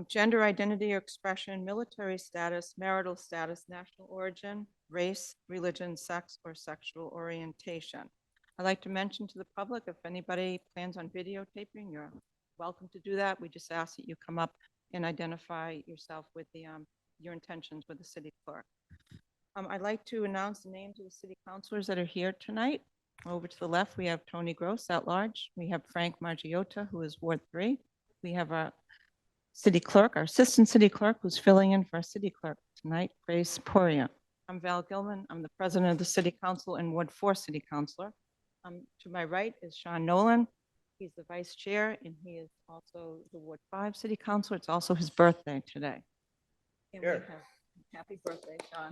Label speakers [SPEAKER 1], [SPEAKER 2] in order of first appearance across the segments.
[SPEAKER 1] Gender identity or expression, military status, marital status, national origin, race, religion, sex, or sexual orientation. I'd like to mention to the public, if anybody plans on videotaping, you're welcome to do that. We just ask that you come up and identify yourself with your intentions with the city clerk. I'd like to announce the names of the city councilors that are here tonight. Over to the left, we have Tony Gross at large. We have Frank Margiotta, who is Ward 3. We have our city clerk, our assistant city clerk, who's filling in for our city clerk tonight, Grace Poria. I'm Val Gilman. I'm the president of the city council and Ward 4 city councilor. To my right is Sean Nolan. He's the vice chair, and he is also the Ward 5 city councilor. It's also his birthday today. And
[SPEAKER 2] Here.
[SPEAKER 1] Happy birthday, Sean.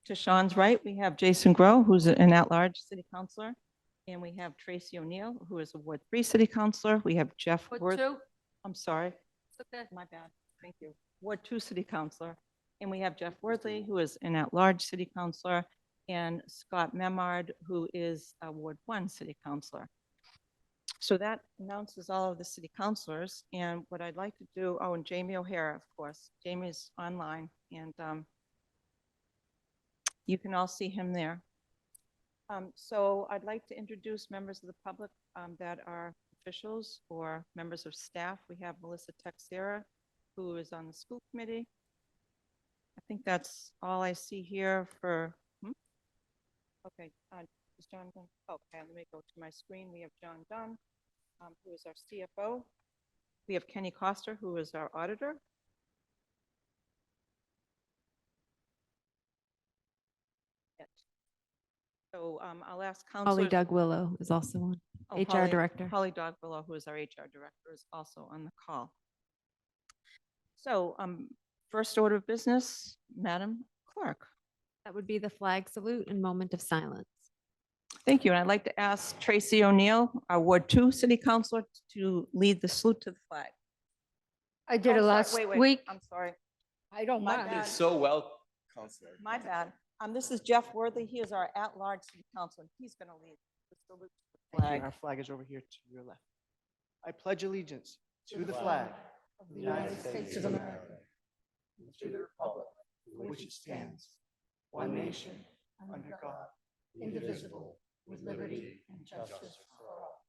[SPEAKER 1] To Sean's right, we have Jason Grow, who's an at-large city councilor. And we have Tracy O'Neill, who is a Ward 3 city councilor. We have Jeff
[SPEAKER 3] Ward 2?
[SPEAKER 1] I'm sorry.
[SPEAKER 3] It's okay.
[SPEAKER 1] My bad. Thank you. Ward 2 city councilor. And we have Jeff Worthley, who is an at-large city councilor, and Scott Memard, who is a Ward 1 city councilor. So that announces all of the city councilors. And what I'd like to do, oh, and Jamie O'Hara, of course. Jamie's online, and you can all see him there. So I'd like to introduce members of the public that are officials or members of staff. We have Melissa Texera, who is on the school committee. I think that's all I see here for, okay, is John done? Okay, let me go to my screen. We have John Dunn, who is our CFO. We have Kenny Coster, who is our auditor. So I'll ask councilors.
[SPEAKER 4] Holly Doug Willow is also on.
[SPEAKER 1] Oh,
[SPEAKER 4] HR director.
[SPEAKER 1] Holly Doug Willow, who is our HR director, is also on the call. So first order of business, Madam Clerk.
[SPEAKER 4] That would be the flag salute and moment of silence.
[SPEAKER 1] Thank you. And I'd like to ask Tracy O'Neill, our Ward 2 city councilor, to lead the salute to the flag.
[SPEAKER 3] I did it last week.
[SPEAKER 1] I'm sorry.
[SPEAKER 3] I don't
[SPEAKER 1] My
[SPEAKER 3] mind.
[SPEAKER 1] bad.
[SPEAKER 2] Did so well, Counselor.
[SPEAKER 1] My bad. This is Jeff Worthy. He is our at-large city councilor. He's going to lead the salute to the flag.
[SPEAKER 5] Our flag is over here to your left. I pledge allegiance to the flag
[SPEAKER 3] Of the United States of America,
[SPEAKER 5] and to the republic for which it stands, one nation, under God,
[SPEAKER 3] indivisible, with liberty and justice for all.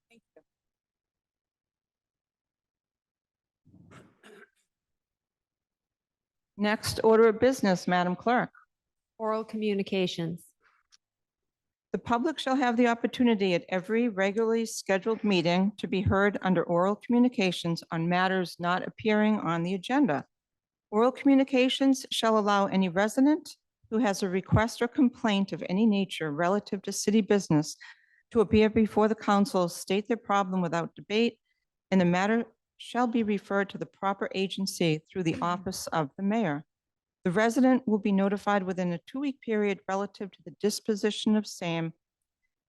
[SPEAKER 1] Thank you. Next order of business, Madam Clerk.
[SPEAKER 4] Oral communications.
[SPEAKER 1] The public shall have the opportunity at every regularly scheduled meeting to be heard under oral communications on matters not appearing on the agenda. Oral communications shall allow any resident who has a request or complaint of any nature relative to city business to appear before the council, state their problem without debate, and the matter shall be referred to the proper agency through the office of the mayor. The resident will be notified within a 2-week period relative to the disposition of same,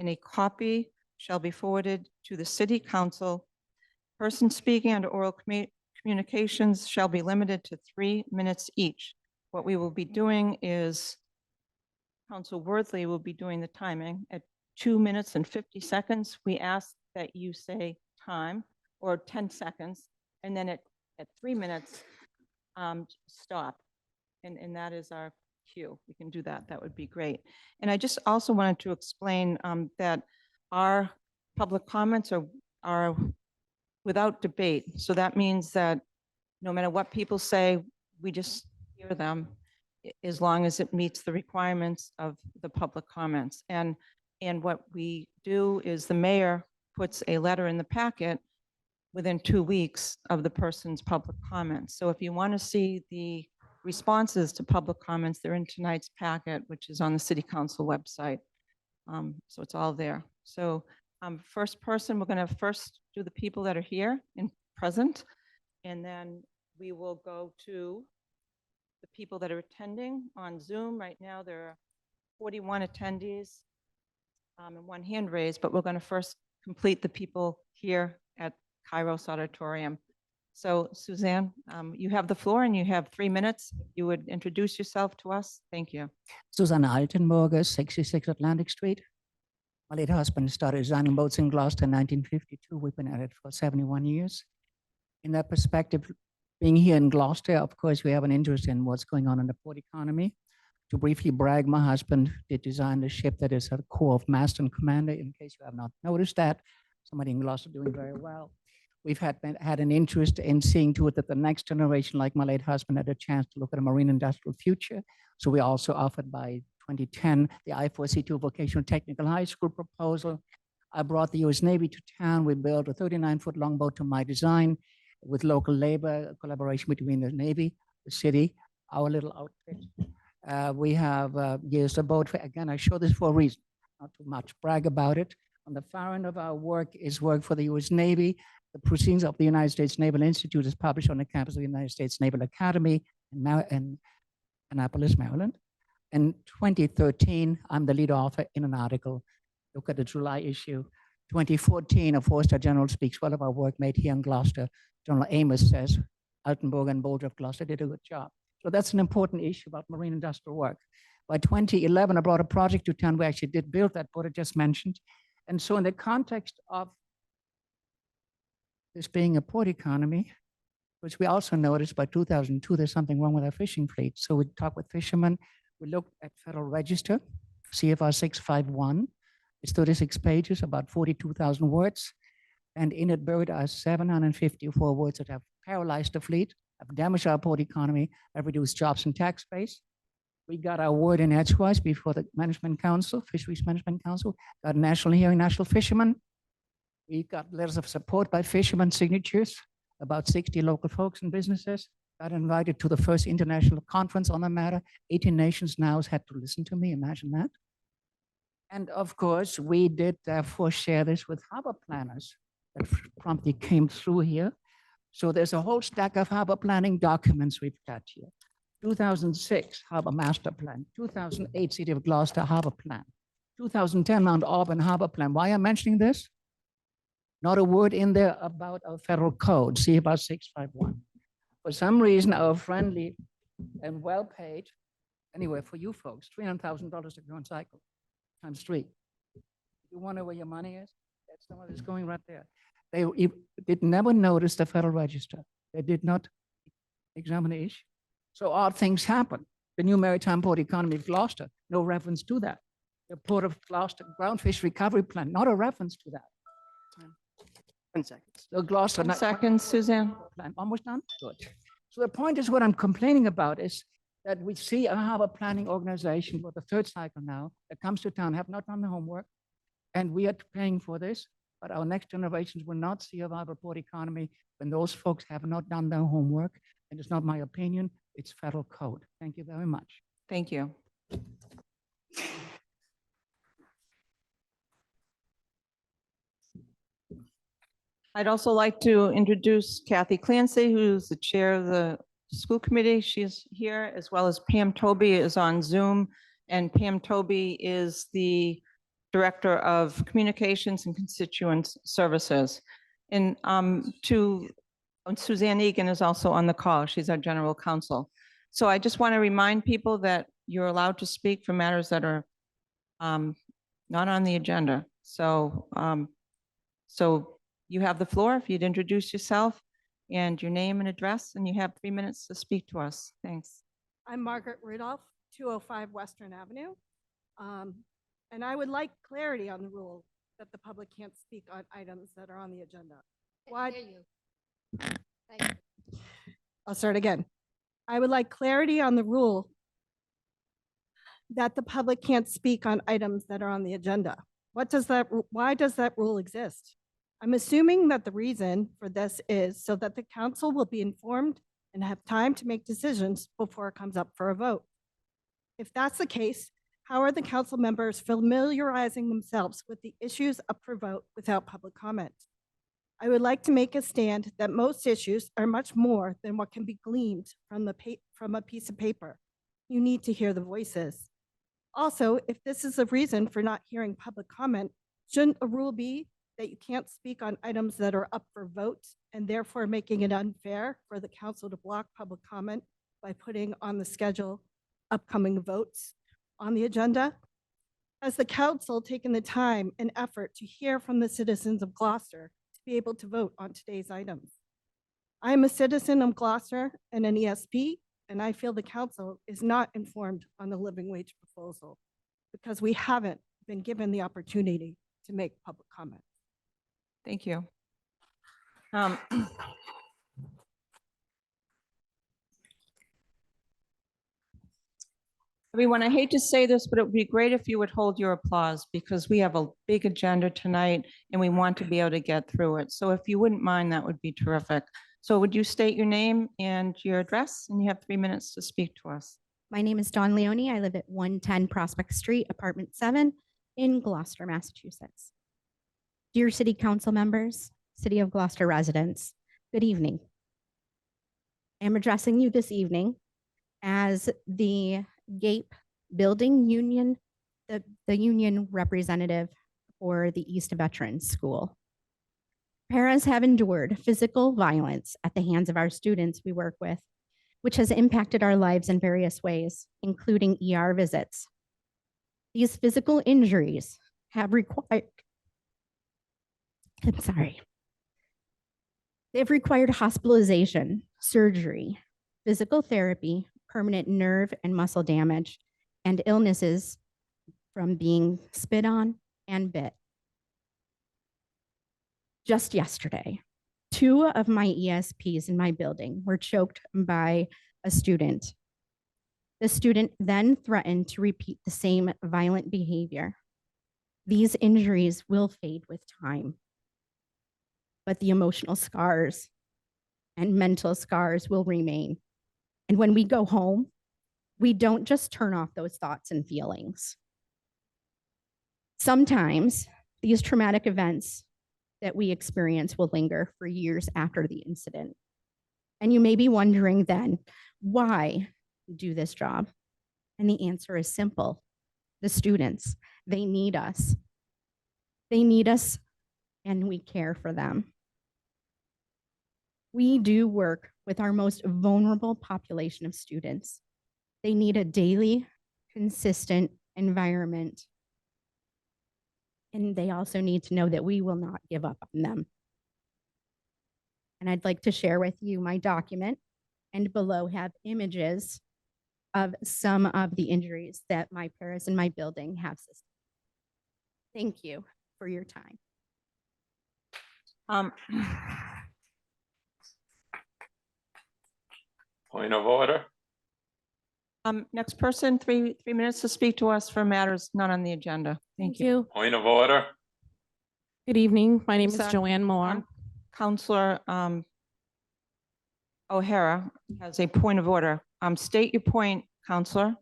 [SPEAKER 1] and a copy shall be forwarded to the city council. Persons speaking under oral communications shall be limited to 3 minutes each. What we will be doing is Council Worthley will be doing the timing at 2 minutes and 50 seconds. We ask that you say time or 10 seconds, and then at 3 minutes, stop. And that is our cue. We can do that. That would be great. And I just also wanted to explain that our public comments are without debate. So that means that no matter what people say, we just hear them as long as it meets the requirements of the public comments. And what we do is the mayor puts a letter in the packet within 2 weeks of the person's public comments. So if you want to see the responses to public comments, they're in tonight's packet, which is on the city council website. So it's all there. So first person, we're going to first do the people that are here and present, and then we will go to the people that are attending on Zoom. Right now, there are 41 attendees and 1 hand raised, but we're going to first complete the people here at Kairos Auditorium. So Suzanne, you have the floor and you have 3 minutes. You would introduce yourself to us. Thank you.
[SPEAKER 5] Susanna Altenburger, 66 Atlantic Street. My late husband started designing boats in Gloucester in 1952. We've been at it for 71 years. In that perspective, being here in Gloucester, of course, we have an interest in what's going on in the port economy. To briefly brag, my husband did design the ship that is at the core of Master and Commander, in case you have not noticed that. Somebody in Gloucester doing very well. We've had an interest in seeing to it that the next generation, like my late husband, had a chance to look at a marine industrial future. So we also offered by 2010 the I4C2 Vocational Technical High School proposal. I brought the US Navy to town. We built a 39-foot longboat to my design with local labor, collaboration between the Navy, the city, our little outfit. We have used a boat. Again, I show this for a reason, not too much brag about it. On the far end of our work is work for the US Navy. The proceedings of the United States Naval Institute is published on the campus of the United States Naval Academy in Annapolis, Maryland. In 2013, I'm the lead author in an article. Look at the July issue. 2014, a four-star general speaks well of our work made here in Gloucester. General Amos says, Altenburg and Bolger of Gloucester did a good job. So that's an important issue about marine industrial work. By 2011, I brought a project to town. We actually did build that boat I just mentioned. And so in the context of this being a port economy, which we also noticed by 2002, there's something wrong with our fishing fleet. So we talked with fishermen. We looked at Federal Register, CFR 651. It's 36 pages, about 42,000 words. And in it buried are 754 words that have paralyzed the fleet, have damaged our port economy, have reduced jobs and tax base. We got our word in edgewise before the Management Council, Fisheries Management Council, got a national hearing, national fishermen. We got letters of support by fishermen signatures, about 60 local folks and businesses. Got invited to the first international conference on the matter. 18 nations now had to listen to me, imagine that. And of course, we did therefore share this with harbor planners that promptly came through here. So there's a whole stack of harbor planning documents we've got here. 2006 Harbor Master Plan, 2008 City of Gloucester Harbor Plan, 2010 Mount Auburn Harbor Plan. Why am I mentioning this? Not a word in there about our federal code, CFR 651. For some reason, our friendly and well-paid, anyway, for you folks, $300,000 to go on cycle, times 3. You wonder where your money is? That's the one that's going right there. They did never notice the Federal Register. They did not examine the issue. So odd things happen. The new maritime port economy of Gloucester, no reference to that. The Port of Gloucester Groundfish Recovery Plan, not a reference to that. 10 seconds. The Gloucester
[SPEAKER 1] 10 seconds, Suzanne.
[SPEAKER 5] plan, almost done? Good. So the point is what I'm complaining about is that we see a harbor planning organization for the third cycle now that comes to town, have not done the homework, and we are paying for this, but our next generations will not see a harbor port economy when those folks have not done their homework. And it's not my opinion, it's federal code. Thank you very much.
[SPEAKER 1] Thank you. I'd also like to introduce Kathy Clancy, who's the chair of the school committee. She's here, as well as Pam Toby is on Zoom. And Pam Toby is the Director of Communications and Constituent Services. And Suzanne Egan is also on the call. She's our general counsel. So I just want to remind people that you're allowed to speak for matters that are not on the agenda. So, you have the floor if you'd introduce yourself and your name and address, and you have 3 minutes to speak to us. Thanks.
[SPEAKER 3] I'm Margaret Rudolph, 205 Western Avenue. And I would like clarity on the rule that the public can't speak on items that are on the agenda. Why? I'll start again. I would like clarity on the rule that the public can't speak on items that are on the agenda. Why does that rule exist? I'm assuming that the reason for this is so that the council will be informed and have time to make decisions before it comes up for a vote. If that's the case, how are the council members familiarizing themselves with the issues up for vote without public comment? I would like to make a stand that most issues are much more than what can be gleaned from a piece of paper. You need to hear the voices. Also, if this is a reason for not hearing public comment, shouldn't a rule be that you can't speak on items that are up for vote and therefore making it unfair for the council to block public comment by putting on the schedule upcoming votes on the agenda? Has the council taken the time and effort to hear from the citizens of Gloucester to be able to vote on today's items? I am a citizen of Gloucester and an ESP, and I feel the council is not informed on the living wage proposal because we haven't been given the opportunity to make public comment.
[SPEAKER 1] Thank you. Everyone, I hate to say this, but it would be great if you would hold your applause because we have a big agenda tonight and we want to be able to get through it. So if you wouldn't mind, that would be terrific. So would you state your name and your address? And you have 3 minutes to speak to us.
[SPEAKER 6] My name is Dawn Leone. I live at 110 Prospect Street, Apartment 7 in Gloucester, Massachusetts. Dear City Council members, City of Gloucester residents, good evening. I am addressing you this evening as the GAPE Building Union, the union representative for the East Veterans School. Parents have endured physical violence at the hands of our students we work with, which has impacted our lives in various ways, including ER visits. These physical injuries have required, they've required hospitalization, surgery, physical therapy, permanent nerve and muscle damage, and illnesses from being spit on and bit. Just yesterday, 2 of my ESPs in my building were choked by a student. The student then threatened to repeat the same violent behavior. These injuries will fade with time, but the emotional scars and mental scars will remain. And when we go home, we don't just turn off those thoughts and feelings. Sometimes these traumatic events that we experience will linger for years after the incident. And you may be wondering then, why do this job? And the answer is simple. The students, they need us. They need us and we care for them. We do work with our most vulnerable population of students. They need a daily, consistent environment. And they also need to know that we will not give up on them. And I'd like to share with you my document, and below have images of some of the injuries that my parents in my building have sustained. Thank you for your time.
[SPEAKER 7] Point of order.
[SPEAKER 1] Next person, three minutes to speak to us for matters not on the agenda. Thank you.
[SPEAKER 7] Point of order.
[SPEAKER 8] Good evening. My name is
[SPEAKER 1] Lisa,
[SPEAKER 8] Joanne Moore.
[SPEAKER 1] Counselor O'Hara has a point of order. State your point, Counselor.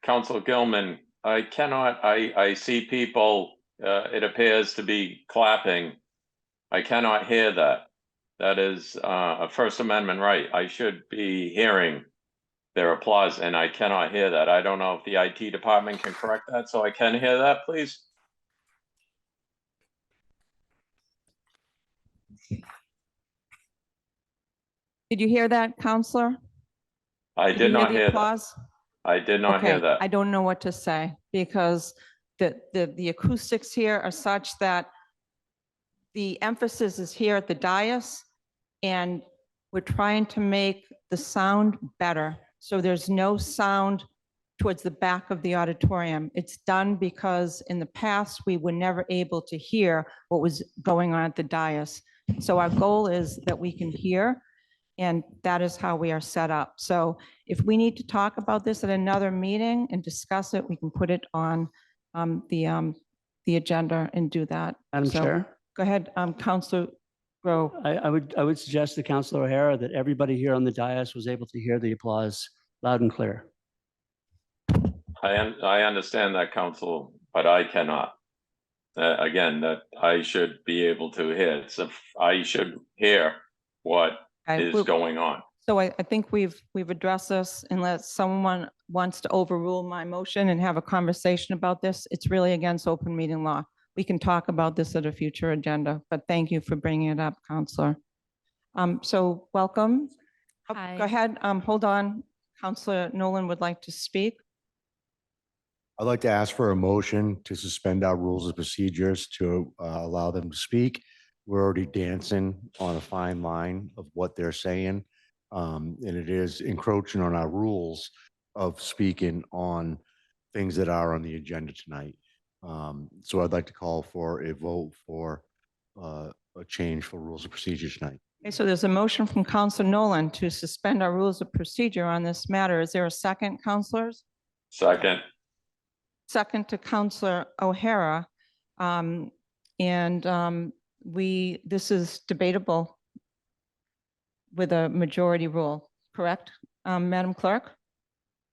[SPEAKER 7] Council Gilman, I see people, it appears to be clapping. I cannot hear that. That is a First Amendment right. I should be hearing their applause and I cannot hear that. I don't know if the IT department can correct that so I can hear that, please.
[SPEAKER 1] Did you hear that, Counselor?
[SPEAKER 7] I
[SPEAKER 1] Did
[SPEAKER 7] did
[SPEAKER 1] you
[SPEAKER 7] not
[SPEAKER 1] the
[SPEAKER 7] hear that.
[SPEAKER 1] applause?
[SPEAKER 7] I did not hear
[SPEAKER 1] Okay,
[SPEAKER 7] that.
[SPEAKER 1] I don't know what to say because the acoustics here are such that the emphasis is here at the dais and we're trying to make the sound better. So there's no sound towards the back of the auditorium. It's done because in the past, we were never able to hear what was going on at the dais. So our goal is that we can hear, and that is how we are set up. So if we need to talk about this at another meeting and discuss it, we can put it on the agenda and do that.
[SPEAKER 9] Madam
[SPEAKER 1] So,
[SPEAKER 9] Chair,
[SPEAKER 1] go ahead, Councilor Grow.
[SPEAKER 9] I would suggest to Councilor O'Hara that everybody here on the dais was able to hear the applause loud and clear.
[SPEAKER 7] I understand that, Council, but I cannot. Again, that I should be able to hear. I should hear what
[SPEAKER 1] Okay,
[SPEAKER 7] is going on.
[SPEAKER 1] So I think we've addressed this. Unless someone wants to overrule my motion and have a conversation about this, it's really against open meeting law. we can talk about this at a future agenda, but thank you for bringing it up, Counselor. So welcome. Oh,
[SPEAKER 4] Hi.
[SPEAKER 1] Go ahead, hold on. Counselor Nolan would like to speak.
[SPEAKER 10] I'd like to ask for a motion to suspend our rules of procedures to allow them to speak. We're already dancing on a fine line of what they're saying. And it is encroaching on our rules of speaking on things that are on the agenda tonight. So I'd like to call for a vote for a change for rules of procedure tonight.
[SPEAKER 1] Okay, so there's a motion from Counselor Nolan to suspend our rules of procedure on this matter. Is there a second, counselors?
[SPEAKER 7] Second.
[SPEAKER 1] Second to Counselor O'Hara. This is debatable with a majority rule, correct, Madam Clerk?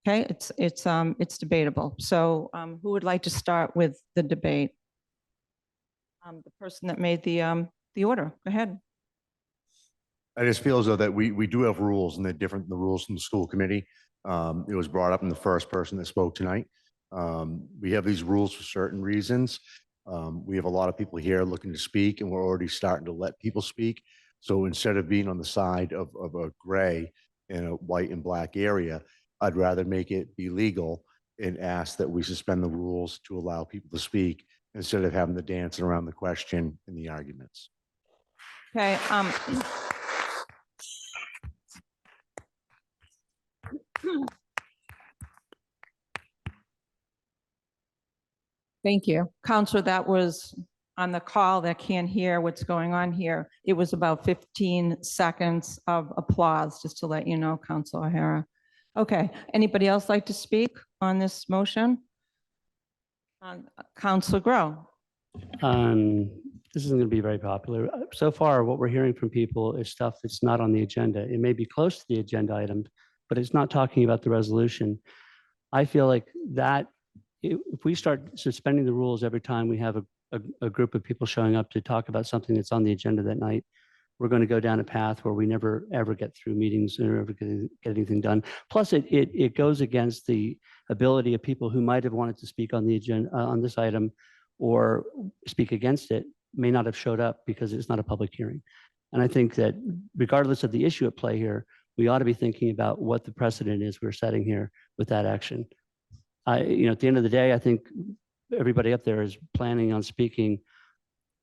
[SPEAKER 1] Okay, it's debatable. So who would like to start with the debate? The person that made the order, go ahead.
[SPEAKER 10] I just feel as though that we do have rules and they're different than the rules from the school committee. It was brought up in the first person that spoke tonight. We have these rules for certain reasons. We have a lot of people here looking to speak and we're already starting to let people speak. So instead of being on the side of a gray in a white and black area, I'd rather make it be legal and ask that we suspend the rules to allow people to speak instead of having to dance around the question and the arguments.
[SPEAKER 1] Okay. Thank you. Counselor, that was on the call that can't hear what's going on here. It was about 15 seconds of applause, just to let you know, Counselor O'Hara. Okay, anybody else like to speak on this motion? Counselor Grow.
[SPEAKER 9] This isn't going to be very popular. So far, what we're hearing from people is stuff that's not on the agenda. It may be close to the agenda item, but it's not talking about the resolution. I feel like that if we start suspending the rules every time we have a group of people showing up to talk about something that's on the agenda that night, we're going to go down a path where we never ever get through meetings or ever get anything done. Plus, it goes against the ability of people who might have wanted to speak on the agenda on this item or speak against it may not have showed up because it's not a public hearing. And I think that regardless of the issue at play here, we ought to be thinking about what the precedent is we're setting here with that action. At the end of the day, I think everybody up there is planning on speaking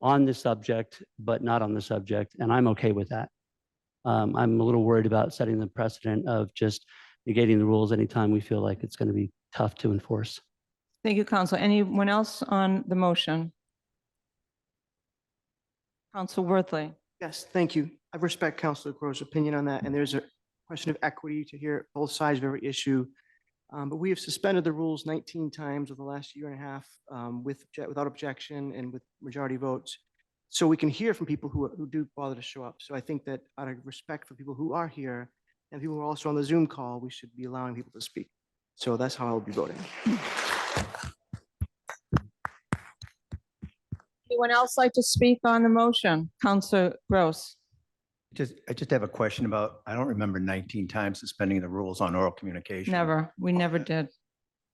[SPEAKER 9] on this subject, but not on the subject, and I'm okay with that. I'm a little worried about setting the precedent of just negating the rules anytime we feel like it's going to be tough to enforce.
[SPEAKER 1] Thank you, Counselor. Anyone else on the motion? Counselor Worthley.
[SPEAKER 11] Yes, thank you. I respect Councilor Crow's opinion on that, and there's a question of equity to hear both sides of every issue. But we have suspended the rules 19 times over the last year and a half without objection and with majority votes. So we can hear from people who do bother to show up. So I think that out of respect for people who are here and people who are also on the Zoom call, we should be allowing people to speak. So that's how I'll be voting.
[SPEAKER 1] Anyone else like to speak on the motion? Counselor Gross.
[SPEAKER 12] I just have a question about, I don't remember 19 times suspending the rules on oral communication.
[SPEAKER 1] Never. We never did.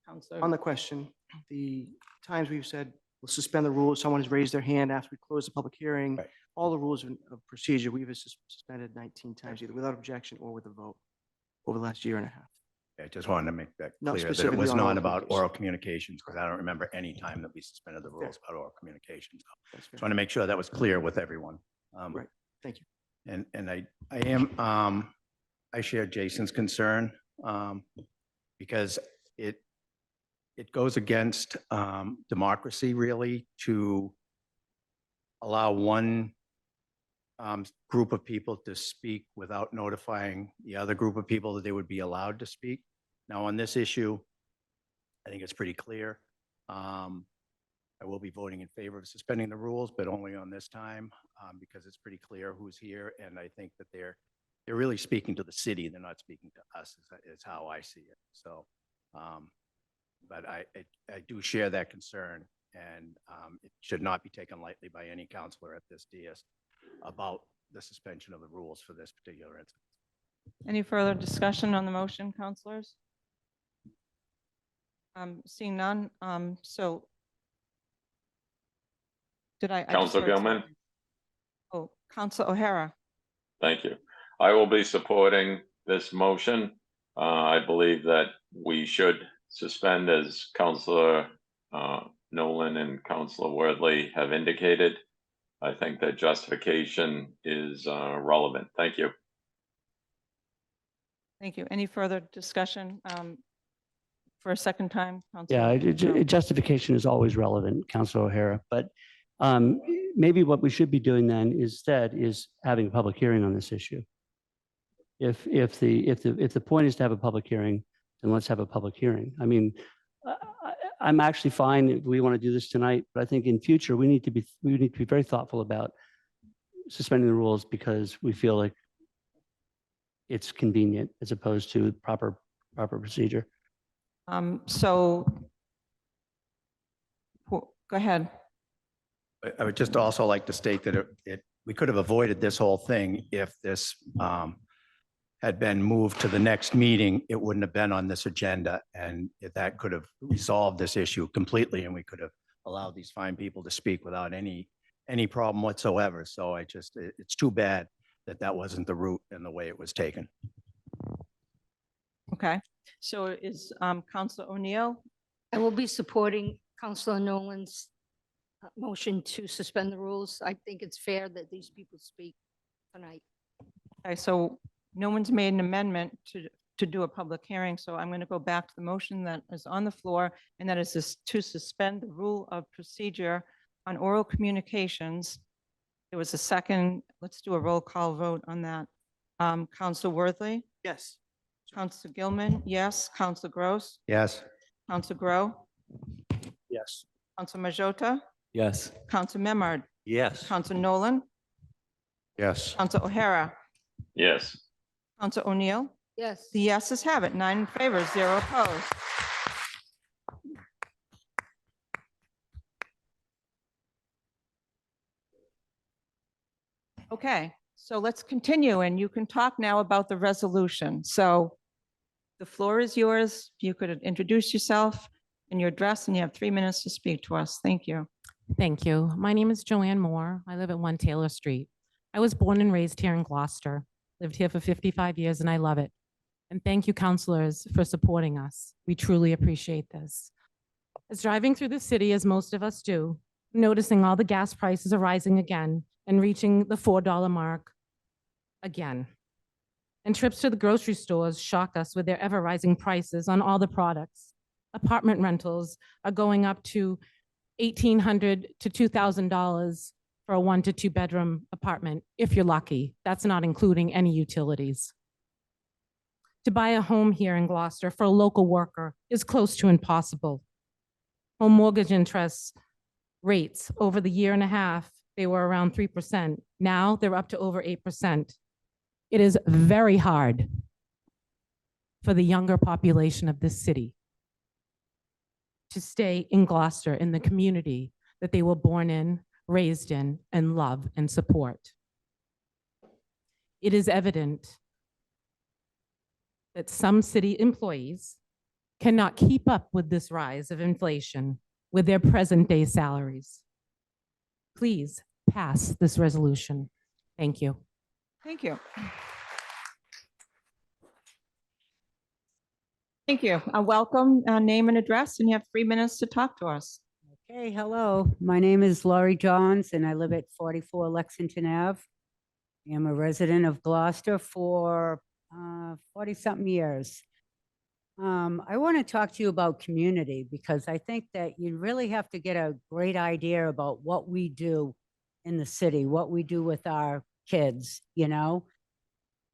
[SPEAKER 1] Counselor.
[SPEAKER 11] On the question, the times we've said we'll suspend the rules, someone has raised their hand after we close the public hearing,
[SPEAKER 12] Right.
[SPEAKER 11] all the rules of procedure, we've suspended 19 times, either without objection or with a vote over the last year and a half.
[SPEAKER 12] I just wanted to make that
[SPEAKER 11] Not
[SPEAKER 12] clear, that it
[SPEAKER 11] specifically
[SPEAKER 12] was
[SPEAKER 11] on
[SPEAKER 12] not
[SPEAKER 11] oral
[SPEAKER 12] about
[SPEAKER 11] communications.
[SPEAKER 12] oral communications, because I don't remember any time that we suspended the rules about oral communications.
[SPEAKER 11] That's fair.
[SPEAKER 12] Just want to make sure that was clear with everyone.
[SPEAKER 11] Right. Thank you.
[SPEAKER 12] And I share Jason's concern because it goes against democracy really to allow one group of people to speak without notifying the other group of people that they would be allowed to speak. Now, on this issue, I think it's pretty clear. I will be voting in favor of suspending the rules, but only on this time because it's pretty clear who's here. And I think that they're really speaking to the city. They're not speaking to us is how I see it. So, but I do share that concern, and it should not be taken lightly by any counselor at this DS about the suspension of the rules for this particular instance.
[SPEAKER 1] Any further discussion on the motion, counselors? Seeing none, so Did I? I just
[SPEAKER 7] Council
[SPEAKER 1] heard
[SPEAKER 7] Gilman?
[SPEAKER 1] something. Oh, Council O'Hara.
[SPEAKER 7] Thank you. I will be supporting this motion. I believe that we should suspend, as Councilor Nolan and Councilor Worthley have indicated. I think that justification is relevant. Thank you.
[SPEAKER 1] Thank you. Any further discussion for a second time?
[SPEAKER 9] Yeah,
[SPEAKER 1] Councilor? No.
[SPEAKER 9] justification is always relevant, Councilor O'Hara, but maybe what we should be doing then instead is having a public hearing on this issue. If the point is to have a public hearing, then let's have a public hearing. I mean, I'm actually fine if we want to do this tonight, but I think in future we need to be very thoughtful about suspending the rules because we feel like it's convenient as opposed to proper procedure.
[SPEAKER 1] So, go ahead.
[SPEAKER 12] I would just also like to state that we could have avoided this whole thing if this had been moved to the next meeting. It wouldn't have been on this agenda, and that could have resolved this issue completely, and we could have allowed these fine people to speak without any problem whatsoever. So it's too bad that that wasn't the route and the way it was taken.
[SPEAKER 1] Okay. So is Councilor O'Neill?
[SPEAKER 13] I will be supporting Councilor Nolan's motion to suspend the rules. I think it's fair that these people speak tonight.
[SPEAKER 1] Okay, so no one's made an amendment to do a public hearing, so I'm going to go back to the motion that is on the floor, and that is to suspend the rule of procedure on oral communications. There was a second. Let's do a roll call vote on that. Councilor Worthley?
[SPEAKER 11] Yes.
[SPEAKER 1] Councilor Gilman? Yes. Councilor Gross?
[SPEAKER 12] Yes.
[SPEAKER 1] Councilor Grow?
[SPEAKER 9] Yes.
[SPEAKER 1] Councilor Majota?
[SPEAKER 2] Yes.
[SPEAKER 1] Councilor Memard?
[SPEAKER 2] Yes.
[SPEAKER 1] Councilor Nolan?
[SPEAKER 10] Yes.
[SPEAKER 1] Councilor O'Hara?
[SPEAKER 7] Yes.
[SPEAKER 1] Councilor O'Neill?
[SPEAKER 13] Yes.
[SPEAKER 1] The yeses have it, 9 in favor, 0 opposed. Okay, so let's continue, and you can talk now about the resolution. So the floor is yours. You could introduce yourself and your address, and you have 3 minutes to speak to us. Thank you.
[SPEAKER 8] Thank you. My name is Joanne Moore. I live at 1 Taylor Street. I was born and raised here in Gloucester, lived here for 55 years, and I love it. And thank you, counselors, for supporting us. We truly appreciate this. As driving through the city, as most of us do, noticing all the gas prices are rising again and reaching the $4 mark again. And trips to the grocery stores shock us with their ever-rising prices on all the products. Apartment rentals are going up to $1,800 to $2,000 for a 1 to 2 bedroom apartment, if you're lucky. That's not including any utilities. To buy a home here in Gloucester for a local worker is close to impossible. Home mortgage interest rates over the year and a half, they were around 3%. Now they're up to over 8%. It is very hard for the younger population of this city to stay in Gloucester, in the community that they were born in, raised in, and love and support. It is evident that some city employees cannot keep up with this rise of inflation with their present day salaries. Please pass this resolution. Thank you.
[SPEAKER 1] Thank you. Thank you. Welcome, name and address, and you have 3 minutes to talk to us.
[SPEAKER 14] Okay, hello. My name is Laurie Johns, and I live at 44 Lexington Ave. I am a resident of Gloucester for 40-something years. I want to talk to you about community because I think that you really have to get a great idea about what we do in the city, what we do with our kids, you know?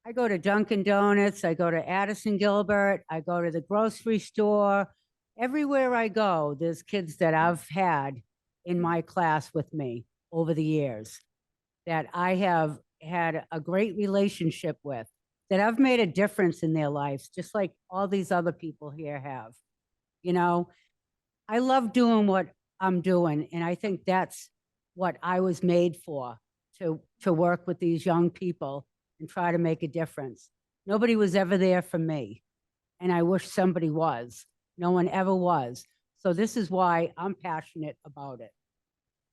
[SPEAKER 14] I go to Dunkin' Donuts, I go to Addison Gilbert, I go to the grocery store. Everywhere I go, there's kids that I've had in my class with me over the years that I have had a great relationship with, that I've made a difference in their lives, just like all these other people here have. You know, I love doing what I'm doing, and I think that's what I was made for, to work with these young people and try to make a difference. Nobody was ever there for me, and I wish somebody was. No one ever was. So this is why I'm passionate about it.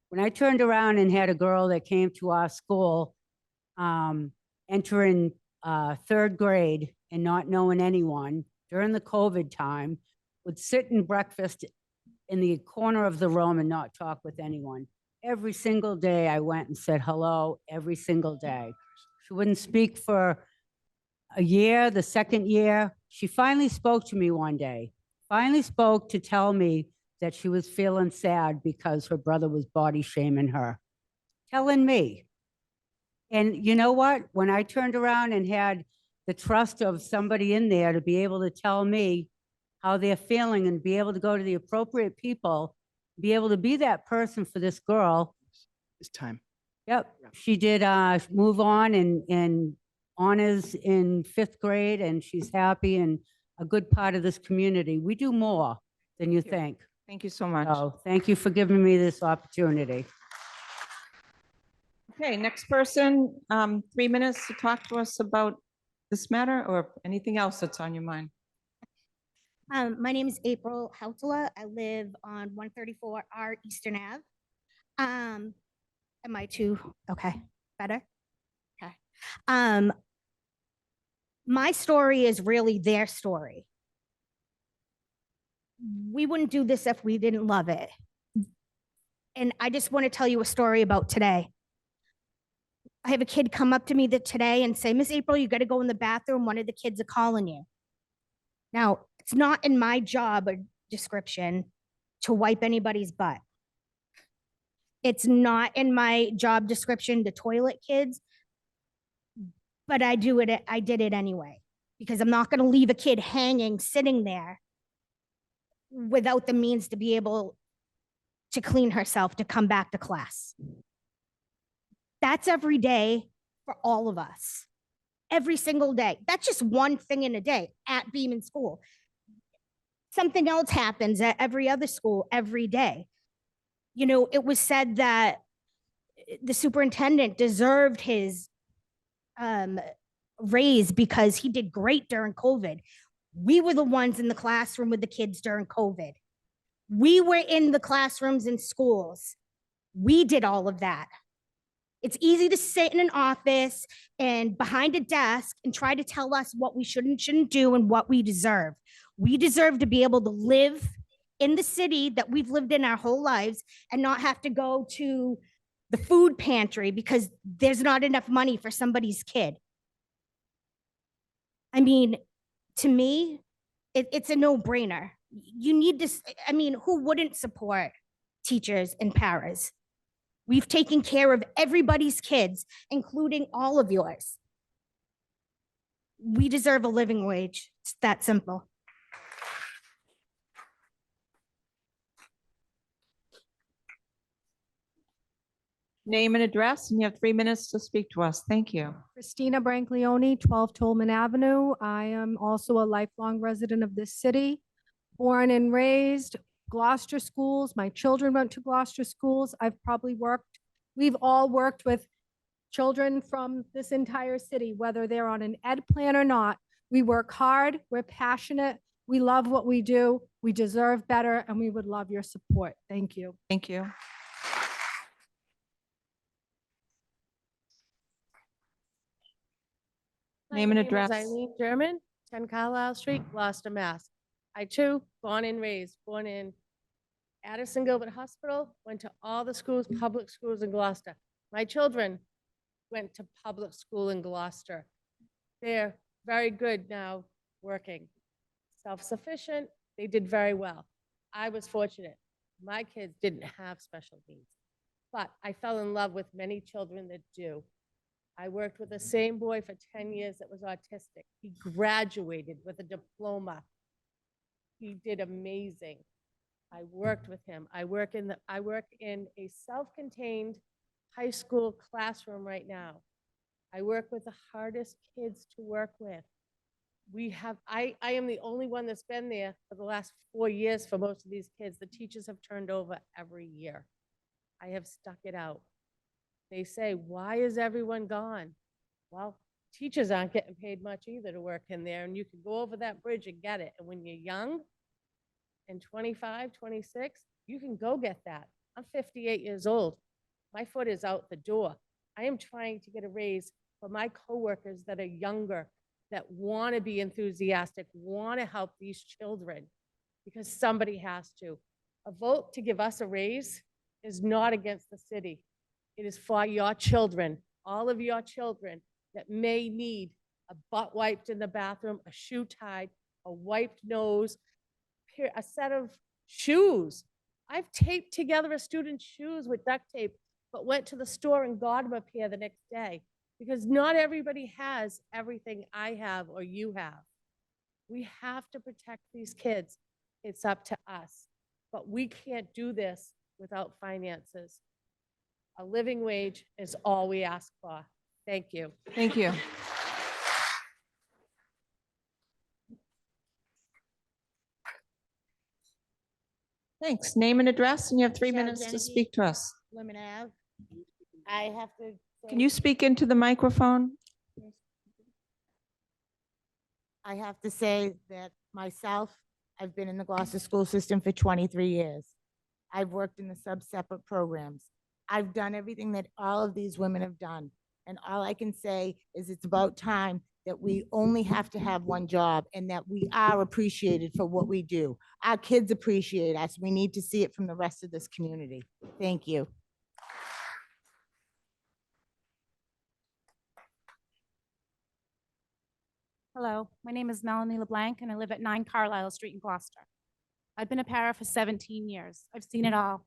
[SPEAKER 14] When I turned around and had a girl that came to our school, entering third grade and not knowing anyone during the COVID time, would sit in breakfast in the corner of the room and not talk with anyone. Every single day I went and said hello every single day. She wouldn't speak for a year. The second year, she finally spoke to me one day, finally spoke to tell me that she was feeling sad because her brother was body shaming her, telling me. And you know what? When I turned around and had the trust of somebody in there to be able to tell me how they're feeling and be able to go to the appropriate people, be able to be that person for this girl.
[SPEAKER 11] It's time.
[SPEAKER 14] Yep,
[SPEAKER 11] Yeah.
[SPEAKER 14] she did move on and honors in 5th grade, and she's happy and a good part of this community. We do more than you think.
[SPEAKER 1] Thank you so much.
[SPEAKER 14] So thank you for giving me this opportunity.
[SPEAKER 1] Okay, next person, 3 minutes to talk to us about this matter or anything else that's on your mind.
[SPEAKER 15] My name is April Hautala. I live on 134R Eastern Ave. Am I too, okay, better? Okay. My story is really their story. We wouldn't do this if we didn't love it. And I just want to tell you a story about today. I have a kid come up to me today and say, Miss April, you got to go in the bathroom. One of the kids are calling you. Now, it's not in my job or description to wipe anybody's butt. It's not in my job description to toilet kids, but I did it anyway, because I'm not going to leave a kid hanging, sitting there without the means to be able to clean herself to come back to class. That's every day for all of us. Every single day. That's just one thing in a day at Beeman School. Something else happens at every other school every day. You know, it was said that the superintendent deserved his raise because he did great during COVID. We were the ones in the classroom with the kids during COVID. We were in the classrooms in schools. We did all of that. It's easy to sit in an office and behind a desk and try to tell us what we should and shouldn't do and what we deserve. We deserve to be able to live in the city that we've lived in our whole lives and not have to go to the food pantry because there's not enough money for somebody's kid. I mean, to me, it's a no-brainer. You need to, I mean, who wouldn't support teachers and paras? We've taken care of everybody's kids, including all of yours. We deserve a living wage. It's that simple.
[SPEAKER 1] Name and address, and you have 3 minutes to speak to us. Thank you.
[SPEAKER 16] Christina Branglione, 12 Tolman Avenue. I am also a lifelong resident of this city, born and raised, Gloucester schools. My children went to Gloucester schools. We've all worked with children from this entire city, whether they're on an ed plan or not. We work hard, we're passionate, we love what we do, we deserve better, and we would love your support. Thank you.
[SPEAKER 1] Thank you. Name and
[SPEAKER 17] My name is
[SPEAKER 1] address.
[SPEAKER 17] Eileen German, 10 Carlisle Street, Gloucester, Mass. I too, born and raised, born in Addison Gilbert Hospital, went to all the schools, public schools in Gloucester. My children went to public school in Gloucester. They're very good now working, self-sufficient. They did very well. I was fortunate. My kids didn't have special needs, but I fell in love with many children that do. I worked with the same boy for 10 years that was autistic. He graduated with a diploma. He did amazing. I worked with him. I work in a self-contained high school classroom right now. I work with the hardest kids to work with. I am the only one that's been there for the last 4 years for most of these kids. The teachers have turned over every year. I have stuck it out. They say, why is everyone gone? Well, teachers aren't getting paid much either to work in there, and you can go over that bridge and get it. And when you're young and 25, 26, you can go get that. I'm 58 years old. My foot is out the door. I am trying to get a raise for my coworkers that are younger, that want to be enthusiastic, want to help these children, because somebody has to. A vote to give us a raise is not against the city. It is for your children, all of your children that may need a butt wiped in the bathroom, a shoe tied, a wiped nose, a set of shoes. I've taped together a student's shoes with duct tape, but went to the store and got them a pair the next day, because not everybody has everything I have or you have. We have to protect these kids. It's up to us. But we can't do this without finances. A living wage is all we ask for. Thank you.
[SPEAKER 1] Thank you. Thanks. Name and address, and you have 3
[SPEAKER 18] Michelle
[SPEAKER 1] minutes to
[SPEAKER 18] Genevieve,
[SPEAKER 1] speak to us.
[SPEAKER 18] Lemon Ave. I have to.
[SPEAKER 1] Can
[SPEAKER 18] say-
[SPEAKER 1] you speak into the microphone?
[SPEAKER 18] I have to say that myself, I've been in the Gloucester school system for 23 years. I've worked in the sub-separate programs. I've done everything that all of these women have done. And all I can say is it's about time that we only have to have one job and that we are appreciated for what we do. Our kids appreciate us. We need to see it from the rest of this community. Thank you.
[SPEAKER 19] Hello, my name is Melanie LeBlanc and I live at 9 Carlisle Street in Gloucester. I've been a para for 17 years. I've seen it all,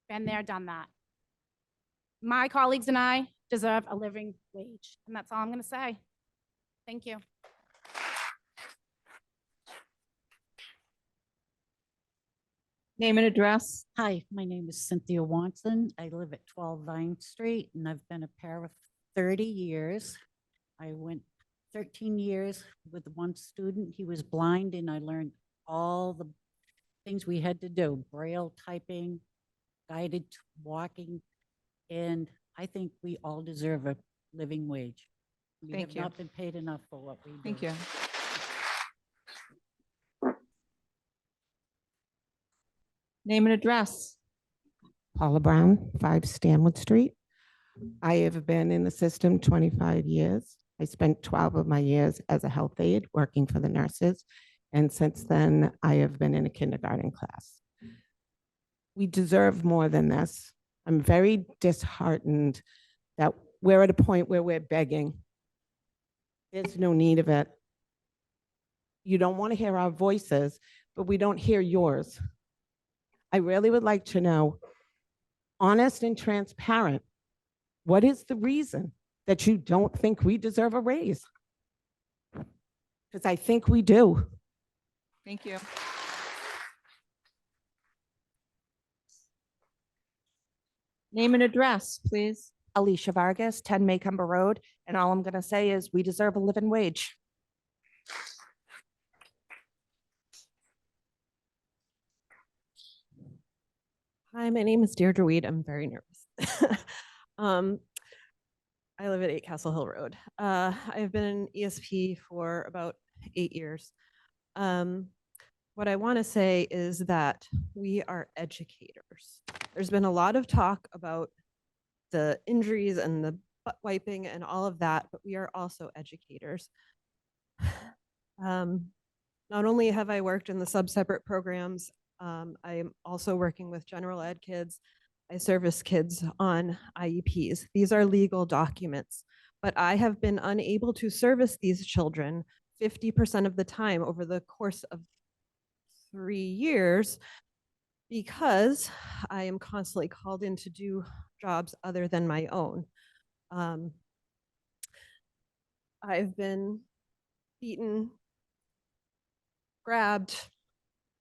[SPEAKER 19] been there, done that. My colleagues and I deserve a living wage, and that's all I'm going to say. Thank you.
[SPEAKER 1] Name and address.
[SPEAKER 20] Hi, my name is Cynthia Watson. I live at 12 Vine Street, and I've been a para for 30 years. I went 13 years with one student. He was blind, and I learned all the things we had to do, Braille typing, guided walking, and I think we all deserve a living wage. We
[SPEAKER 1] Thank
[SPEAKER 20] have
[SPEAKER 1] you.
[SPEAKER 20] not been paid enough for what we do.
[SPEAKER 1] Thank you. Name and address.
[SPEAKER 21] Paula Brown, 5 Stanwood Street. I have been in the system 25 years. I spent 12 of my years as a health aide working for the nurses. And since then, I have been in a kindergarten class. We deserve more than this. I'm very disheartened that we're at a point where we're begging. There's no need of it. You don't want to hear our voices, but we don't hear yours. I really would like to know, honest and transparent, what is the reason that you don't think we deserve a raise? Because I think we do.
[SPEAKER 1] Thank you. Name and address, please.
[SPEAKER 22] Alicia Vargas, 10 Maycomber Road, and all I'm going to say is we deserve a living wage.
[SPEAKER 23] Hi, my name is Deirdre Weed. I'm very nervous. I live at 8 Castle Hill Road. I've been in ESP for about 8 years. What I want to say is that we are educators. There's been a lot of talk about the injuries and the butt wiping and all of that, but we are also educators. Not only have I worked in the sub-separate programs, I'm also working with general ed kids. I service kids on IEPs. These are legal documents, but I have been unable to service these children 50% of the time over the course of 3 years because I am constantly called in to do jobs other than my own. I've been beaten, grabbed,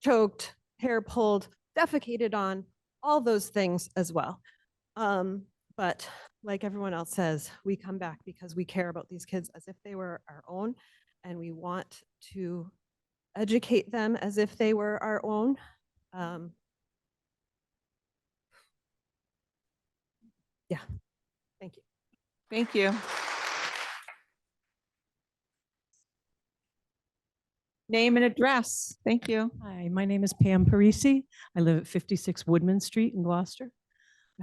[SPEAKER 23] choked, hair pulled, defecated on, all those things as well. But like everyone else says, we come back because we care about these kids as if they were our own, and we want to educate them as if they were our own. Yeah, thank you.
[SPEAKER 1] Thank you. Name and address. Thank you.
[SPEAKER 3] Hi, my name is Pam Parisi. I live at 56 Woodman Street in Gloucester.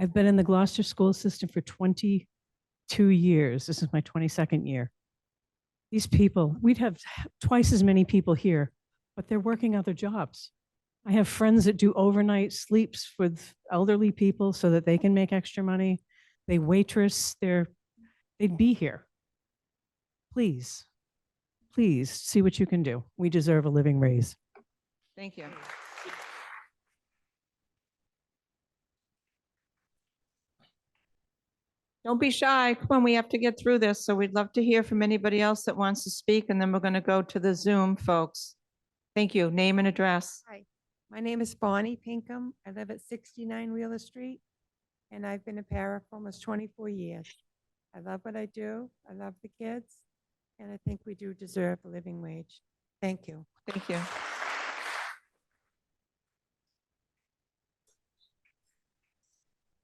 [SPEAKER 3] I've been in the Gloucester school system for 22 years. This is my 22nd year. These people, we'd have twice as many people here, but they're working other jobs. I have friends that do overnight sleeps with elderly people so that they can make extra money. They waitress, they'd be here. Please, please see what you can do. We deserve a living raise.
[SPEAKER 1] Thank you. Don't be shy. Come on, we have to get through this. So we'd love to hear from anybody else that wants to speak, and then we're going to go to the Zoom folks. Thank you. Name and address.
[SPEAKER 5] Hi, my name is Bonnie Pinkham. I live at 69 Wheeler Street, and I've been a para for almost 24 years. I love what I do. I love the kids, and I think we do deserve a living wage. Thank you.
[SPEAKER 1] Thank you.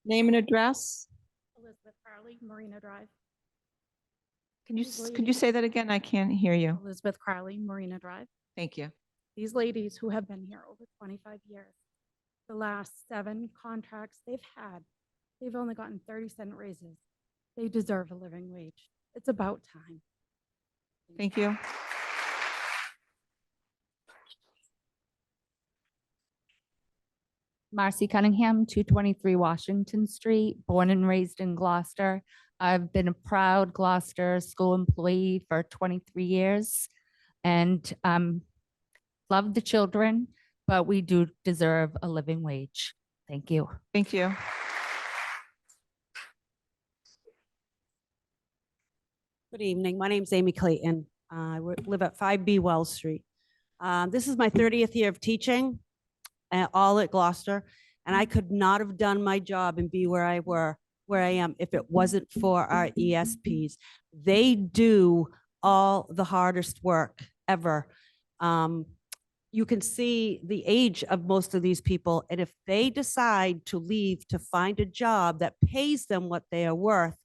[SPEAKER 1] Name and address.
[SPEAKER 19] Elizabeth Carley, Marina Drive.
[SPEAKER 1] Could you say that again? I can't hear you.
[SPEAKER 19] Elizabeth Carley, Marina Drive.
[SPEAKER 1] Thank you.
[SPEAKER 19] These ladies who have been here over 25 years, the last 7 contracts they've had, they've only gotten 30-cent raises. They deserve a living wage. It's about time.
[SPEAKER 1] Thank you.
[SPEAKER 6] Marcy Cunningham, 223 Washington Street, born and raised in Gloucester. I've been a proud Gloucester school employee for 23 years and love the children, but we do deserve a living wage. Thank you.
[SPEAKER 1] Thank you.
[SPEAKER 24] Good evening. My name's Amy Clayton. I live at 5B Wells Street. This is my 30th year of teaching, all at Gloucester, and I could not have done my job and be where I am if it wasn't for our ESPs. They do all the hardest work ever. You can see the age of most of these people, and if they decide to leave to find a job that pays them what they are worth,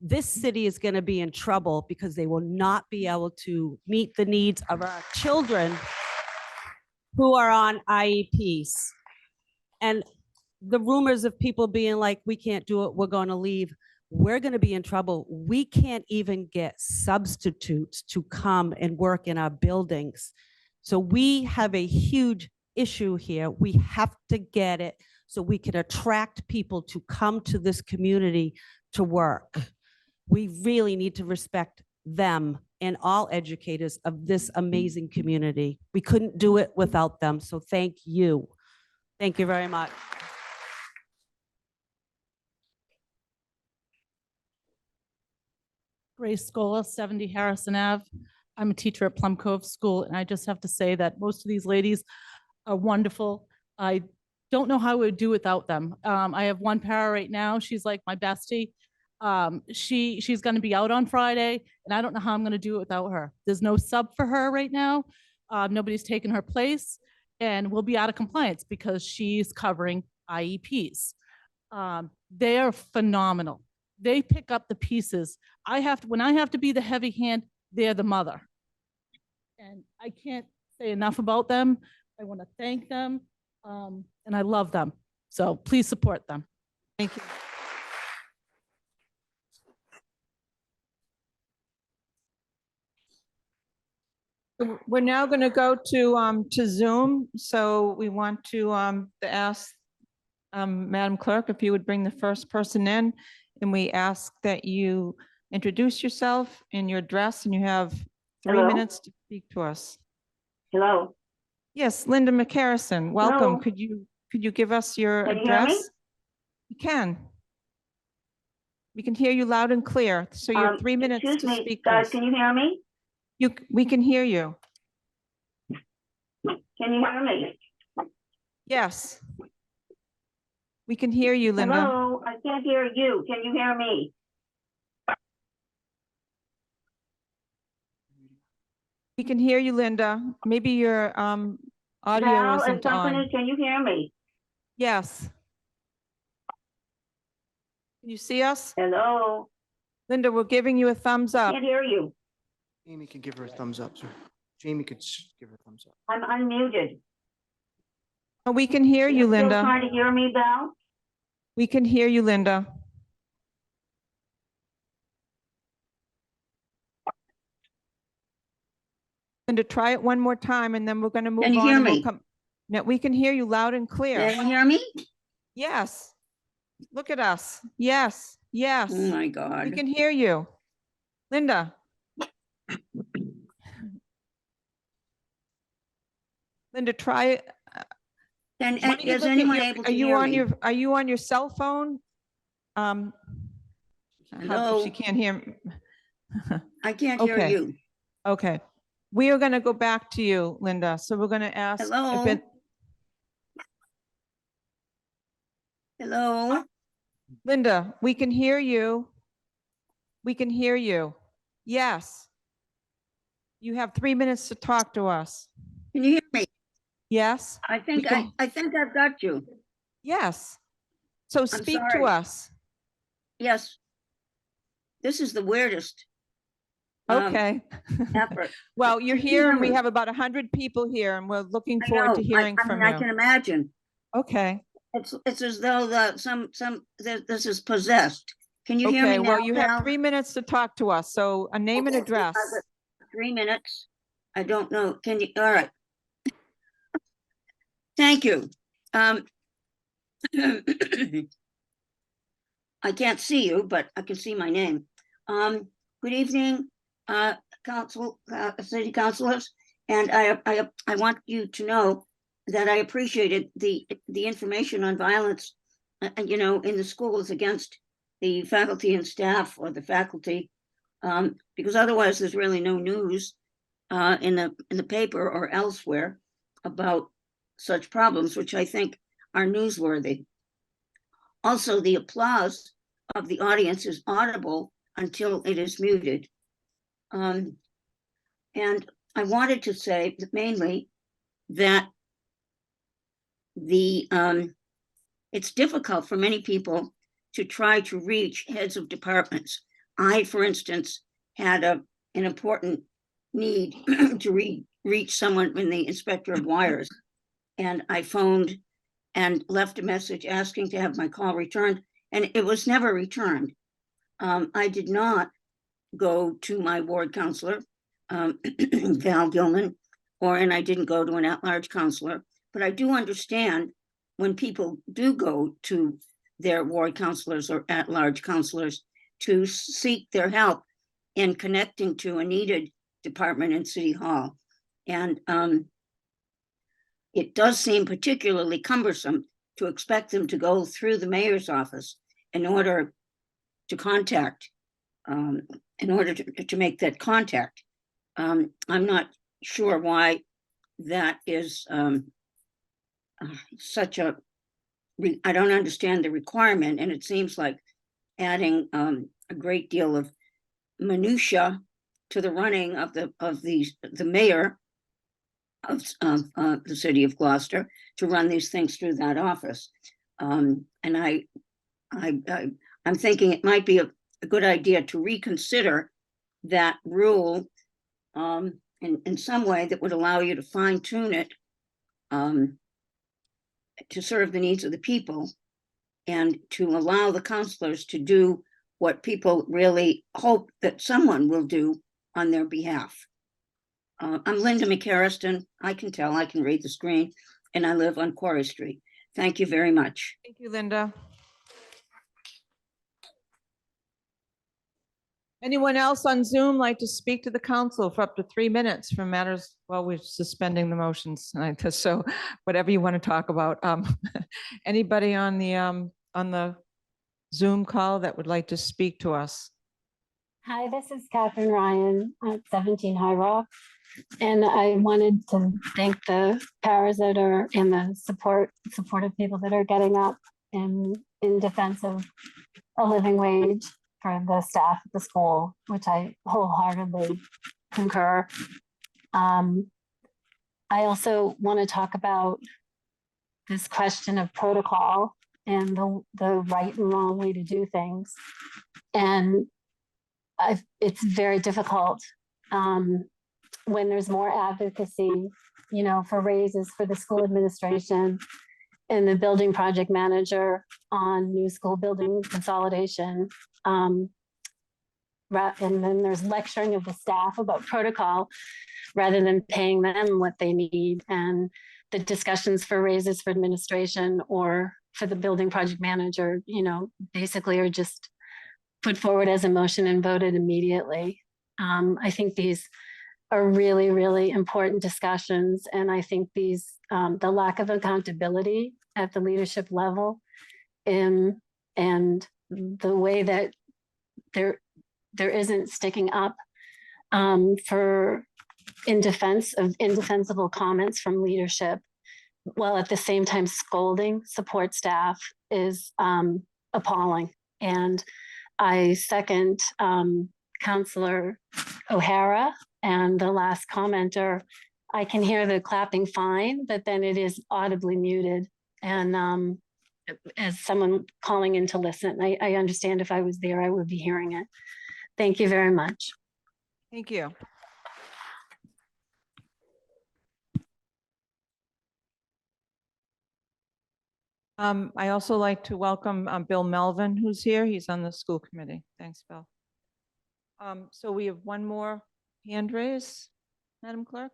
[SPEAKER 24] this city is going to be in trouble because they will not be able to meet the needs of our children who are on IEPs. And the rumors of people being like, we can't do it, we're going to leave, we're going to be in trouble. We can't even get substitutes to come and work in our buildings. So we have a huge issue here. We have to get it so we can attract people to come to this community to work. We really need to respect them and all educators of this amazing community. We couldn't do it without them, so thank you. Thank you very much.
[SPEAKER 25] Grace Scola, 70 Harrison Ave. I'm a teacher at Plum Cove School, and I just have to say that most of these ladies are wonderful. I don't know how I would do without them. I have one para right now. She's like my bestie. She's going to be out on Friday, and I don't know how I'm going to do it without her. There's no sub for her right now. Nobody's taken her place, and we'll be out of compliance because she's covering IEPs. They are phenomenal. They pick up the pieces. When I have to be the heavy hand, they're the mother. And I can't say enough about them. I want to thank them, and I love them. So please support them.
[SPEAKER 1] Thank you. We're now going to go to Zoom. So we want to ask Madam Clerk if you would bring the first person in, and we ask that you introduce yourself and your address, and you have 3
[SPEAKER 26] Hello?
[SPEAKER 1] minutes to speak to us.
[SPEAKER 26] Hello,
[SPEAKER 1] Yes, Linda McCarrison, welcome.
[SPEAKER 26] Hello?
[SPEAKER 1] Could you give us your
[SPEAKER 26] Can you hear me?
[SPEAKER 1] address? You can. We can hear you loud and clear. So you have 3 minutes
[SPEAKER 26] excuse
[SPEAKER 1] to
[SPEAKER 26] me,
[SPEAKER 1] speak to
[SPEAKER 26] guys,
[SPEAKER 1] us.
[SPEAKER 26] can you hear me?
[SPEAKER 1] We can hear you.
[SPEAKER 26] Can you hear me?
[SPEAKER 1] Yes. We can hear you, Linda.
[SPEAKER 26] Hello, I can't hear you. Can you hear me?
[SPEAKER 1] We can hear you, Linda. Maybe your audio
[SPEAKER 26] Val and
[SPEAKER 1] isn't
[SPEAKER 26] company,
[SPEAKER 1] on.
[SPEAKER 26] can you hear me?
[SPEAKER 1] Yes. Can you see us?
[SPEAKER 26] Hello,
[SPEAKER 1] Linda, we're giving you a thumbs up.
[SPEAKER 26] can't hear you.
[SPEAKER 11] Amy can give her a thumbs up, sir. Jamie could give her a thumbs up.
[SPEAKER 26] I'm unmuted.
[SPEAKER 1] We can hear you,
[SPEAKER 26] Still
[SPEAKER 1] Linda.
[SPEAKER 26] trying to hear me, Val?
[SPEAKER 1] We can hear you, Linda. Linda, try it one more time and then we're going to move on.
[SPEAKER 26] you hear
[SPEAKER 1] and we'll
[SPEAKER 26] me?
[SPEAKER 1] come. No, we can hear you loud and clear.
[SPEAKER 26] Can you hear me?
[SPEAKER 1] Yes. Look at us. Yes. Yes.
[SPEAKER 26] Oh my
[SPEAKER 1] We
[SPEAKER 26] God.
[SPEAKER 1] can hear you. Linda. Linda, try it. Why don't you
[SPEAKER 26] Is
[SPEAKER 1] look at
[SPEAKER 26] anyone
[SPEAKER 1] your-
[SPEAKER 26] able
[SPEAKER 1] are
[SPEAKER 26] to
[SPEAKER 1] you
[SPEAKER 26] hear
[SPEAKER 1] on
[SPEAKER 26] me?
[SPEAKER 1] Are you on your cell phone?
[SPEAKER 26] Hello?
[SPEAKER 1] She can't hear.
[SPEAKER 26] I can't hear
[SPEAKER 1] Okay.
[SPEAKER 26] you.
[SPEAKER 1] Okay. We are going to go back to you, Linda. So we're going to ask. if
[SPEAKER 26] Hello?
[SPEAKER 1] it-
[SPEAKER 26] Hello?
[SPEAKER 1] Linda, we can hear you. We can hear you. Yes. You have 3 minutes to talk to us.
[SPEAKER 26] Can you hear me?
[SPEAKER 1] Yes?
[SPEAKER 26] I think
[SPEAKER 1] We can-
[SPEAKER 26] I think I've got you.
[SPEAKER 1] Yes. So speak to
[SPEAKER 26] sorry.
[SPEAKER 1] us.
[SPEAKER 26] Yes. This is the weirdest.
[SPEAKER 1] Okay.
[SPEAKER 26] Effort.
[SPEAKER 1] Well, you're
[SPEAKER 26] Can you
[SPEAKER 1] here
[SPEAKER 26] hear
[SPEAKER 1] and we
[SPEAKER 26] me?
[SPEAKER 1] have about 100 people here and we're looking
[SPEAKER 26] I
[SPEAKER 1] forward
[SPEAKER 26] know.
[SPEAKER 1] to hearing
[SPEAKER 26] I
[SPEAKER 1] from
[SPEAKER 26] mean,
[SPEAKER 1] you.
[SPEAKER 26] I can imagine.
[SPEAKER 1] Okay.
[SPEAKER 26] It's as though this is possessed. Can you hear me
[SPEAKER 1] Okay.
[SPEAKER 26] now,
[SPEAKER 1] Well, you have
[SPEAKER 26] Val?
[SPEAKER 1] 3 minutes to talk to us. So a name and
[SPEAKER 26] Okay,
[SPEAKER 1] address.
[SPEAKER 26] 3 minutes. I don't know. Can you? All right. Thank you. I can't see you, but I can see my name. Good evening, city councilors. And I want you to know that I appreciated the information on violence, in the schools against the faculty and staff or the faculty, because otherwise there's really no news in the paper or elsewhere about such problems, which I think are newsworthy. Also, the applause of the audience is audible until it is muted. And I wanted to say that mainly that it's difficult for many people to try to reach heads of departments. I, for instance, had an important need to reach someone in the inspector of wires. And I phoned and left a message asking to have my call returned, and it was never returned. I did not go to my ward counselor, Val Gilman, and I didn't go to an at-large counselor, but I do understand when people do go to their ward counselors or at-large counselors to seek their help in connecting to a needed department in City Hall. And it does seem particularly cumbersome to expect them to go through the mayor's office in order to contact, in order to make that contact. I'm not sure why that is such a, I don't understand the requirement, and it seems like adding a great deal of minutia to the running of the mayor of the city of Gloucester to run these things through that office. And I'm thinking it might be a good idea to reconsider that rule in some way that would allow you to fine tune it to serve the needs of the people and to allow the counselors to do what people really hope that someone will do on their behalf. I'm Linda McCarriston. I can tell, I can read the screen, and I live on Quarry Street. Thank you very much.
[SPEAKER 1] Thank you, Linda. Anyone else on Zoom like to speak to the council for up to 3 minutes for matters while we're suspending the motions tonight? So whatever you want to talk about. Anybody on the Zoom call that would like to speak to us?
[SPEAKER 2] Hi, this is Catherine Ryan at 17 High Rock. And I wanted to thank the paras that are and the supportive people that are getting up in defense of a living wage for the staff at the school, which I wholeheartedly concur. I also want to talk about this question of protocol and the right and wrong way to do things. And it's very difficult when there's more advocacy, you know, for raises for the school administration and the building project manager on new school building consolidation. And then there's lecturing of the staff about protocol rather than paying them what they need. And the discussions for raises for administration or for the building project manager, you know, basically are just put forward as a motion and voted immediately. I think these are really, really important discussions. And I think these, the lack of accountability at the leadership level and the way that there isn't sticking up for in defense of indefensible comments from leadership, while at the same time scolding support staff is appalling. And I second Counselor O'Hara and the last commenter. I can hear the clapping fine, but then it is audibly muted. And as someone calling in to listen, I understand if I was there, I would be hearing it. Thank you very much.
[SPEAKER 1] Thank you. I also like to welcome Bill Melvin, who's here. He's on the school committee. Thanks, Bill. So we have one more hand raise, Madam Clerk.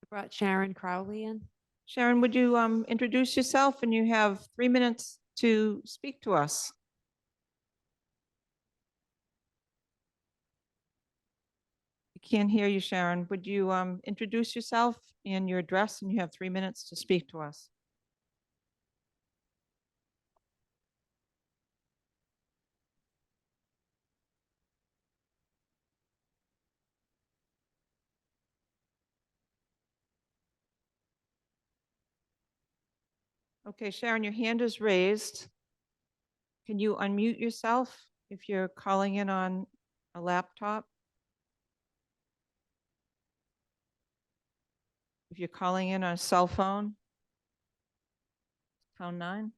[SPEAKER 4] I brought Sharon Crowley in.
[SPEAKER 1] Sharon, would you introduce yourself, and you have 3 minutes to speak to us. I can't hear you, Sharon. Would you introduce yourself and your address, and you have 3 minutes to speak to us. Okay, Sharon, your hand is raised. Can you unmute yourself if you're calling in on a laptop? If you're calling in on a cell phone? Pound 9?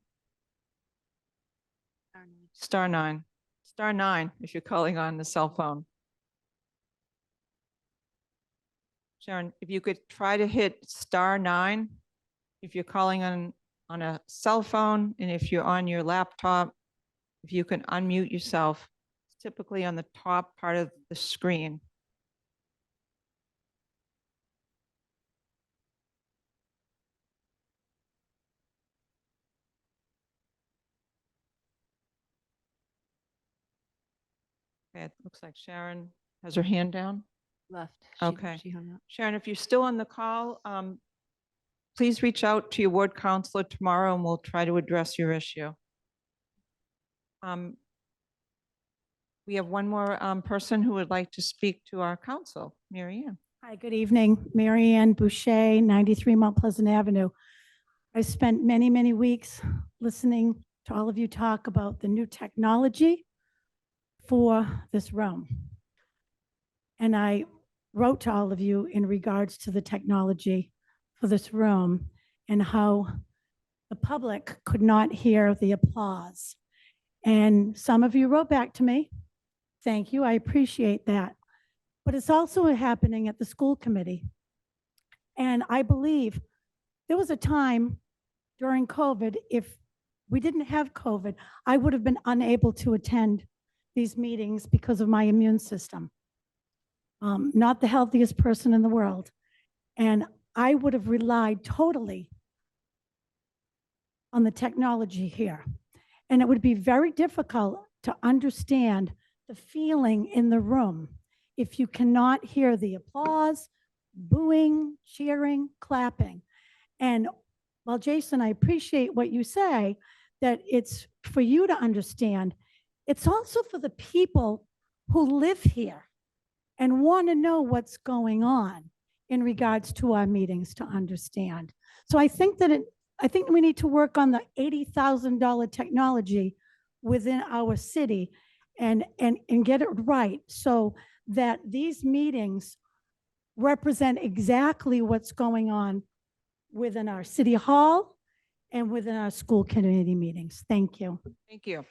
[SPEAKER 1] Star 9. Star 9 if you're calling on the cell phone. Sharon, if you could try to hit star 9 if you're calling on a cell phone, and if you're on your laptop, if you can unmute yourself, it's typically on the top part of the screen. Okay, it looks like Sharon has her hand down.
[SPEAKER 4] Left.
[SPEAKER 1] Okay.
[SPEAKER 4] She hung up.
[SPEAKER 1] Sharon, if you're still on the call, please reach out to your ward counselor tomorrow and we'll try to address your issue. We have one more person who would like to speak to our council, Mary Ann.
[SPEAKER 7] Hi, good evening. Mary Ann Boucher, 93 Mount Pleasant Avenue. I spent many, many weeks listening to all of you talk about the new technology for this room. And I wrote to all of you in regards to the technology for this room and how the public could not hear the applause. And some of you wrote back to me. Thank you. I appreciate that. But it's also happening at the school committee. And I believe there was a time during COVID, if we didn't have COVID, I would have been unable to attend these meetings because of my immune system. Not the healthiest person in the world. And I would have relied totally on the technology here. And it would be very difficult to understand the feeling in the room if you cannot hear the applause, booing, cheering, clapping. And while Jason, I appreciate what you say, that it's for you to understand, it's also for the people who live here and want to know what's going on in regards to our meetings to understand. So I think that I think we need to work on the $80,000 technology within our city and get it right so that these meetings represent exactly what's going on within our city hall and within our school community meetings. Thank you.
[SPEAKER 1] Thank you.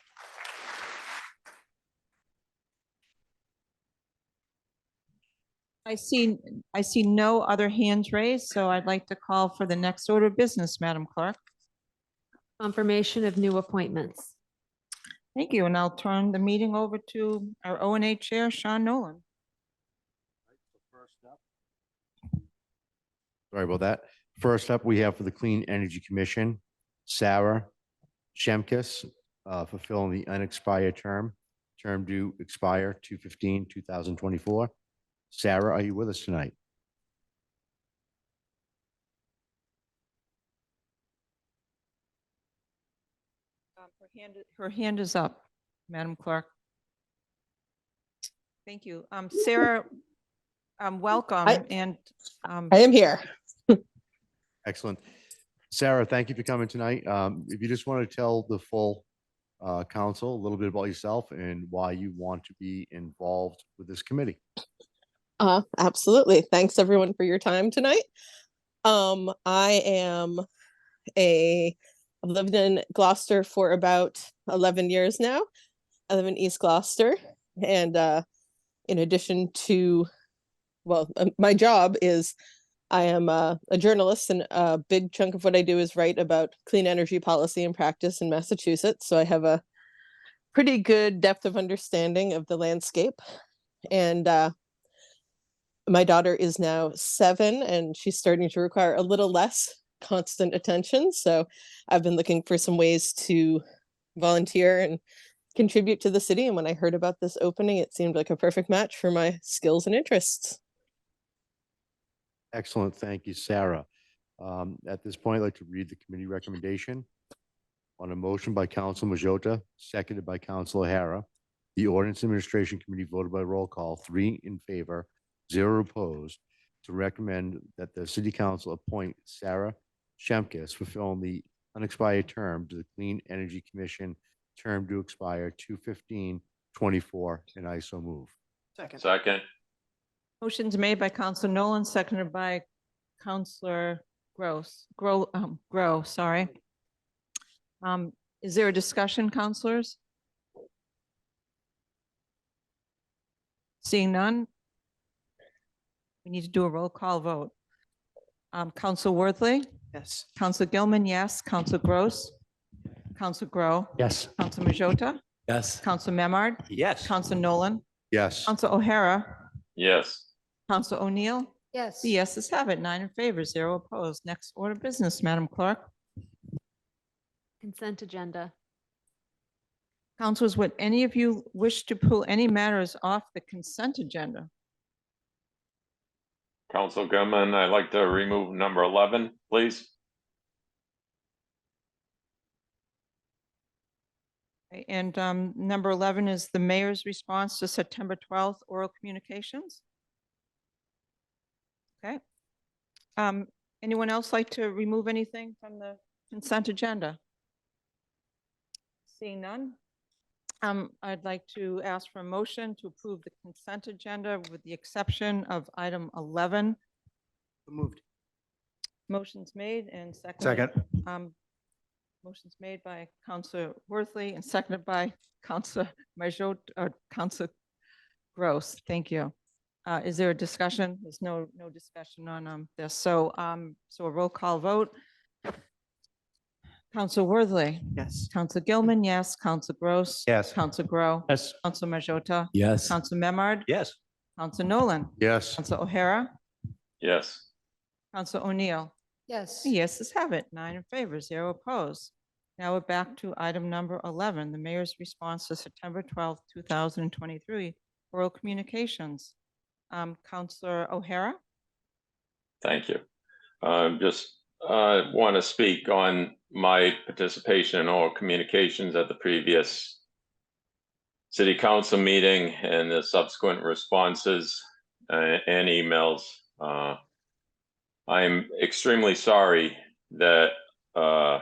[SPEAKER 1] I see no other hands raised, so I'd like to call for the next order of business, Madam Clerk.
[SPEAKER 4] Confirmation of new appointments.
[SPEAKER 1] Thank you, and I'll turn the meeting over to our O&A Chair, Sean Nolan.
[SPEAKER 8] Sorry about that. First up, we have for the Clean Energy Commission, Sarah Shemkis, fulfilling the unexpired term due expire 2/15/2024. Sarah, are you with us tonight?
[SPEAKER 1] Her hand is up, Madam Clerk. Thank you. Sarah, welcome.
[SPEAKER 9] I
[SPEAKER 1] I
[SPEAKER 9] am here.
[SPEAKER 8] Excellent. Sarah, thank you for coming tonight. If you just want to tell the full council a little bit about yourself and why you want to be involved with this committee.
[SPEAKER 9] Absolutely. Thanks everyone for your time tonight. I've lived in Gloucester for about 11 years now. I live in East Gloucester, and in addition to, my job is I am a journalist, and a big chunk of what I do is write about clean energy policy and practice in Massachusetts. So I have a pretty good depth of understanding of the landscape. And my daughter is now 7, and she's starting to require a little less constant attention. So I've been looking for some ways to volunteer and contribute to the city. And when I heard about this opening, it seemed like a perfect match for my skills and interests.
[SPEAKER 8] Excellent. Thank you, Sarah. At this point, I'd like to read the committee recommendation. On a motion by Council Majota, seconded by Council O'Hara, the Ordinance Administration Committee voted by roll call, 3 in favor, 0 opposed, to recommend that the City Council appoint Sarah Shemkis fulfilling the unexpired term to the Clean Energy Commission, term to expire 2/15/24, and I so move.
[SPEAKER 10] Second.
[SPEAKER 1] Motion's made by Councilor Nolan, seconded by Councilor Grow, sorry. Is there a discussion, councilors? Seeing none, we need to do a roll call vote. Council Worthley?
[SPEAKER 11] Yes.
[SPEAKER 1] Council Gilman, yes. Council Gross? Council Grow?
[SPEAKER 10] Yes.
[SPEAKER 1] Council Majota?
[SPEAKER 10] Yes.
[SPEAKER 1] Council Memard?
[SPEAKER 10] Yes.
[SPEAKER 1] Council Nolan?
[SPEAKER 8] Yes.
[SPEAKER 1] Council O'Hara?
[SPEAKER 10] Yes.
[SPEAKER 1] Council O'Neill?
[SPEAKER 17] Yes.
[SPEAKER 1] The yeses have it, 9 in favor, 0 opposed. Next order of business, Madam Clerk.
[SPEAKER 4] Consent agenda.
[SPEAKER 1] Councilors, would any of you wish to pull any matters off the consent agenda?
[SPEAKER 10] Council Goodman, I'd like to remove number 11, please.
[SPEAKER 1] Okay, and number 11 is the mayor's response to September 12th oral communications. Okay. Anyone else like to remove anything from the consent agenda? Seeing none, I'd like to ask for a motion to approve the consent agenda with the exception of item 11.
[SPEAKER 11] Moved.
[SPEAKER 1] Motion's made and seconded.
[SPEAKER 10] Second.
[SPEAKER 1] Motion's made by Councilor Worthley and seconded by Councilor Majot, or Councilor Gross. Thank you. Is there a discussion? There's no discussion on this. So so a roll call vote. Council Worthley.
[SPEAKER 11] Yes.
[SPEAKER 1] Council Gilman, yes. Council Gross.
[SPEAKER 10] Yes.
[SPEAKER 1] Council Grow.
[SPEAKER 10] Yes.
[SPEAKER 1] Council Majota.
[SPEAKER 10] Yes.
[SPEAKER 1] Council Memard.
[SPEAKER 10] Yes.
[SPEAKER 1] Council Nolan.
[SPEAKER 8] Yes.
[SPEAKER 1] Council O'Hara.
[SPEAKER 10] Yes.
[SPEAKER 1] Council O'Neill.
[SPEAKER 17] Yes.
[SPEAKER 1] The yeses have it, 9 in favor, 0 opposed. Now we're back to item number 11, the mayor's response to September 12th, 2023, oral communications. Councilor O'Hara.
[SPEAKER 10] Thank you. Just want to speak on my participation in oral communications at the previous city council meeting and the subsequent responses and emails. I'm extremely sorry that the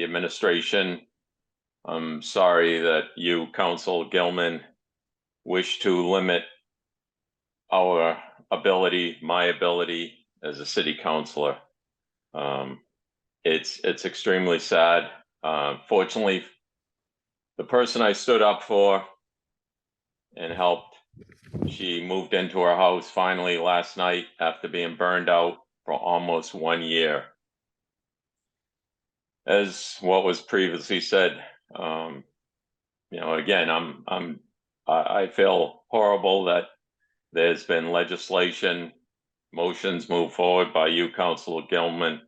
[SPEAKER 10] administration, I'm sorry that you, Council Gilman, wish to limit our ability, my ability as a city councilor. It's extremely sad. Fortunately, the person I stood up for and helped. She moved into her house finally last night after being burned out for almost 1 year. As what was previously said, again, I feel horrible that there's been legislation, motions moved forward by you, Councilor Gilman,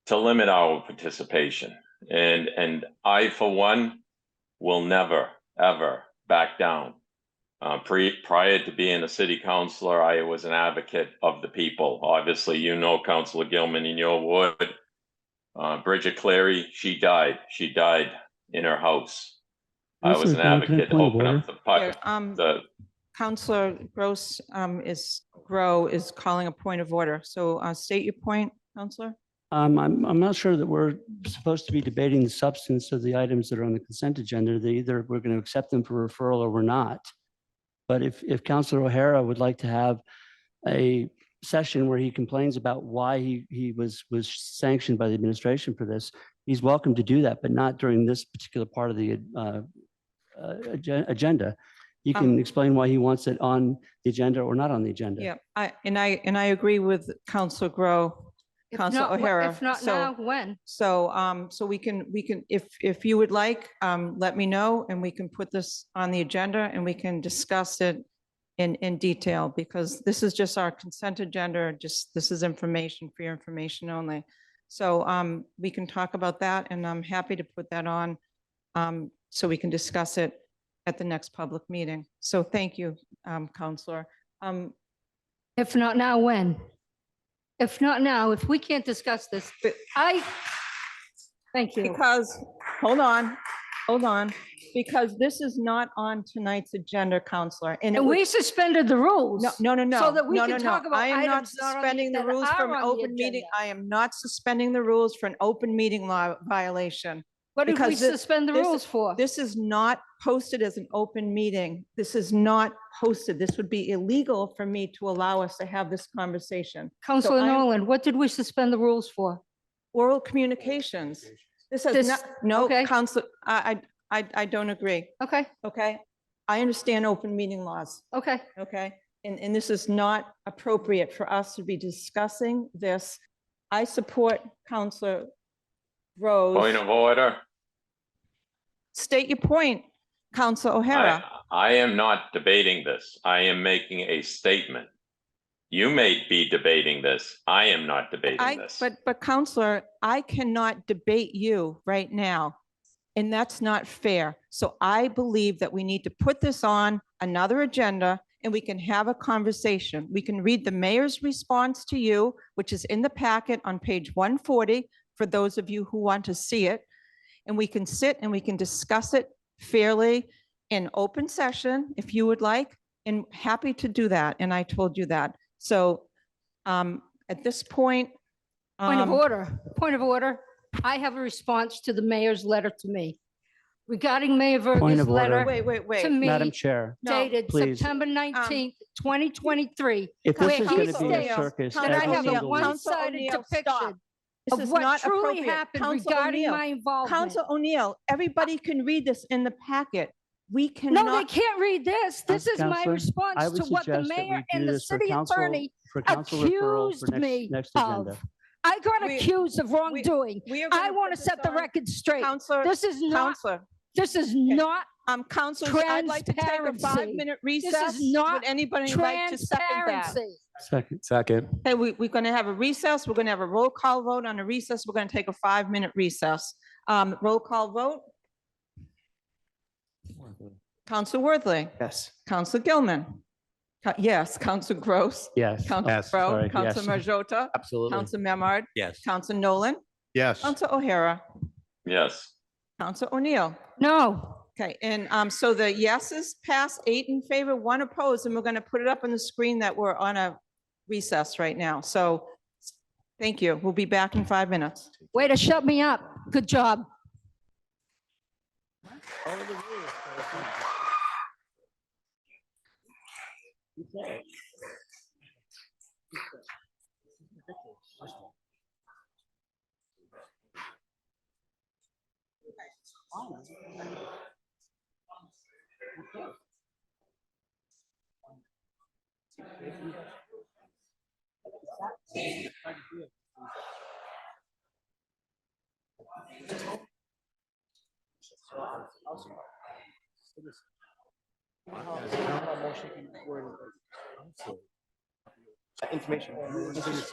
[SPEAKER 10] to limit our participation. And I, for one, will never, ever back down. Prior to being a city councilor, I was an advocate of the people. Obviously, Councilor Gilman in your ward, Bridget Cleary, she died. She died in her house. I was an advocate to open up the
[SPEAKER 1] Counselor Gross is calling a point of order. So state your point, Counselor.
[SPEAKER 12] I'm not sure that we're supposed to be debating the substance of the items that are on the consent agenda. Either we're going to accept them for referral or we're not. But if Councilor O'Hara would like to have a session where he complains about why he was sanctioned by the administration for this, he's welcome to do that, but not during this particular part of the agenda. He can explain why he wants it on the agenda or not on the agenda.
[SPEAKER 1] Yeah, I agree with Counselor Grow, Counselor O'Hara.
[SPEAKER 13] If not now, when?
[SPEAKER 1] So we can, if you would like, let me know and we can put this on the agenda and we can discuss it in detail, because this is just our consent agenda. This is information for your information only. So we can talk about that, and I'm happy to put that on so we can discuss it at the next public meeting. So thank you, Counselor.
[SPEAKER 13] If not now, when? If not now, if we can't discuss this, thank you.
[SPEAKER 1] Because, hold on, because this is not on tonight's agenda, Counselor.
[SPEAKER 13] And we suspended the rules.
[SPEAKER 1] No.
[SPEAKER 13] So that we
[SPEAKER 1] No,
[SPEAKER 13] can talk about
[SPEAKER 1] I am not
[SPEAKER 13] items not on
[SPEAKER 1] suspending the
[SPEAKER 13] that
[SPEAKER 1] rules
[SPEAKER 13] are
[SPEAKER 1] from
[SPEAKER 13] on the
[SPEAKER 1] open meeting.
[SPEAKER 13] agenda.
[SPEAKER 1] I am not suspending the rules for an open meeting law violation.
[SPEAKER 13] What did we
[SPEAKER 1] Because
[SPEAKER 13] suspend the rules for?
[SPEAKER 1] This is not posted as an open meeting. This is not posted. This would be illegal for me to allow us to have this conversation.
[SPEAKER 13] Councilor Nolan, what did we suspend the rules for?
[SPEAKER 1] Oral communications. This has not, no, Councilor, I don't agree.
[SPEAKER 13] Okay.
[SPEAKER 1] Okay. I understand open meeting laws.
[SPEAKER 13] Okay.
[SPEAKER 1] Okay. And this is not appropriate for us to be discussing this. I support Counselor Rose.
[SPEAKER 10] point of order.
[SPEAKER 1] State your point, Counselor O'Hara.
[SPEAKER 10] I am not debating this. I am making a statement. You may be debating this. I am not debating this.
[SPEAKER 1] But Counselor, I cannot debate you right now, and that's not fair. So I believe that we need to put this on another agenda and we can have a conversation. We can read the mayor's response to you, which is in the packet on page 140 for those of you who want to see it. And we can sit and we can discuss it fairly in open session if you would like, and happy to do that. And I told you that. So at this point.
[SPEAKER 13] Point of order. I have a response to the mayor's letter to me regarding Mayor
[SPEAKER 12] Point
[SPEAKER 13] Verga's
[SPEAKER 12] of order.
[SPEAKER 13] letter
[SPEAKER 1] Wait.
[SPEAKER 13] to me
[SPEAKER 12] Madam Chair,
[SPEAKER 13] dated
[SPEAKER 12] please.
[SPEAKER 13] September 19th, 2023.
[SPEAKER 12] If
[SPEAKER 13] where
[SPEAKER 12] this is
[SPEAKER 13] he
[SPEAKER 12] going to be a
[SPEAKER 13] states
[SPEAKER 12] circus
[SPEAKER 13] that I
[SPEAKER 12] every
[SPEAKER 13] have a
[SPEAKER 12] single week.
[SPEAKER 13] one-sided depiction
[SPEAKER 1] This
[SPEAKER 13] of
[SPEAKER 1] is
[SPEAKER 13] what
[SPEAKER 1] not
[SPEAKER 13] truly
[SPEAKER 1] appropriate.
[SPEAKER 13] happened
[SPEAKER 1] Counselor
[SPEAKER 13] regarding
[SPEAKER 1] O'Neill.
[SPEAKER 13] my involvement.
[SPEAKER 1] Council O'Neill, everybody can read this in the packet. We cannot.
[SPEAKER 13] No, they can't read this. This is my
[SPEAKER 12] Counselor,
[SPEAKER 13] response
[SPEAKER 12] I would
[SPEAKER 13] to what the
[SPEAKER 12] suggest that we
[SPEAKER 13] mayor
[SPEAKER 12] do
[SPEAKER 13] and the
[SPEAKER 12] this for
[SPEAKER 13] city
[SPEAKER 12] council-
[SPEAKER 13] attorney
[SPEAKER 12] for council referral for
[SPEAKER 13] accused me
[SPEAKER 12] next agenda.
[SPEAKER 13] of. I got
[SPEAKER 1] We-
[SPEAKER 13] accused of wrongdoing.
[SPEAKER 1] we are
[SPEAKER 13] I
[SPEAKER 1] gonna
[SPEAKER 13] want
[SPEAKER 1] put
[SPEAKER 13] to
[SPEAKER 1] this
[SPEAKER 13] set the
[SPEAKER 1] on-
[SPEAKER 13] record straight.
[SPEAKER 1] Counselor,
[SPEAKER 13] This is not,
[SPEAKER 1] Counselor.
[SPEAKER 13] this is not
[SPEAKER 1] Counselors, I'd like to take a
[SPEAKER 13] transparency.
[SPEAKER 1] 5-minute recess.
[SPEAKER 13] This is not
[SPEAKER 1] Would anybody like to second that?
[SPEAKER 13] transparency.
[SPEAKER 12] Second.
[SPEAKER 1] Hey, we're going to have a recess. We're going to have a roll call vote on a recess. We're going to take a 5-minute recess. Roll call vote. Counselor Worthley.
[SPEAKER 11] Yes.
[SPEAKER 1] Counselor Gilman. Yes. Counselor Gross.
[SPEAKER 12] Yes.
[SPEAKER 1] Counselor
[SPEAKER 12] Yes,
[SPEAKER 1] Crowe.
[SPEAKER 12] sorry,
[SPEAKER 1] Counselor
[SPEAKER 12] yes.
[SPEAKER 1] Majota.
[SPEAKER 12] Absolutely.
[SPEAKER 1] Counselor Memard.
[SPEAKER 12] Yes.
[SPEAKER 1] Counselor Nolan.
[SPEAKER 8] Yes.
[SPEAKER 1] Counselor O'Hara.
[SPEAKER 10] Yes.
[SPEAKER 1] Counselor O'Neill.
[SPEAKER 13] No.
[SPEAKER 1] Okay, and so the yeses pass 8 in favor, 1 opposed, and we're going to put it up on the screen that we're on a recess right now. So thank you. We'll be back in 5 minutes.
[SPEAKER 13] Way to shut me up. Good job.
[SPEAKER 11] Information.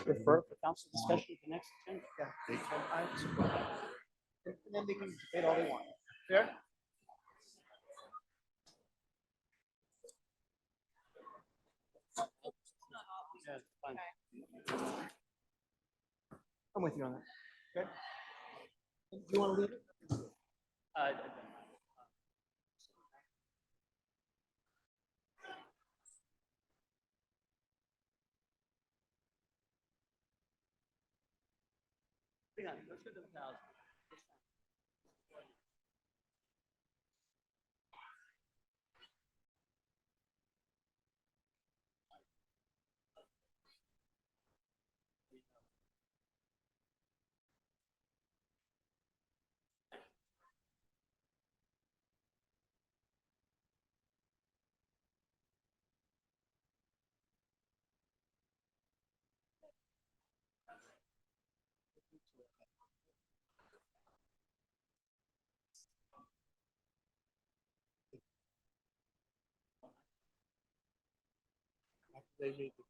[SPEAKER 12] Refer for council discussion at the next agenda.
[SPEAKER 11] And then they can debate all they want. Fair? Yeah, fine. I'm with you on that. Okay? Do you want to leave it?
[SPEAKER 12] Hang on, let's go to the 1,000.
[SPEAKER 11] They made the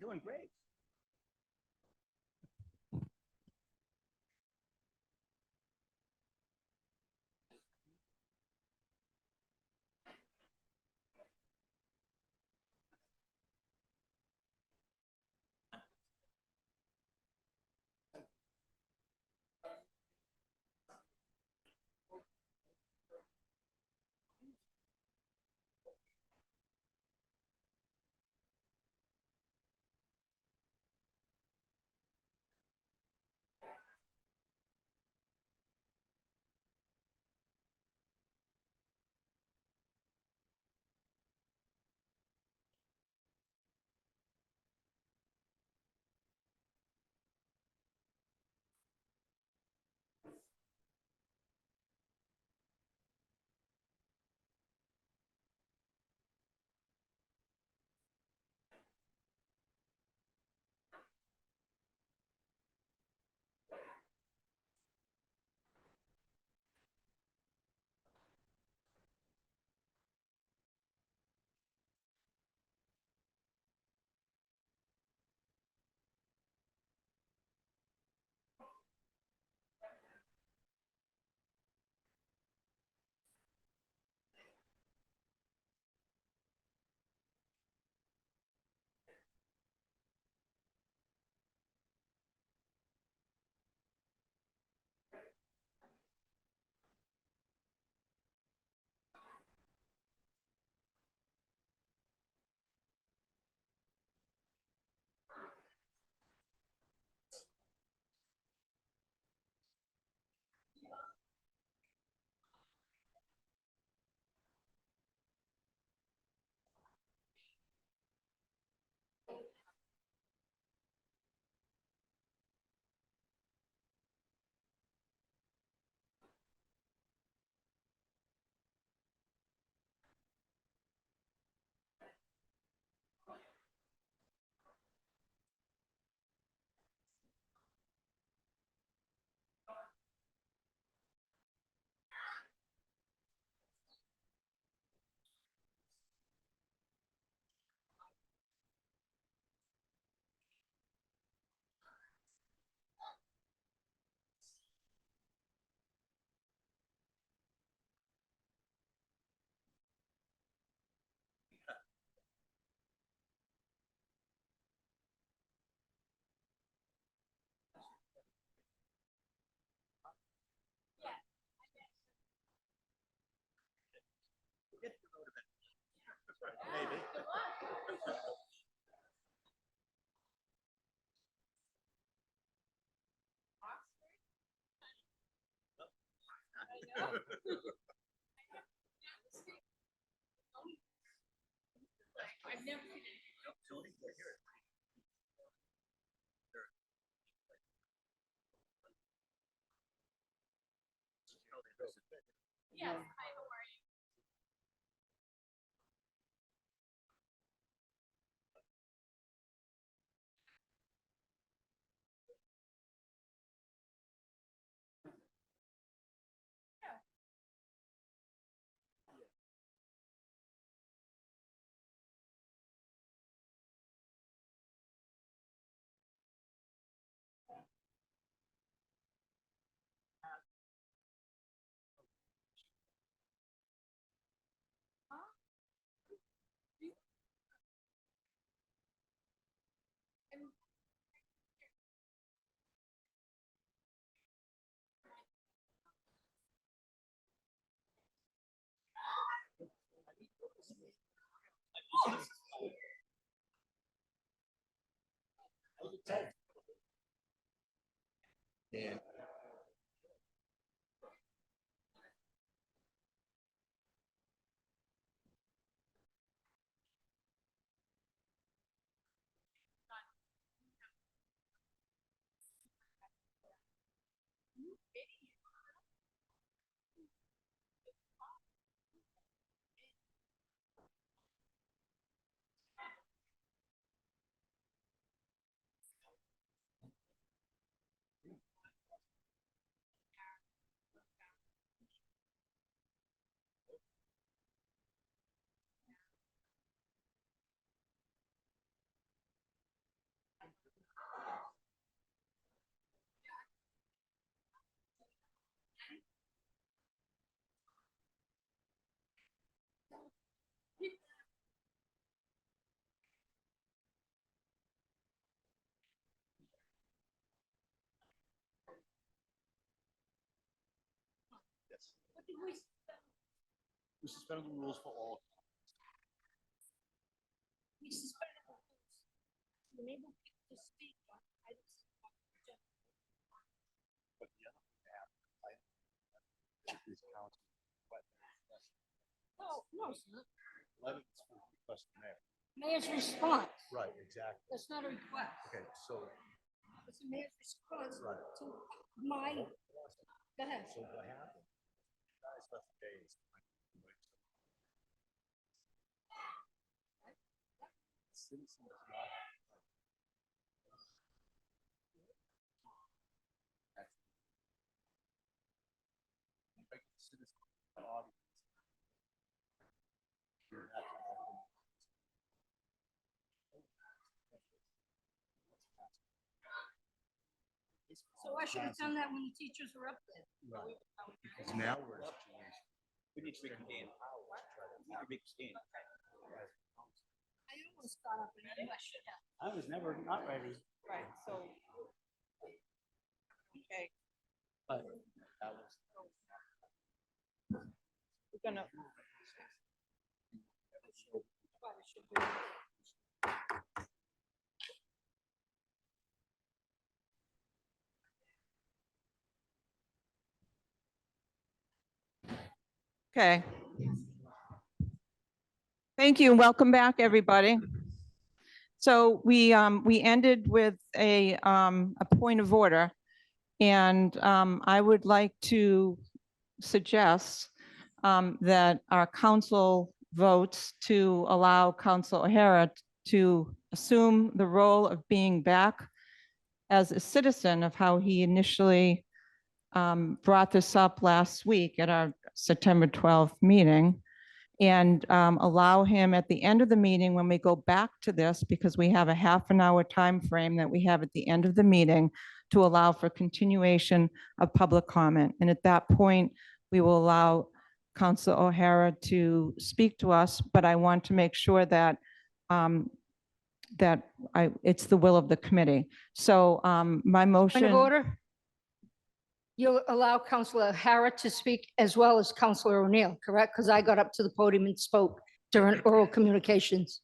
[SPEAKER 12] Doing great.
[SPEAKER 8] We suspended the rules for all.
[SPEAKER 13] We suspended the rules to enable people to speak on items.
[SPEAKER 8] But the other thing that happened, is council.
[SPEAKER 13] No, it's not.
[SPEAKER 8] 11 is for request from mayor.
[SPEAKER 13] Mayor's response.
[SPEAKER 8] Right, exactly.
[SPEAKER 13] That's not a request.
[SPEAKER 8] Okay, so.
[SPEAKER 13] It's a mayor's response
[SPEAKER 8] Right.
[SPEAKER 13] to my, go ahead.
[SPEAKER 8] So what happened? Guys left the days. Citizens not. Like citizens audience.
[SPEAKER 13] So I should have done that when the teachers were up there.
[SPEAKER 8] Right. Because now we're in a situation.
[SPEAKER 14] We need to reconvene. We need to reconvene.
[SPEAKER 13] I almost got up and I should have.
[SPEAKER 12] I was never not ready,
[SPEAKER 1] Right, so. Okay,
[SPEAKER 12] but
[SPEAKER 8] That was.
[SPEAKER 1] we're gonna. Okay. Thank you and welcome back, everybody. So we ended with a point of order. And I would like to suggest that our council votes to allow Council O'Hara to assume the role of being back as a citizen of how he initially brought this up last week at our September 12th meeting, and allow him at the end of the meeting, when we go back to this, because we have a half an hour time frame that we have at the end of the meeting, to allow for continuation of public comment. And at that point, we will allow Council O'Hara to speak to us, but I want to make sure that it's the will of the committee. So my motion.
[SPEAKER 13] Point of order. You'll allow Councilor O'Hara to speak as well as Councilor O'Neill, correct? Because I got up to the podium and spoke during oral communications.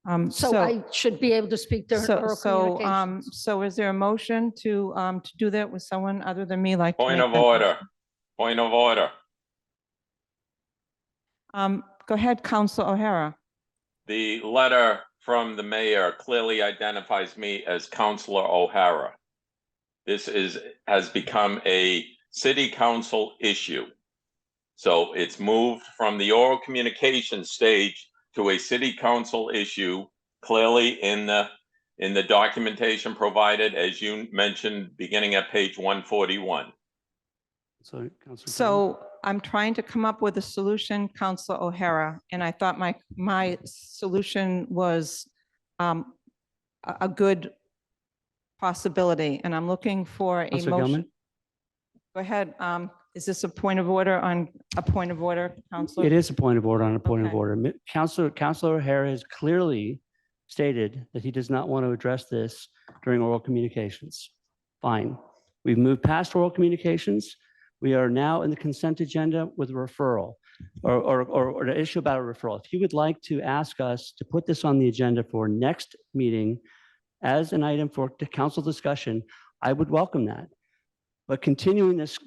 [SPEAKER 13] So
[SPEAKER 1] So,
[SPEAKER 13] I should be able to speak during oral communications.
[SPEAKER 1] so is there a motion to do that with someone other than me like? to
[SPEAKER 10] Point
[SPEAKER 1] make
[SPEAKER 10] of
[SPEAKER 1] that
[SPEAKER 10] order.
[SPEAKER 1] motion?
[SPEAKER 10] Point of order.
[SPEAKER 1] Go ahead, Council O'Hara.
[SPEAKER 10] The letter from the mayor clearly identifies me as Councilor O'Hara. This has become a city council issue. So it's moved from the oral communication stage to a city council issue, clearly in the documentation provided, as you mentioned, beginning at page 141.
[SPEAKER 12] So, Councilor Brown?
[SPEAKER 1] So I'm trying to come up with a solution, Council O'Hara, and I thought my solution was a good possibility, and I'm looking for a
[SPEAKER 12] Councilor
[SPEAKER 1] motion.
[SPEAKER 12] Gilman?
[SPEAKER 1] Go ahead. Is this a point of order on a point of order, Councilor?
[SPEAKER 12] It is a point of order on a point of
[SPEAKER 1] Okay.
[SPEAKER 12] order. Councilor O'Hara has clearly stated that he does not want to address this during oral communications. Fine. We've moved past oral communications. We are now in the consent agenda with a referral or the issue about a referral. If you would like to ask us to put this on the agenda for next meeting as an item for the council discussion, I would welcome that. But continuing this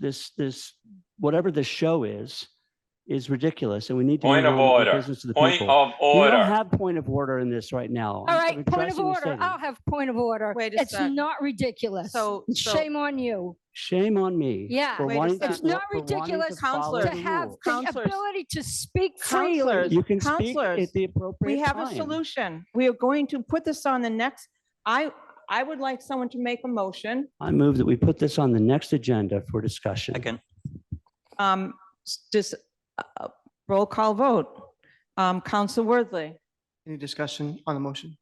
[SPEAKER 12] whatever this show is ridiculous, and we need to
[SPEAKER 10] Point
[SPEAKER 12] move
[SPEAKER 10] of
[SPEAKER 12] on with the
[SPEAKER 10] order.
[SPEAKER 12] business of the
[SPEAKER 10] Point
[SPEAKER 12] people.
[SPEAKER 10] of
[SPEAKER 12] We
[SPEAKER 10] order.
[SPEAKER 12] don't have point of order in this right now.
[SPEAKER 13] All
[SPEAKER 12] I'm
[SPEAKER 13] right, point of
[SPEAKER 12] addressing the
[SPEAKER 13] order.
[SPEAKER 12] statement.
[SPEAKER 13] I'll have point of order.
[SPEAKER 1] Wait a
[SPEAKER 13] It's
[SPEAKER 1] sec.
[SPEAKER 13] not ridiculous.
[SPEAKER 1] So-
[SPEAKER 13] Shame on you.
[SPEAKER 12] Shame on me.
[SPEAKER 13] Yeah.
[SPEAKER 12] for
[SPEAKER 1] Wait a
[SPEAKER 12] wanting
[SPEAKER 1] sec.
[SPEAKER 12] to
[SPEAKER 13] It's not
[SPEAKER 12] for wanting to
[SPEAKER 13] ridiculous
[SPEAKER 12] follow
[SPEAKER 13] to
[SPEAKER 12] the
[SPEAKER 13] have
[SPEAKER 12] rules.
[SPEAKER 13] the
[SPEAKER 1] Counselors.
[SPEAKER 13] ability to speak freely.
[SPEAKER 1] Counselors.
[SPEAKER 12] You can speak
[SPEAKER 1] Counselors,
[SPEAKER 12] at the appropriate
[SPEAKER 1] We have a
[SPEAKER 12] time.
[SPEAKER 1] solution. We are going to put this on the next, I would like someone to make a motion.
[SPEAKER 12] I move that we put this on the next agenda for discussion.
[SPEAKER 14] Second.
[SPEAKER 1] Just roll call vote. Council Worthley,
[SPEAKER 11] Any discussion on the motion?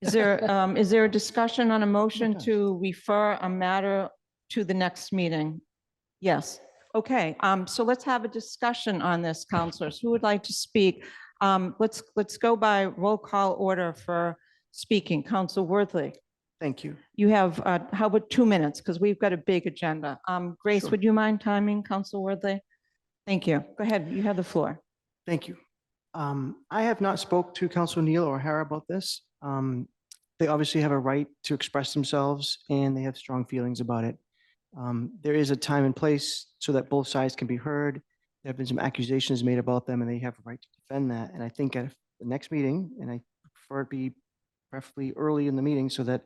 [SPEAKER 1] is there a discussion on a motion to refer a matter to the next meeting? Yes. Okay, so let's have a discussion on this, counselors. Who would like to speak? Let's go by roll call order for speaking. Council Worthley,
[SPEAKER 11] Thank you.
[SPEAKER 1] you have, how about 2 minutes? Because we've got a big agenda. Grace,
[SPEAKER 11] Sure.
[SPEAKER 1] would you mind timing, Council Worthley? Thank you. Go ahead, you have the floor.
[SPEAKER 11] Thank you. I have not spoke to Council Neal or O'Hara about this. They obviously have a right to express themselves and they have strong feelings about it. There is a time and place so that both sides can be heard. There have been some accusations made about them and they have a right to defend that. And I think at the next meeting, and I prefer it be preferably early in the meeting so that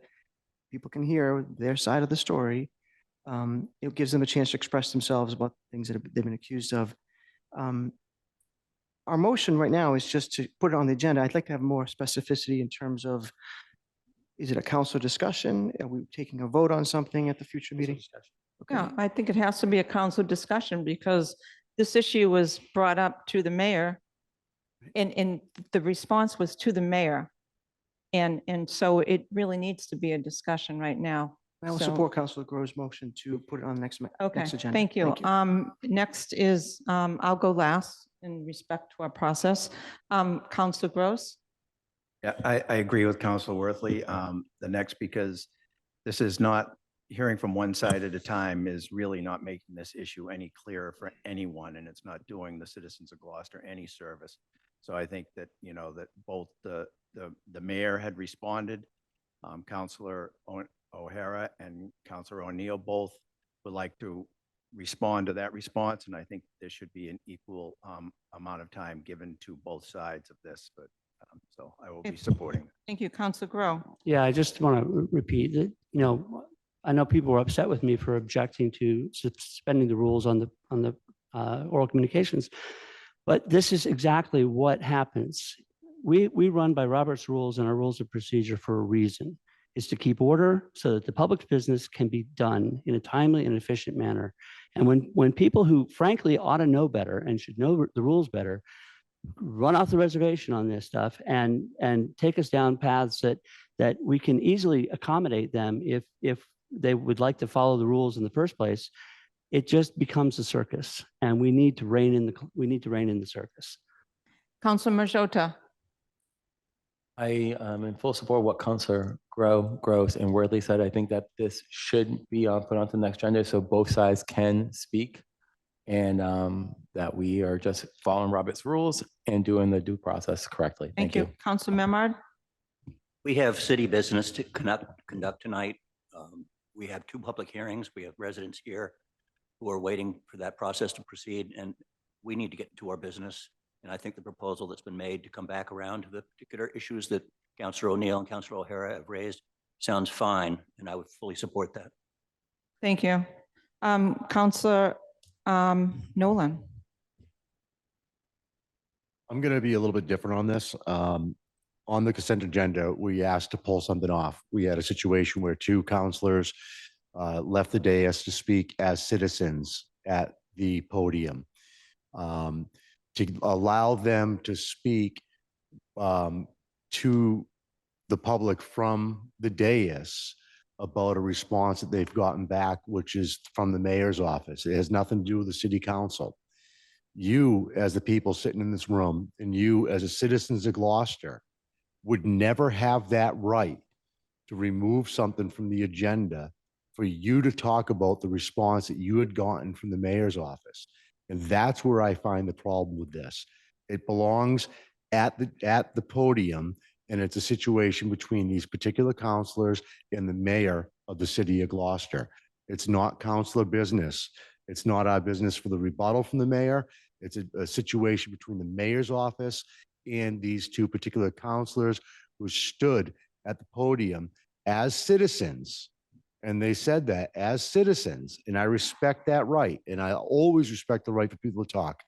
[SPEAKER 11] people can hear their side of the story. It gives them a chance to express themselves about things that they've been accused of. Our motion right now is just to put it on the agenda. I'd like to have more specificity in terms of, is it a council discussion? Are we taking a vote on something at the future meeting?
[SPEAKER 1] Yeah, I think it has to be a council discussion because this issue was brought up to the mayor and the response was to the mayor. And so it really needs to be a discussion right now.
[SPEAKER 11] I will
[SPEAKER 1] So-
[SPEAKER 11] support Councilor Grove's motion to put it on the
[SPEAKER 1] Okay,
[SPEAKER 11] next agenda.
[SPEAKER 1] thank you. Next is, I'll go last in respect to our process. Councilor Gross?
[SPEAKER 14] Yeah, I agree with Council Worthley. The next, because this is not, hearing from one side at a time is really not making this issue any clearer for anyone, and it's not doing the citizens of Gloucester any service. So I think that, that both the mayor had responded, Councilor O'Hara and Councilor O'Neill both would like to respond to that response, and I think there should be an equal amount of time given to both sides of this, but so I will be supporting that.
[SPEAKER 1] Thank you, Councilor Grow.
[SPEAKER 12] Yeah, I just want to repeat that, I know people were upset with me for objecting to suspending the rules on the oral communications, but this is exactly what happens. We run by Robert's rules and our rules of procedure for a reason. Is to keep order so that the public's business can be done in a timely and efficient manner. And when people who frankly ought to know better and should know the rules better, run off the reservation on this stuff and take us down paths that we can easily accommodate them if they would like to follow the rules in the first place, it just becomes a circus. And we need to rein in the circus.
[SPEAKER 1] Councilor Majota?
[SPEAKER 15] I am in full support of what Councilor Gross and Worthley said. I think that this should be put onto the next agenda so both sides can speak. and that we are just following Robert's rules and doing the due process correctly.
[SPEAKER 1] Thank you. Council Memard?
[SPEAKER 16] We have city business to conduct tonight. We have two public hearings. We have residents here who are waiting for that process to proceed, and we need to get to our business. And I think the proposal that's been made to come back around to the particular issues that Councilor O'Neill and Councilor O'Hara have raised sounds fine, and I would fully support that.
[SPEAKER 1] Thank you. Councilor Nolan?
[SPEAKER 8] I'm going to be a little bit different on this. On the consent agenda, we asked to pull something off. We had a situation where two counselors left the dais to speak as citizens at the podium. To allow them to speak to the public from the dais about a response that they've gotten back, which is from the mayor's office. It has nothing to do with the city council. You, as the people sitting in this room, and you as a citizens of Gloucester, would never have that right to remove something from the agenda for you to talk about the response that you had gotten from the mayor's office. And that's where I find the problem with this. It belongs at the podium, and it's a situation between these particular counselors and the mayor of the city of Gloucester. It's not counselor business. It's not our business for the rebuttal from the mayor. It's a situation between the mayor's office and these two particular counselors who stood at the podium as citizens. And they said that as citizens, and I respect that right. And I always respect the right for people to talk.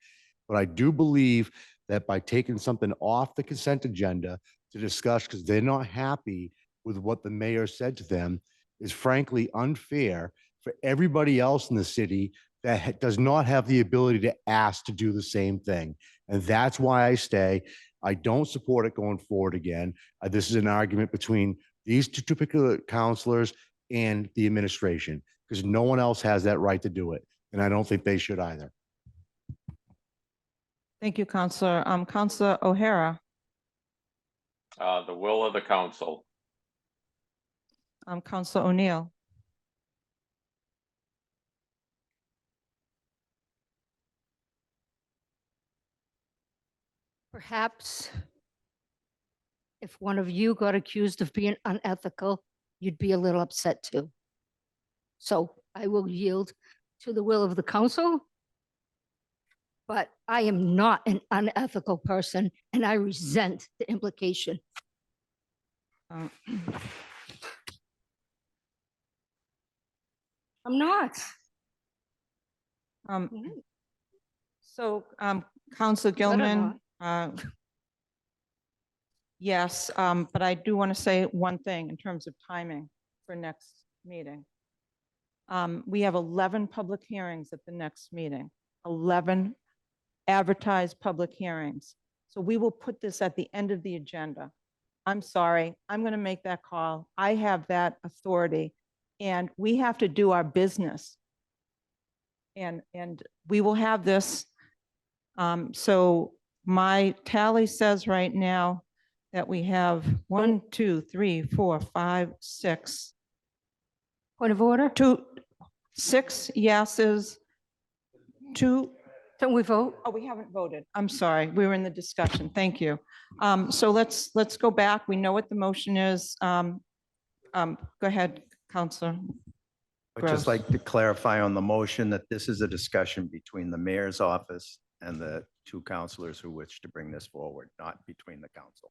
[SPEAKER 8] But I do believe that by taking something off the consent agenda to discuss because they're not happy with what the mayor said to them is frankly unfair for everybody else in the city that does not have the ability to ask to do the same thing. And that's why I stay. I don't support it going forward again. This is an argument between these two particular counselors and the administration, because no one else has that right to do it. And I don't think they should either.
[SPEAKER 1] Thank you, Councilor. Councilor O'Hara?
[SPEAKER 10] The will of the council.
[SPEAKER 1] Councilor O'Neill?
[SPEAKER 13] Perhaps if one of you got accused of being unethical, you'd be a little upset too. So I will yield to the will of the council, but I am not an unethical person and I resent the implication. I'm not.
[SPEAKER 1] So, Councilor Gilman, yes, but I do want to say one thing in terms of timing for next meeting. We have 11 public hearings at the next meeting, 11 advertised public hearings. So we will put this at the end of the agenda. I'm sorry, I'm going to make that call. I have that authority and we have to do our business. And we will have this. So my tally says right now that we have 1, 2, 3, 4, 5, 6.
[SPEAKER 13] Point of order?
[SPEAKER 1] 6 yeses, 2.
[SPEAKER 13] Don't we vote?
[SPEAKER 1] Oh, we haven't voted. I'm sorry. We were in the discussion. Thank you. So let's go back. We know what the motion is. Go ahead, Councilor.
[SPEAKER 14] I'd just like to clarify on the motion that this is a discussion between the mayor's office and the two counselors who wish to bring this forward, not between the council.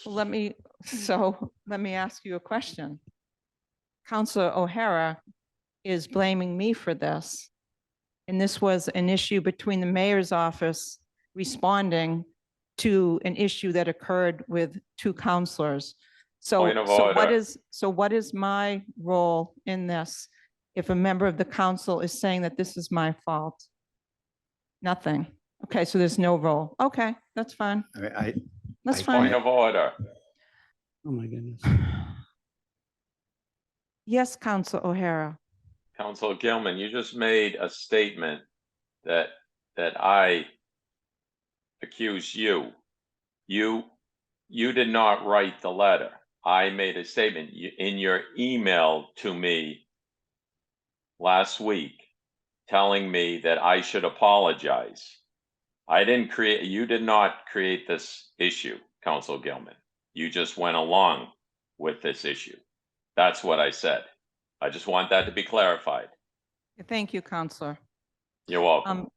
[SPEAKER 1] Let me ask you a question. Councilor O'Hara is blaming me for this. And this was an issue between the mayor's office responding to an issue that occurred with two counselors.
[SPEAKER 10] Point of order.
[SPEAKER 1] What is my role in this? If a member of the council is saying that this is my fault? Nothing. Okay, so there's no role. Okay, that's fine. That's fine.
[SPEAKER 10] Point of order.
[SPEAKER 12] Oh my goodness.
[SPEAKER 1] Yes, Councilor O'Hara.
[SPEAKER 10] Councilor Gilman, you just made a statement that I accuse you. You did not write the letter. I made a statement in your email to me. last week telling me that I should apologize. You did not create this issue, Council Gilman. You just went along with this issue. That's what I said. I just want that to be clarified.
[SPEAKER 1] Thank you, Counselor.
[SPEAKER 10] You're welcome.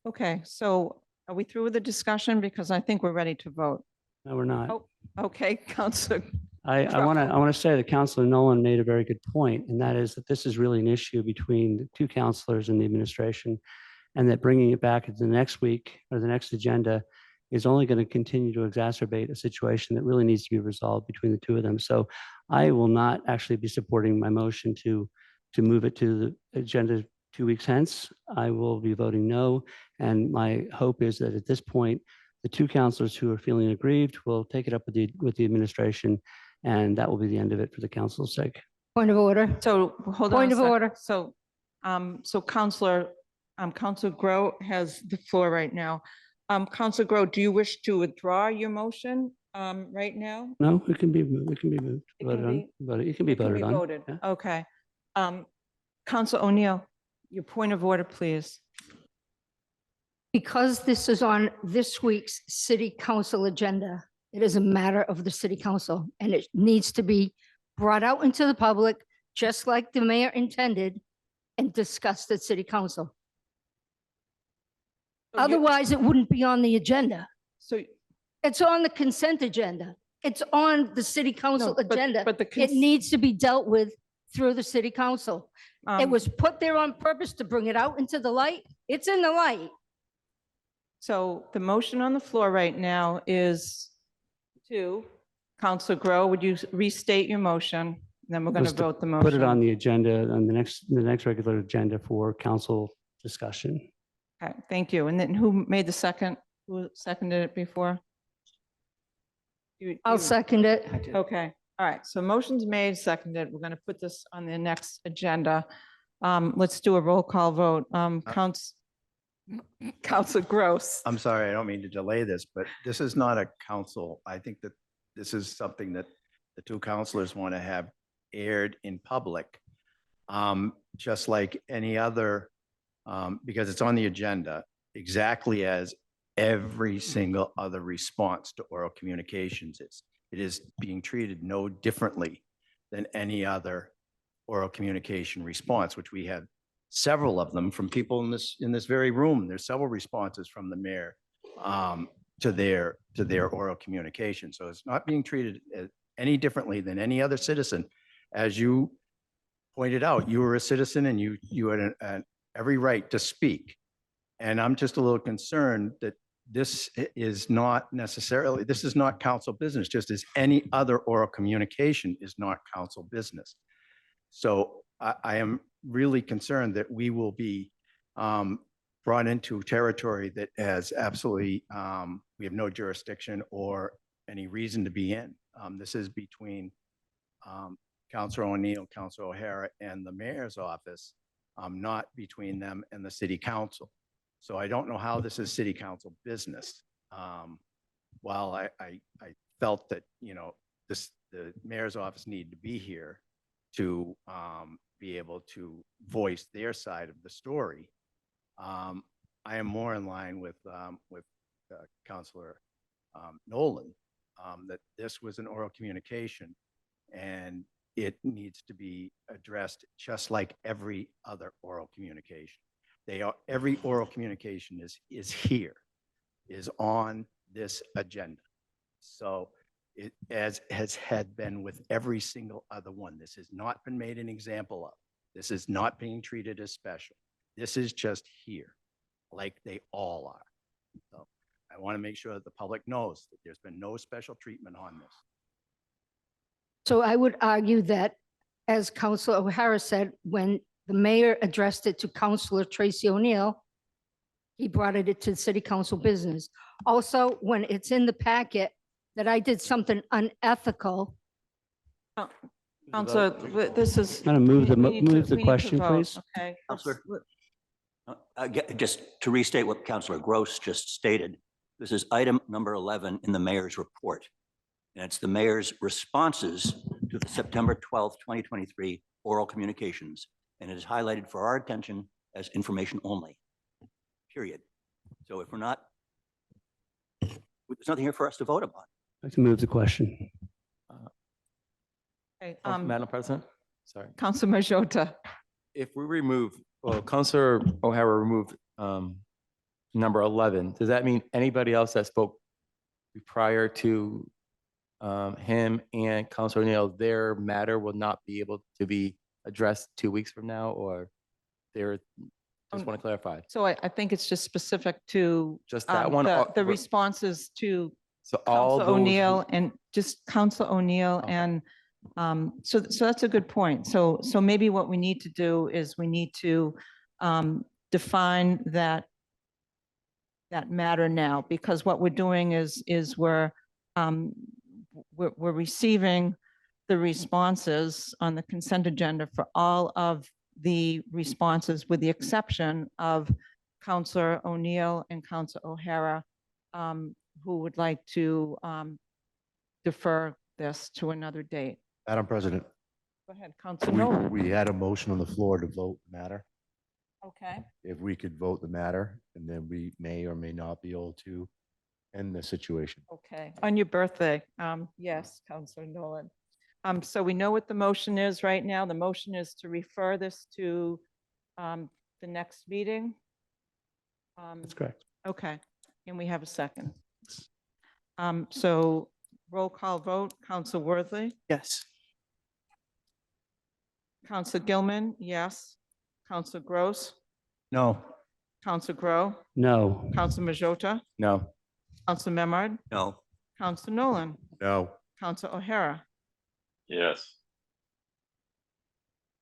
[SPEAKER 1] Okay, so are we through with the discussion? Because I think we're ready to vote.
[SPEAKER 12] No, we're not.
[SPEAKER 1] Oh, okay, Counselor.
[SPEAKER 12] I want to say that Councilor Nolan made a very good point, and that is that this is really an issue between the two counselors and the administration, and that bringing it back into the next week or the next agenda is only going to continue to exacerbate a situation that really needs to be resolved between the two of them. So I will not actually be supporting my motion to move it to the agenda 2 weeks hence. I will be voting no, and my hope is that at this point, the two counselors who are feeling aggrieved will take it up with the administration, and that will be the end of it for the council's sake.
[SPEAKER 13] Point of order.
[SPEAKER 1] So hold on.
[SPEAKER 13] Point
[SPEAKER 1] a
[SPEAKER 13] of
[SPEAKER 1] sec.
[SPEAKER 13] order.
[SPEAKER 1] So Counselor Grow has the floor right now. Counselor Grow, do you wish to withdraw your motion right now?
[SPEAKER 12] No, it can be moved. It can be moved.
[SPEAKER 1] It
[SPEAKER 12] Voted
[SPEAKER 1] can
[SPEAKER 12] on.
[SPEAKER 1] be-
[SPEAKER 12] But it can be
[SPEAKER 1] It can
[SPEAKER 12] voted
[SPEAKER 1] be
[SPEAKER 12] on.
[SPEAKER 1] voted.
[SPEAKER 12] Yeah.
[SPEAKER 1] Okay. Counselor O'Neill, your point of order, please.
[SPEAKER 13] Because this is on this week's city council agenda, it is a matter of the city council, and it needs to be brought out into the public, just like the mayor intended, and discussed at city council. Otherwise, it wouldn't be on the agenda.
[SPEAKER 1] So
[SPEAKER 13] It's on the consent agenda. It's on the city council
[SPEAKER 1] but-
[SPEAKER 13] agenda.
[SPEAKER 1] but the
[SPEAKER 13] It
[SPEAKER 1] cons-
[SPEAKER 13] needs to be dealt with through the city council. It
[SPEAKER 1] Um,
[SPEAKER 13] was put there on purpose to bring it out into the light. It's in the light.
[SPEAKER 1] So the motion on the floor right now is to, Counselor Grow, would you restate your motion? Then we're going
[SPEAKER 12] Was
[SPEAKER 1] to
[SPEAKER 12] to
[SPEAKER 1] vote the motion.
[SPEAKER 12] Put it on the agenda, on the next regular agenda for council discussion.
[SPEAKER 1] Okay, thank you. And then who made the second? Who seconded it before?
[SPEAKER 13] I'll second it.
[SPEAKER 1] Okay, all right. So motion's made, seconded. We're going to put this on the next agenda. Let's do a roll call vote. Counselor Gross.
[SPEAKER 14] I'm sorry, I don't mean to delay this, but this is not a council. I think that this is something that the two counselors want to have aired in public. Just like any other, because it's on the agenda, exactly as every single other response to oral communications is. It is being treated no differently than any other oral communication response, which we have several of them from people in this very room. There's several responses from the mayor to their oral communication. So it's not being treated any differently than any other citizen. As you pointed out, you were a citizen and you had every right to speak. And I'm just a little concerned that this is not council business, just as any other oral communication is not council business. So I am really concerned that we will be brought into territory that has absolutely, we have no jurisdiction or any reason to be in. This is between Councilor O'Neill, Councilor O'Hara, and the mayor's office, not between them and the city council. So I don't know how this is city council business. While I felt that, the mayor's office needed to be here to be able to voice their side of the story. I am more in line with Councilor Nolan, that this was an oral communication and it needs to be addressed just like every other oral communication. Every oral communication is on this agenda. So it has had been with every single other one. This has not been made an example of. This is not being treated as special. This is just here, like they all are. So I want to make sure that the public knows that there's been no special treatment on this.
[SPEAKER 13] So I would argue that, as Councilor O'Hara said, when the mayor addressed it to Councilor Tracy O'Neill, he brought it to city council business. Also, when it's in the packet that I did something unethical.
[SPEAKER 1] Counselor, this is.
[SPEAKER 12] I'm going to move
[SPEAKER 1] we need
[SPEAKER 12] the
[SPEAKER 1] to
[SPEAKER 12] question,
[SPEAKER 1] vote,
[SPEAKER 12] please.
[SPEAKER 1] Okay.
[SPEAKER 16] Counselor? Just to restate what Councilor Gross just stated, this is item number 11 in the mayor's report. And it's the mayor's responses to the September 12th, 2023 oral communications. and it is highlighted for our attention as information only, period. So if we're not, there's nothing here for us to vote upon.
[SPEAKER 12] I'd like to move the question.
[SPEAKER 1] Okay,
[SPEAKER 15] Madam President, sorry.
[SPEAKER 1] Council Majota.
[SPEAKER 15] If we remove, well, Councilor O'Hara removed number 11, does that mean anybody else that spoke prior to him and Councilor O'Neill, their matter will not be able to be addressed 2 weeks from now, or they're, just want to clarify?
[SPEAKER 1] So I think it's just specific to
[SPEAKER 15] Just that one? or-
[SPEAKER 1] the responses to
[SPEAKER 15] So all
[SPEAKER 1] Council
[SPEAKER 15] those.
[SPEAKER 1] O'Neill and just Council O'Neill
[SPEAKER 15] Okay.
[SPEAKER 1] and so that's a good point. So maybe what we need to do is we need to define that matter now, because what we're doing is we're receiving the responses on the consent agenda for all of the responses, with the exception of Councilor O'Neill and Councilor O'Hara, who would like to defer this to another date.
[SPEAKER 8] Madam President,
[SPEAKER 1] Go ahead, Councilor Nolan.
[SPEAKER 8] we had a motion on the floor to vote the matter.
[SPEAKER 1] Okay.
[SPEAKER 8] If we could vote the matter, and then we may or may not be able to end the situation.
[SPEAKER 1] Okay, on your birthday, yes, Councilor Nolan. So we know what the motion is right now. The motion is to refer this to the next meeting.
[SPEAKER 12] That's correct.
[SPEAKER 1] Okay, and we have a second. So roll call vote, Council Worthley,
[SPEAKER 11] Yes.
[SPEAKER 1] Council Gilman, yes. Council Gross,
[SPEAKER 14] No.
[SPEAKER 1] Council Grow,
[SPEAKER 12] No.
[SPEAKER 1] Council Majota,
[SPEAKER 15] No.
[SPEAKER 1] Council Memard,
[SPEAKER 16] No.
[SPEAKER 1] Council Nolan,
[SPEAKER 8] No.
[SPEAKER 1] Council O'Hara,
[SPEAKER 10] Yes.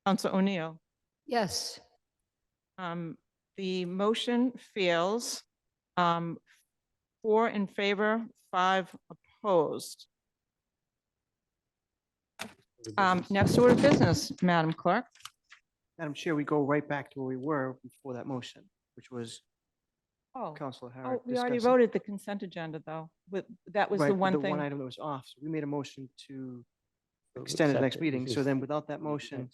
[SPEAKER 1] Council O'Neill.
[SPEAKER 13] Yes.
[SPEAKER 1] The motion fails. 4 in favor, 5 opposed. Next order of business, Madam Clerk.
[SPEAKER 11] Madam Chair, we go right back to where we were before that motion, which was
[SPEAKER 1] Oh,
[SPEAKER 11] Councilor Howard.
[SPEAKER 1] we already
[SPEAKER 11] discussing.
[SPEAKER 1] voted the consent agenda, though. That was
[SPEAKER 11] Right,
[SPEAKER 1] the
[SPEAKER 11] but
[SPEAKER 1] one
[SPEAKER 11] the one
[SPEAKER 1] thing.
[SPEAKER 11] item that was off. So we made a motion to
[SPEAKER 12] So
[SPEAKER 11] extend it to the
[SPEAKER 12] accept
[SPEAKER 11] next
[SPEAKER 12] it.
[SPEAKER 11] meeting.
[SPEAKER 12] We
[SPEAKER 11] So
[SPEAKER 12] just-
[SPEAKER 11] then without that motion,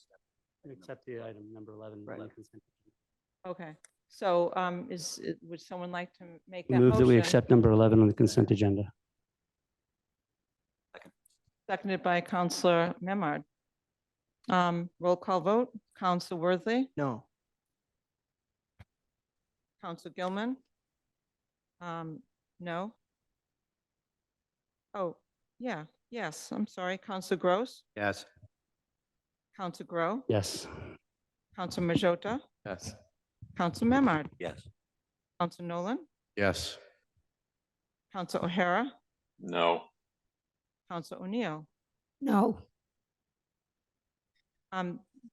[SPEAKER 12] Accept the item number 11.
[SPEAKER 11] Right.
[SPEAKER 12] on the consent agenda.
[SPEAKER 1] Okay, so would someone like to make that
[SPEAKER 12] Move that we
[SPEAKER 1] motion?
[SPEAKER 12] accept number 11 on the consent agenda.
[SPEAKER 1] Seconded by Councilor Memard. Roll call vote, Council Worthley,
[SPEAKER 11] no.
[SPEAKER 1] Council Gilman? No? Oh, yeah, yes, I'm sorry, Council Gross,
[SPEAKER 14] Yes.
[SPEAKER 1] Council Grow,
[SPEAKER 12] Yes.
[SPEAKER 1] Council Majota,
[SPEAKER 15] Yes.
[SPEAKER 1] Council Memard,
[SPEAKER 16] Yes.
[SPEAKER 1] Council Nolan,
[SPEAKER 8] Yes.
[SPEAKER 1] Council O'Hara,
[SPEAKER 10] No.
[SPEAKER 1] Council O'Neill.
[SPEAKER 13] No.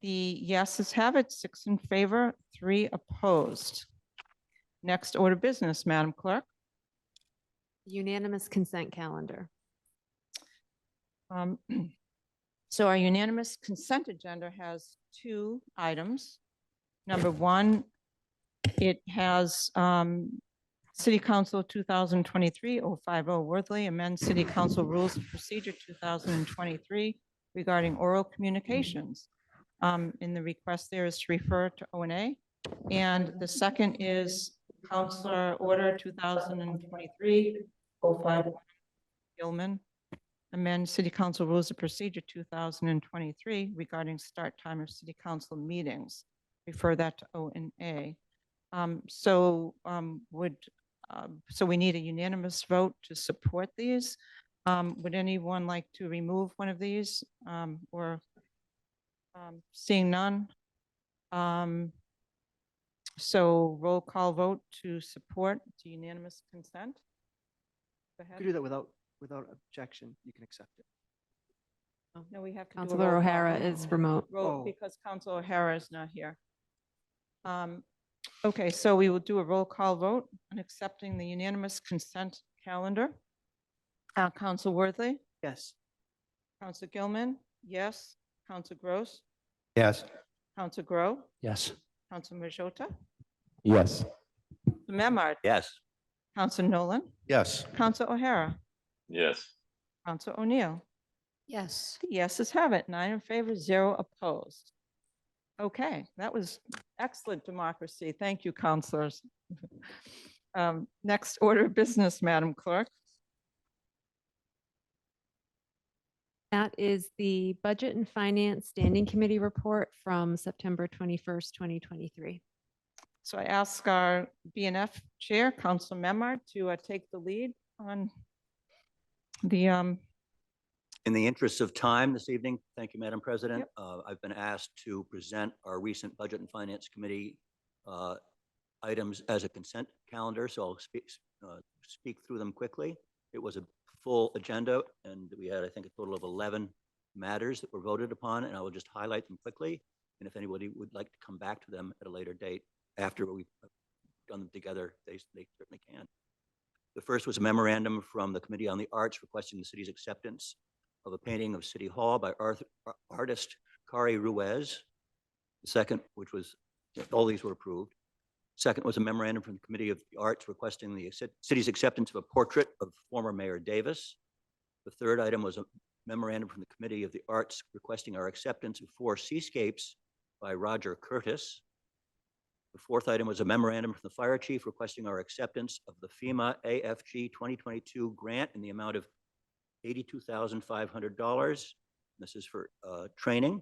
[SPEAKER 1] The yeses have it, 6 in favor, 3 opposed. Next order of business, Madam Clerk.
[SPEAKER 4] Unanimous consent calendar.
[SPEAKER 1] So our unanimous consent agenda has 2 items. Number 1, it has City Council 2023-050 Worthley, amend City Council Rules of Procedure 2023 regarding oral communications. In the request there is to refer to O&A. And the second is Councilor Order 2023-051 Gilman, amend City Council Rules of Procedure 2023 regarding start time of City Council meetings. Refer that to O&A. So we need a unanimous vote to support these. Would anyone like to remove one of these or seeing none? So roll call vote to support to unanimous consent. Go
[SPEAKER 11] You
[SPEAKER 1] ahead.
[SPEAKER 11] could do that without objection. You can accept it.
[SPEAKER 1] No, we have to do a
[SPEAKER 4] Councilor
[SPEAKER 1] roll call
[SPEAKER 4] O'Hara
[SPEAKER 1] vote.
[SPEAKER 4] is remote.
[SPEAKER 1] Roll,
[SPEAKER 11] Oh.
[SPEAKER 1] because Council O'Hara is not here. Okay, so we will do a roll call vote on accepting the unanimous consent calendar. Council Worthley,
[SPEAKER 11] Yes.
[SPEAKER 1] Council Gilman, yes. Council Gross,
[SPEAKER 14] Yes.
[SPEAKER 1] Council Grow,
[SPEAKER 12] Yes.
[SPEAKER 1] Council Majota,
[SPEAKER 15] Yes.
[SPEAKER 1] Memard,
[SPEAKER 16] Yes.
[SPEAKER 1] Council Nolan,
[SPEAKER 8] Yes.
[SPEAKER 1] Council O'Hara,
[SPEAKER 10] Yes.
[SPEAKER 1] Council O'Neill.
[SPEAKER 13] Yes.
[SPEAKER 1] The yeses have it, 9 in favor, 0 opposed. Okay, that was excellent democracy. Thank you, counselors. Next order of business, Madam Clerk.
[SPEAKER 4] That is the Budget and Finance Standing Committee report from September 21st, 2023.
[SPEAKER 1] So I ask our BNF Chair, Council Memard, to take the lead on the
[SPEAKER 16] In the interest of time this evening, thank you, Madam President. I've been asked to present our recent Budget and Finance Committee items as a consent calendar, so I'll speak through them quickly. It was a full agenda, and we had, I think, a total of 11 matters that were voted upon, and I will just highlight them quickly. And if anybody would like to come back to them at a later date after we've done them together, they certainly can. The first was a memorandum from the Committee on the Arts requesting the city's acceptance of a painting of City Hall by artist Kari Ruiz. The second, which was, all these were approved. Second was a memorandum from the Committee of the Arts requesting the city's acceptance of a portrait of former Mayor Davis. The third item was a memorandum from the Committee of the Arts requesting our acceptance of 4 seascapes by Roger Curtis. The fourth item was a memorandum from the Fire Chief requesting our acceptance of the FEMA AFG 2022 grant in the amount of $82,500. This is for training.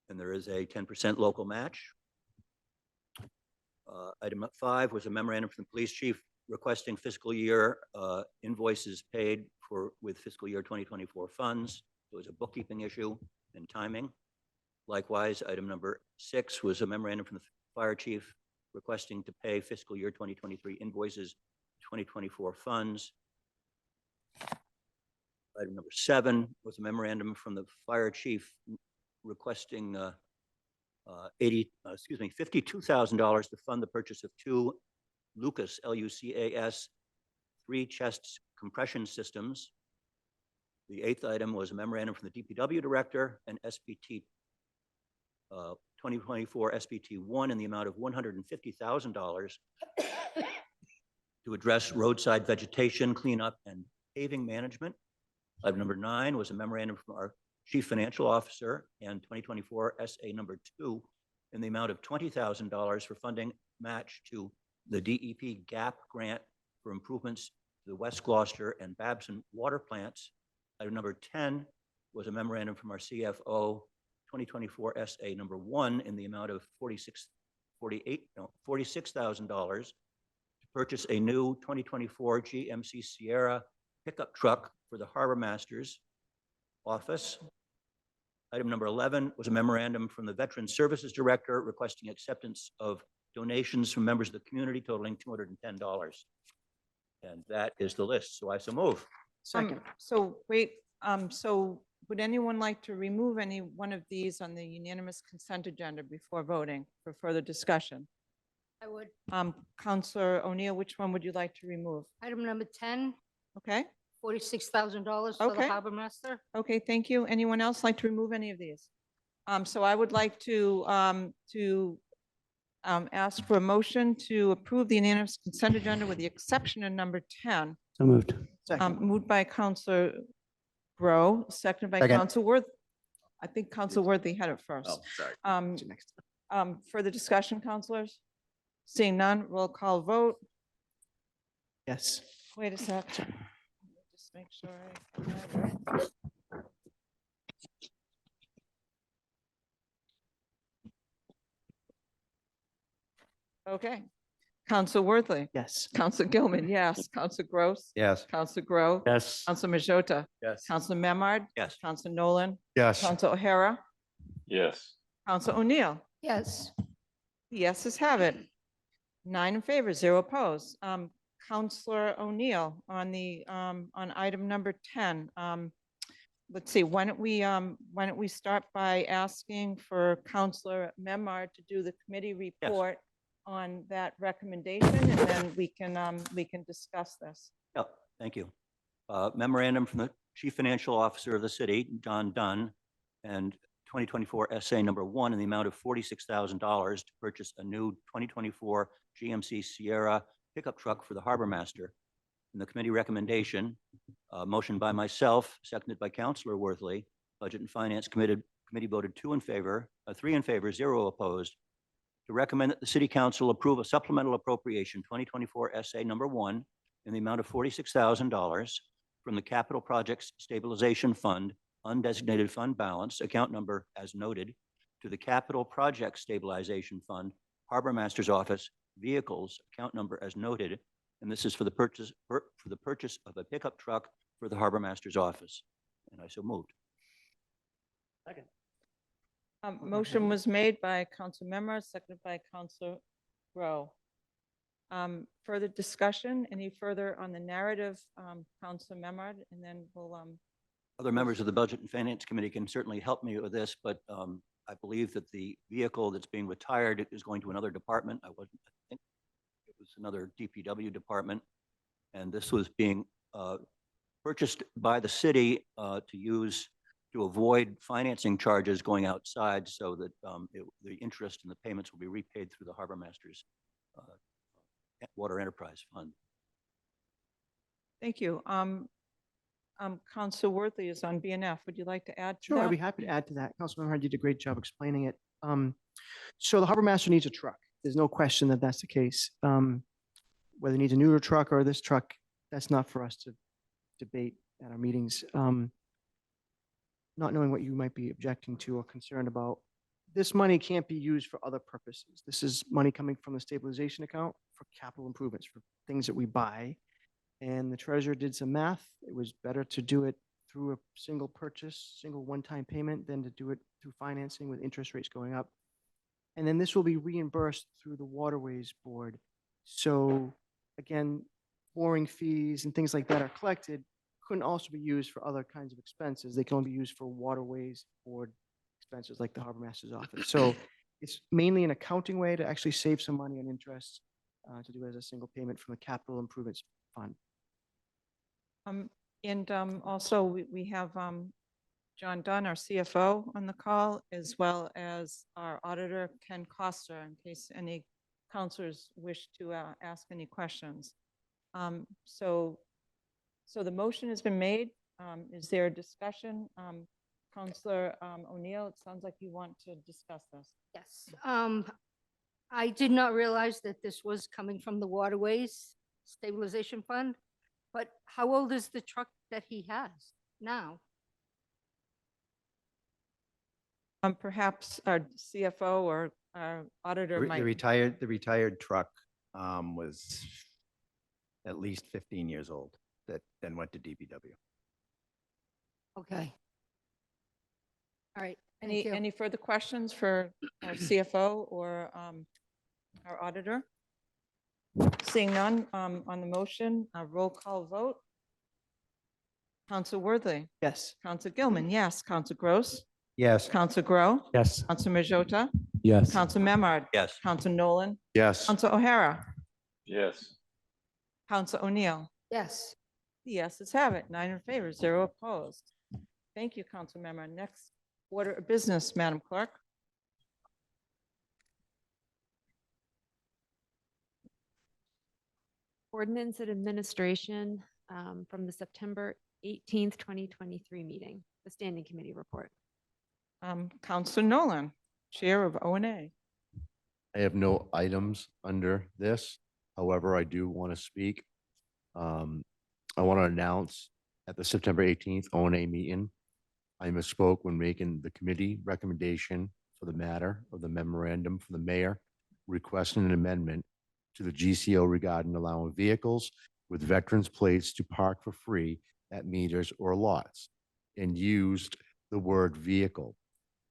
[SPEAKER 16] And there is a 10% local match. Item 5 was a memorandum from the police chief requesting fiscal year invoices paid with fiscal year 2024 funds. It was a bookkeeping issue and timing. Likewise, item number 6 was a memorandum from the fire chief requesting to pay fiscal year 2023 invoices, 2024 funds. Item number 7 was a memorandum from the fire chief requesting $52,000 to fund the purchase of 2 Lucas, Lucas, 3 chest compression systems. The 8th item was a memorandum from the DPW director and SPT 2024 SPT 1 in the amount of $150,000 to address roadside vegetation cleanup and paving management. Item number 9 was a memorandum from our Chief Financial Officer and 2024 SA number 2 in the amount of $20,000 for funding match to the DEP GAP grant for improvements to the West Gloucester and Babson water plants. Item number 10 was a memorandum from our CFO 2024 SA number 1 in the amount of $46,000 to purchase a new 2024 GMC Sierra pickup truck for the Harbor Master's office. Item number 11 was a memorandum from the Veteran Services Director requesting acceptance of donations from members of the community totaling $210. And that is the list. So I so move.
[SPEAKER 11] Second.
[SPEAKER 1] So wait, so would anyone like to remove any one of these on the unanimous consent agenda before voting for further discussion?
[SPEAKER 13] I would.
[SPEAKER 1] Counselor O'Neill, which one would you like to remove?
[SPEAKER 13] Item number 10,
[SPEAKER 1] Okay,
[SPEAKER 13] $46,000 for the
[SPEAKER 1] Okay.
[SPEAKER 13] harbor master.
[SPEAKER 1] okay, thank you. Anyone else like to remove any of these? So I would like to ask for a motion to approve the unanimous consent agenda with the exception of number 10.
[SPEAKER 12] So moved.
[SPEAKER 1] Moved by Counselor Grow, seconded by
[SPEAKER 14] Second.
[SPEAKER 1] Counselor Worth. I think Counselor Worthy had it first.
[SPEAKER 14] Oh, sorry.
[SPEAKER 1] Further discussion, counselors? Seeing none, roll call vote.
[SPEAKER 11] Yes.
[SPEAKER 1] Wait a sec. Let me just make sure I have it right. Okay. Counselor Worthley.
[SPEAKER 11] Yes.
[SPEAKER 1] Counselor Gilman, yes. Counselor Gross.
[SPEAKER 14] Yes.
[SPEAKER 1] Counselor Grow.
[SPEAKER 12] Yes.
[SPEAKER 1] Counselor Majota.
[SPEAKER 15] Yes.
[SPEAKER 1] Counselor Memard.
[SPEAKER 16] Yes.
[SPEAKER 1] Counselor Nolan.
[SPEAKER 8] Yes.
[SPEAKER 1] Counselor O'Hara.
[SPEAKER 10] Yes.
[SPEAKER 1] Counselor O'Neill.
[SPEAKER 13] Yes.
[SPEAKER 1] The yeses have it. 9 in favor, 0 opposed. Counselor O'Neill on item number 10. Let's see, why don't we start by asking for Counselor Memard to do the committee report on that recommendation, and then we can discuss this.
[SPEAKER 16] Yep, thank you. Memorandum from the Chief Financial Officer of the city, John Dunn, and 2024 SA number 1 in the amount of $46,000 to purchase a new 2024 GMC Sierra pickup truck for the Harbor Master. And the committee recommendation, motion by myself, seconded by Councilor Worthley, Budget and Finance committee voted 3 in favor, 0 opposed, to recommend that the city council approve a supplemental appropriation 2024 SA number 1 in the amount of $46,000 from the Capital Projects Stabilization Fund, undesignated fund balance, account number as noted, to the Capital Project Stabilization Fund, Harbor Master's Office, vehicles, account number as noted, and this is for the purchase of a pickup truck for the Harbor Master's Office. And I so moved.
[SPEAKER 12] Second.
[SPEAKER 1] Motion was made by Council Memard, seconded by Council Grow. Further discussion, any further on the narrative, Council Memard, and then we'll,
[SPEAKER 16] Other members of the Budget and Finance Committee can certainly help me with this, but I believe that the vehicle that's being retired is going to another department. I think it was another DPW department. And this was being purchased by the city to avoid financing charges going outside, so that the interest and the payments will be repaid through the Harbor Master's Water Enterprise Fund.
[SPEAKER 1] thank you. Council Worthley is on BNF. Would you like to add to
[SPEAKER 11] Sure, I'd
[SPEAKER 1] that?
[SPEAKER 11] be happy to add to that. Councilmember Hard did a great job explaining it. So the harbor master needs a truck. There's no question that that's the case. Whether he needs a newer truck or this truck, that's not for us to debate at our meetings. Not knowing what you might be objecting to or concerned about, this money can't be used for other purposes. This is money coming from the stabilization account for capital improvements, for things that we buy. And the treasurer did some math. It was better to do it through a single purchase, single one-time payment than to do it through financing with interest rates going up. And then this will be reimbursed through the Waterways Board. So again, mooring fees and things like that are collected, couldn't also be used for other kinds of expenses. They can only be used for Waterways Board expenses like the Harbor Master's Office. So it's mainly an accounting way to actually save some money on interest, to do it as a single payment from the Capital Improvements Fund.
[SPEAKER 1] Also, we have John Dunn, our CFO, on the call, as well as our auditor, Ken Coster, in case any counselors wish to ask any questions. So the motion has been made. Is there a discussion? Councillor O'Neill, it sounds like you want to discuss this.
[SPEAKER 13] Yes. I did not realize that this was coming from the Waterways Stabilization Fund, but how old is the truck that he has now?
[SPEAKER 1] Perhaps our CFO or our auditor
[SPEAKER 14] The
[SPEAKER 1] might.
[SPEAKER 14] retired truck was at least 15 years old, that then went to DPW.
[SPEAKER 13] Okay. All right. Thank you.
[SPEAKER 1] Any further questions for our CFO or our auditor? Seeing none, on the motion, a roll call vote. Council Worthley.
[SPEAKER 11] Yes.
[SPEAKER 1] Council Gilman, yes. Council Gross.
[SPEAKER 14] Yes.
[SPEAKER 1] Council Grow.
[SPEAKER 12] Yes.
[SPEAKER 1] Council Majota.
[SPEAKER 12] Yes.
[SPEAKER 1] Council Memard.
[SPEAKER 16] Yes.
[SPEAKER 1] Council Nolan.
[SPEAKER 8] Yes.
[SPEAKER 1] Council O'Hara.
[SPEAKER 10] Yes.
[SPEAKER 1] Council O'Neill.
[SPEAKER 13] Yes.
[SPEAKER 1] The yeses have it. 9 in favor, 0 opposed. Thank you, Council Member. Next order of business, Madam Clerk.
[SPEAKER 4] Ordinance and administration from the September 18th, 2023 meeting, the Standing Committee report.
[SPEAKER 1] Council Nolan, Chair of O&A.
[SPEAKER 8] I have no items under this. However, I do want to speak. I want to announce at the September 18th O&A meeting, I misspoke when making the committee recommendation for the matter of the memorandum from the mayor requesting an amendment to the GCO regarding allowing vehicles with veterans plates to park for free at meters or lots, and used the word vehicle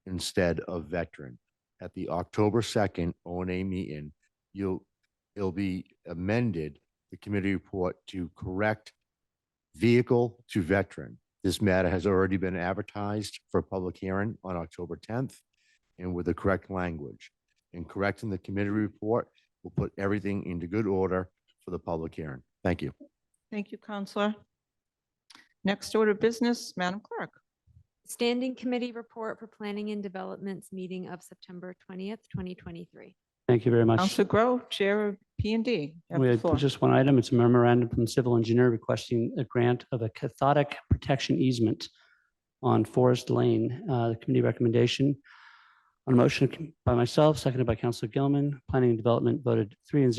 [SPEAKER 8] instead of veteran. At the October 2nd O&A meeting, it'll be amended, the committee report, to correct vehicle to veteran. This matter has already been advertised for public hearing on October 10th and with the correct language. In correcting the committee report, we'll put everything into good order for the public hearing. Thank you.
[SPEAKER 1] Thank you, Councilor. Next order of business, Madam Clerk.
[SPEAKER 4] Standing Committee report for Planning and Development's meeting of September 20th, 2023.
[SPEAKER 12] Thank you very much.
[SPEAKER 1] Councilor Grow, Chair of P&D.
[SPEAKER 12] We had just one item. It's a memorandum from the civil engineer requesting a grant of a cathodic protection easement on Forest Lane. The committee recommendation on a motion by myself, seconded by Councilor Gilman, Planning and Development voted 3 in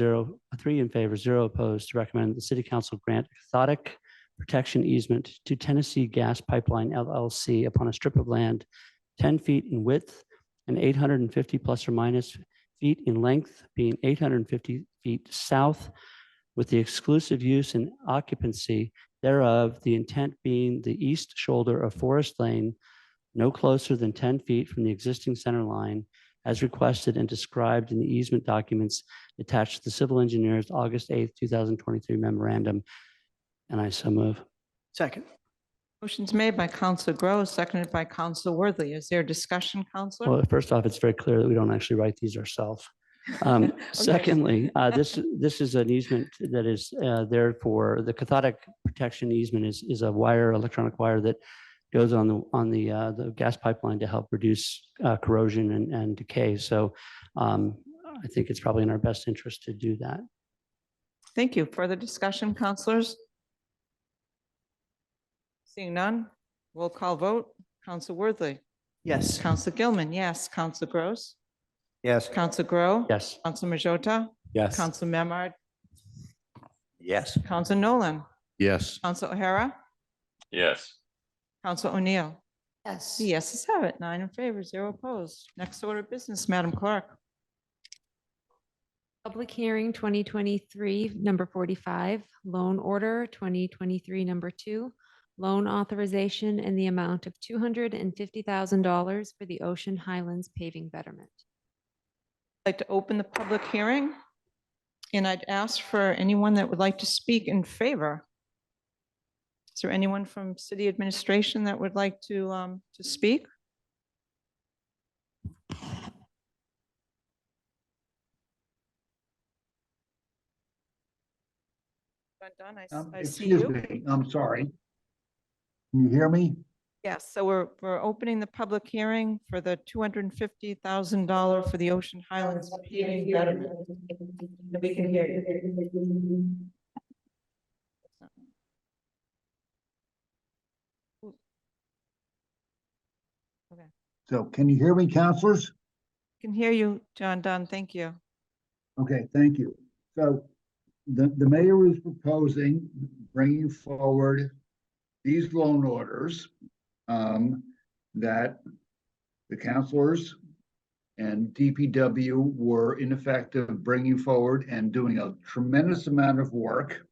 [SPEAKER 12] favor, 0 opposed, to recommend the City Council grant cathodic protection easement to Tennessee Gas Pipeline LLC upon a strip of land 10 feet in width and 850 plus or minus feet in length, being 850 feet south, with the exclusive use and occupancy thereof, the intent being the east shoulder of Forest Lane, no closer than 10 feet from the existing center line, as requested and described in the easement documents attached to the civil engineer's August 8th, 2023 memorandum. And I so move.
[SPEAKER 11] Second.
[SPEAKER 1] Motion's made by Council Gross, seconded by Council Worthy. Is there discussion, Councilor?
[SPEAKER 12] Well, first off, it's very clear that we don't actually write these ourselves.
[SPEAKER 1] Okay.
[SPEAKER 12] Secondly, this is an easement that is there for the cathodic protection easement is a wire, electronic wire that goes on the gas pipeline to help reduce corrosion and decay. So I think it's probably in our best interest to do that.
[SPEAKER 1] Thank you. Further discussion, councilors? Seeing none, roll call vote. Council Worthy.
[SPEAKER 11] Yes.
[SPEAKER 1] Council Gilman, yes. Council Gross.
[SPEAKER 14] Yes.
[SPEAKER 1] Council Grow.
[SPEAKER 12] Yes.
[SPEAKER 1] Council Majota.
[SPEAKER 15] Yes.
[SPEAKER 1] Council Memard.
[SPEAKER 16] Yes.
[SPEAKER 1] Council Nolan.
[SPEAKER 8] Yes.
[SPEAKER 1] Council O'Hara.
[SPEAKER 10] Yes.
[SPEAKER 1] Council O'Neill.
[SPEAKER 13] Yes.
[SPEAKER 1] The yeses have it. 9 in favor, 0 opposed. Next order of business, Madam Clerk.
[SPEAKER 4] Public hearing 2023, number 45, loan order 2023, number 2, loan authorization in the amount of $250,000 for the Ocean Highlands paving betterment.
[SPEAKER 1] I'd like to open the public hearing, and I'd ask for anyone that would like to speak in favor. Is there anyone from city administration that would like to speak? Done. I see
[SPEAKER 3] Excuse
[SPEAKER 1] you.
[SPEAKER 3] me, I'm sorry. Can you hear me?
[SPEAKER 1] Yes, so we're opening the public hearing for the $250,000 for the Ocean Highlands paving betterment. We can hear you. Okay.
[SPEAKER 3] So can you hear me, counselors?
[SPEAKER 1] Can hear you, John Dunn. Thank you.
[SPEAKER 3] Okay, thank you. So the mayor is proposing bringing forward these loan orders that the counselors and DPW were ineffective bringing forward and doing a tremendous amount of work.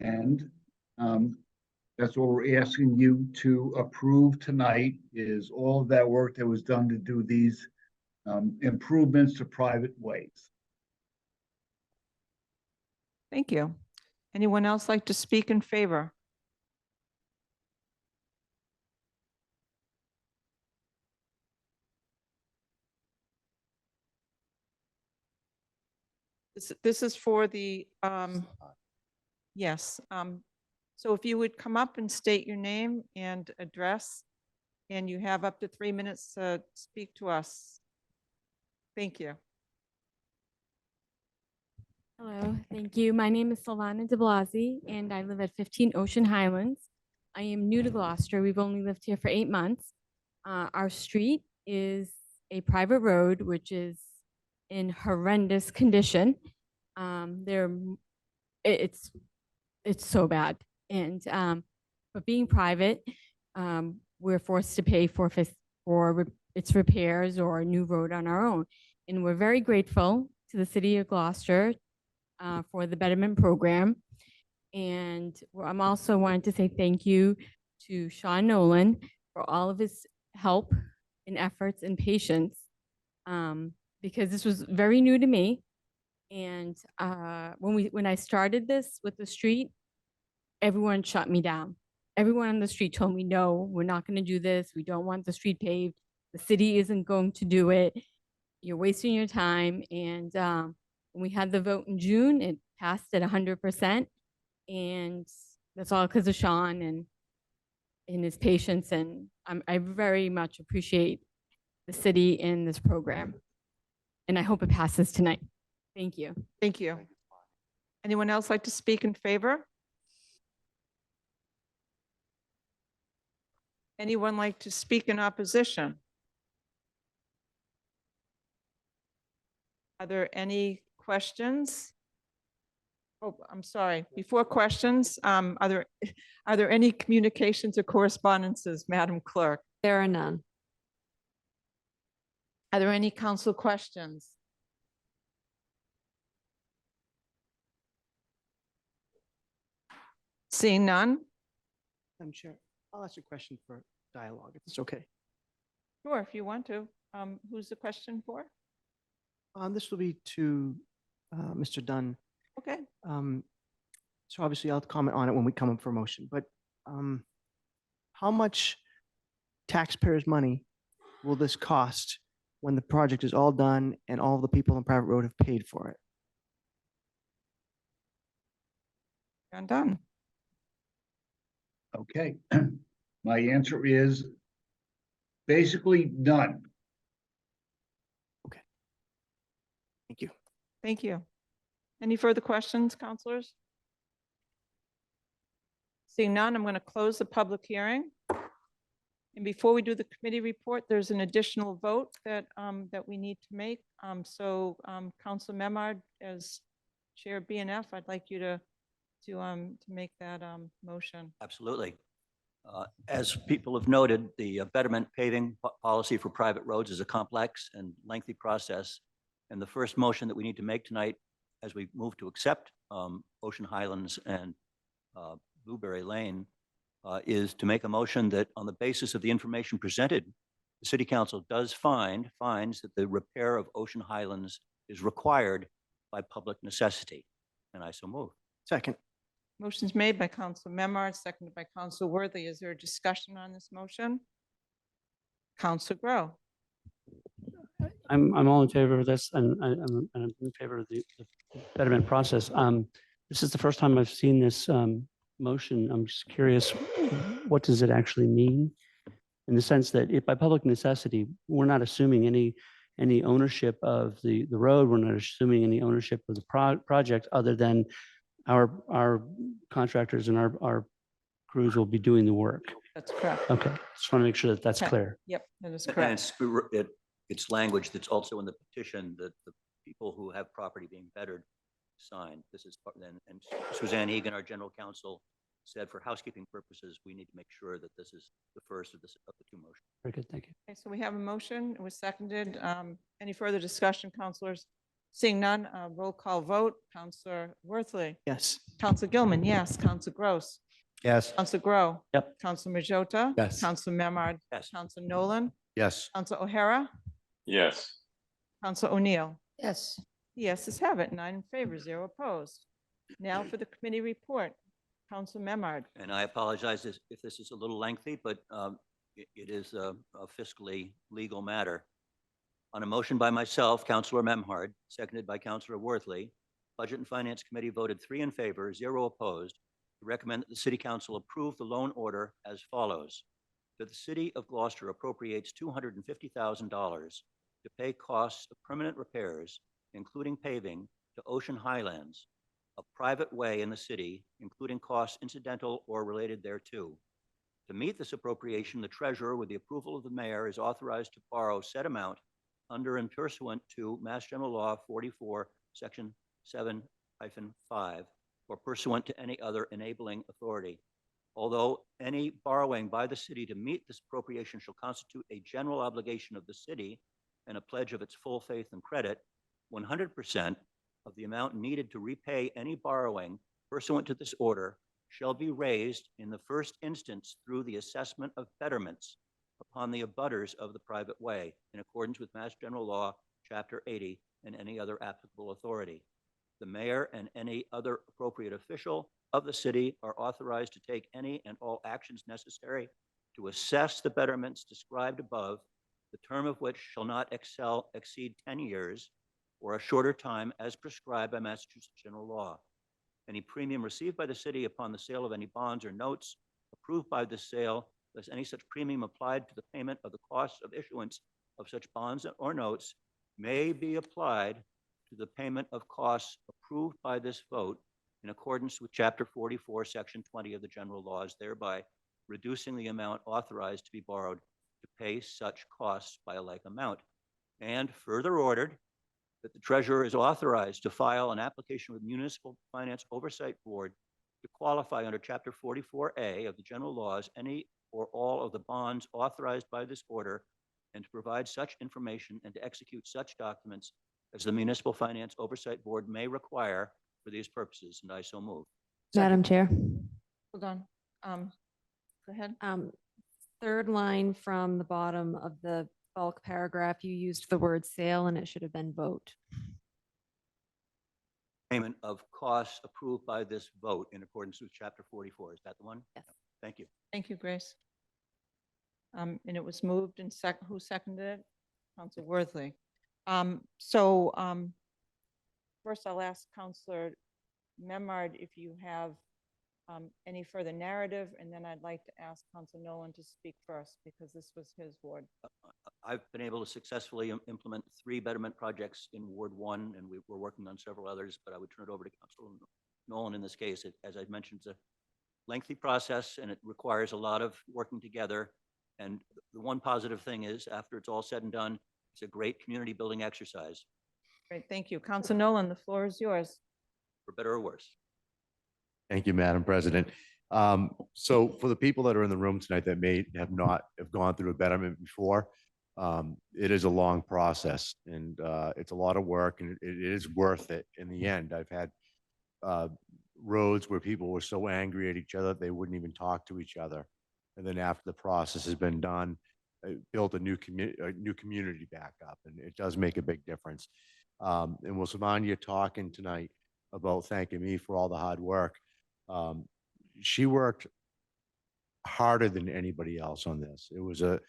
[SPEAKER 3] And that's what we're asking you to approve tonight, is all of that work that was done to do these improvements to private ways.
[SPEAKER 1] Thank you. Anyone else like to speak in favor? This is for the, yes. So if you would come up and state your name and address, and you have up to 3 minutes to speak to us. Thank you.
[SPEAKER 18] Hello, thank you. My name is Solana de Blasi, and I live at 15 Ocean Highlands. I am new to Gloucester. We've only lived here for 8 months. Our street is a private road, which is in horrendous condition. It's so bad. And but being private, we're forced to pay for its repairs or a new road on our own. And we're very grateful to the city of Gloucester for the betterment program. And I'm also wanting to say thank you to Sean Nolan for all of his help and efforts and patience, because this was very new to me. And when I started this with the street, everyone shut me down. Everyone on the street told me, no, we're not going to do this. We don't want the street paved. The city isn't going to do it. You're wasting your time. And when we had the vote in June, it passed at 100%. And that's all because of Sean and his patience. And I very much appreciate the city in this program. And I hope it passes tonight. Thank you.
[SPEAKER 1] Thank you. Anyone else like to speak in favor? Anyone like to speak in opposition? Are there any questions? Oh, I'm sorry. Before questions, are there any communications or correspondences, Madam Clerk?
[SPEAKER 4] There are none.
[SPEAKER 1] Are there any council questions? Seeing none?
[SPEAKER 11] Madam Chair, I'll ask a question for dialogue, if it's okay.
[SPEAKER 1] Sure, if you want to. Who's the question for?
[SPEAKER 11] This will be to Mr. Dunn.
[SPEAKER 1] Okay.
[SPEAKER 11] So obviously I'll comment on it when we come up for motion, but how much taxpayers' money will this cost when the project is all done and all the people on private road have paid for it?
[SPEAKER 1] I'm done.
[SPEAKER 3] Okay, my answer is basically none.
[SPEAKER 11] Thank you.
[SPEAKER 1] Thank you. Any further questions, councilors? Seeing none, I'm going to close the public hearing. And before we do the committee report, there's an additional vote that we need to make. Council Memard, as Chair of BNF, I'd like you to make that motion.
[SPEAKER 16] Absolutely. As people have noted, the betterment paving policy for private roads is a complex and lengthy process. And the first motion that we need to make tonight, as we move to accept Ocean Highlands and Blueberry Lane, is to make a motion that on the basis of the information presented, the City Council finds that the repair of Ocean Highlands is required by public necessity. And I so move.
[SPEAKER 11] Second.
[SPEAKER 1] Motion's made by Council Memard, seconded by Council Worthy. Is there a discussion on this motion? Council Grow.
[SPEAKER 12] I'm all in favor of this, and I'm in favor of the betterment process. This is the first time I've seen this motion. I'm just curious, what does it actually mean? In the sense that by public necessity, we're not assuming any ownership of the road. We're not assuming any ownership of the project other than our contractors and our crews will be doing the work.
[SPEAKER 1] That's correct.
[SPEAKER 12] Okay, just want to make sure that that's
[SPEAKER 1] Okay.
[SPEAKER 12] clear.
[SPEAKER 1] Yep, that is
[SPEAKER 16] And
[SPEAKER 1] correct.
[SPEAKER 16] it's language that's also in the petition that the people who have property being bettered sign. This is and Suzanne Egan, our general counsel, said for housekeeping purposes, we need to make sure that this is the first of the two motions.
[SPEAKER 12] Very good, thank you.
[SPEAKER 1] Okay, so we have a motion. It was seconded. Any further discussion, councilors? Seeing none, roll call vote. Councilor Worthley.
[SPEAKER 11] Yes.
[SPEAKER 1] Councilor Gilman, yes. Councilor Gross.
[SPEAKER 8] Yes.
[SPEAKER 1] Councilor Grow.
[SPEAKER 12] Yep.
[SPEAKER 1] Councilor Majota.
[SPEAKER 15] Yes.
[SPEAKER 1] Councilor Memard.
[SPEAKER 16] Yes.
[SPEAKER 1] Councilor Nolan.
[SPEAKER 8] Yes.
[SPEAKER 1] Councilor O'Hara.
[SPEAKER 10] Yes.
[SPEAKER 1] Councilor O'Neill.
[SPEAKER 13] Yes.
[SPEAKER 1] Yeses have it, 9 in favor, 0 opposed. Now for the committee report. Councilor Memard.
[SPEAKER 16] And I apologize if this is a little lengthy, but it is a fiscally legal matter. On a motion by myself, Councilor Memhard, seconded by Councilor Worthley, Budget and Finance Committee voted 3 in favor, 0 opposed, to recommend that the City Council approve the loan order as follows. That the City of Gloucester appropriates $250,000 to pay costs of permanent repairs, including paving, to Ocean Highlands, a private way in the city, including costs incidental or related thereto. To meet this appropriation, the treasurer, with the approval of the mayor, is authorized to borrow said amount under and pursuant to Mass General Law 44, Section 7-5, or pursuant to any other enabling authority. Although any borrowing by the city to meet this appropriation shall constitute a general obligation of the city and a pledge of its full faith and credit, 100% of the amount needed to repay any borrowing pursuant to this order shall be raised in the first instance through the assessment of betterments upon the abutters of the private way in accordance with Mass General Law, Chapter 80, and any other applicable authority. The mayor and any other appropriate official of the city are authorized to take any and all actions necessary to assess the betterments described above, the term of which shall not exceed 10 years or a shorter time as prescribed by Massachusetts general law. Any premium received by the city upon the sale of any bonds or notes approved by the sale, less any such premium applied to the payment of the costs of issuance of such bonds or notes, may be applied to the payment of costs approved by this vote in accordance with Chapter 44, Section 20 of the general laws, thereby reducing the amount authorized to be borrowed to pay such costs by a like amount. And further ordered that the treasurer is authorized to file an application with Municipal Finance Oversight Board to qualify under Chapter 44A of the general laws, any or all of the bonds authorized by this order, and to provide such information and to execute such documents as the Municipal Finance Oversight Board may require for these purposes, and I so move.
[SPEAKER 4] Madam Chair.
[SPEAKER 1] Hold on. Go ahead.
[SPEAKER 4] Third line from the bottom of the bulk paragraph, you used the word sale and it should have been vote.
[SPEAKER 16] Payment of costs approved by this vote in accordance with Chapter 44. Is that the one?
[SPEAKER 4] Yes.
[SPEAKER 16] Thank you.
[SPEAKER 1] Thank you, Grace. And it was moved and who seconded it? Council Worthley. First I'll ask Councillor Memard if you have any further narrative, and then I'd like to ask Councillor Nolan to speak first because this was his ward.
[SPEAKER 16] I've been able to successfully implement 3 betterment projects in Ward 1, and we're working on several others, but I would turn it over to Councilor Nolan in this case. As I mentioned, it's a lengthy process and it requires a lot of working together. And the one positive thing is, after it's all said and done, it's a great community building exercise.
[SPEAKER 1] Great, thank you. Councillor Nolan, the floor is yours.
[SPEAKER 16] For better or worse.
[SPEAKER 8] Thank you, Madam President. So for the people that are in the room tonight that may have not have gone through a betterment before, it is a long process and it's a lot of work, and it is worth it in the end. I've had roads where people were so angry at each other they wouldn't even talk to each other, and then after the process has been done, it built a new community back up, and it does make a big difference. And with Samanya talking tonight about thanking me for all the hard work, she worked harder than anybody else on this. It was a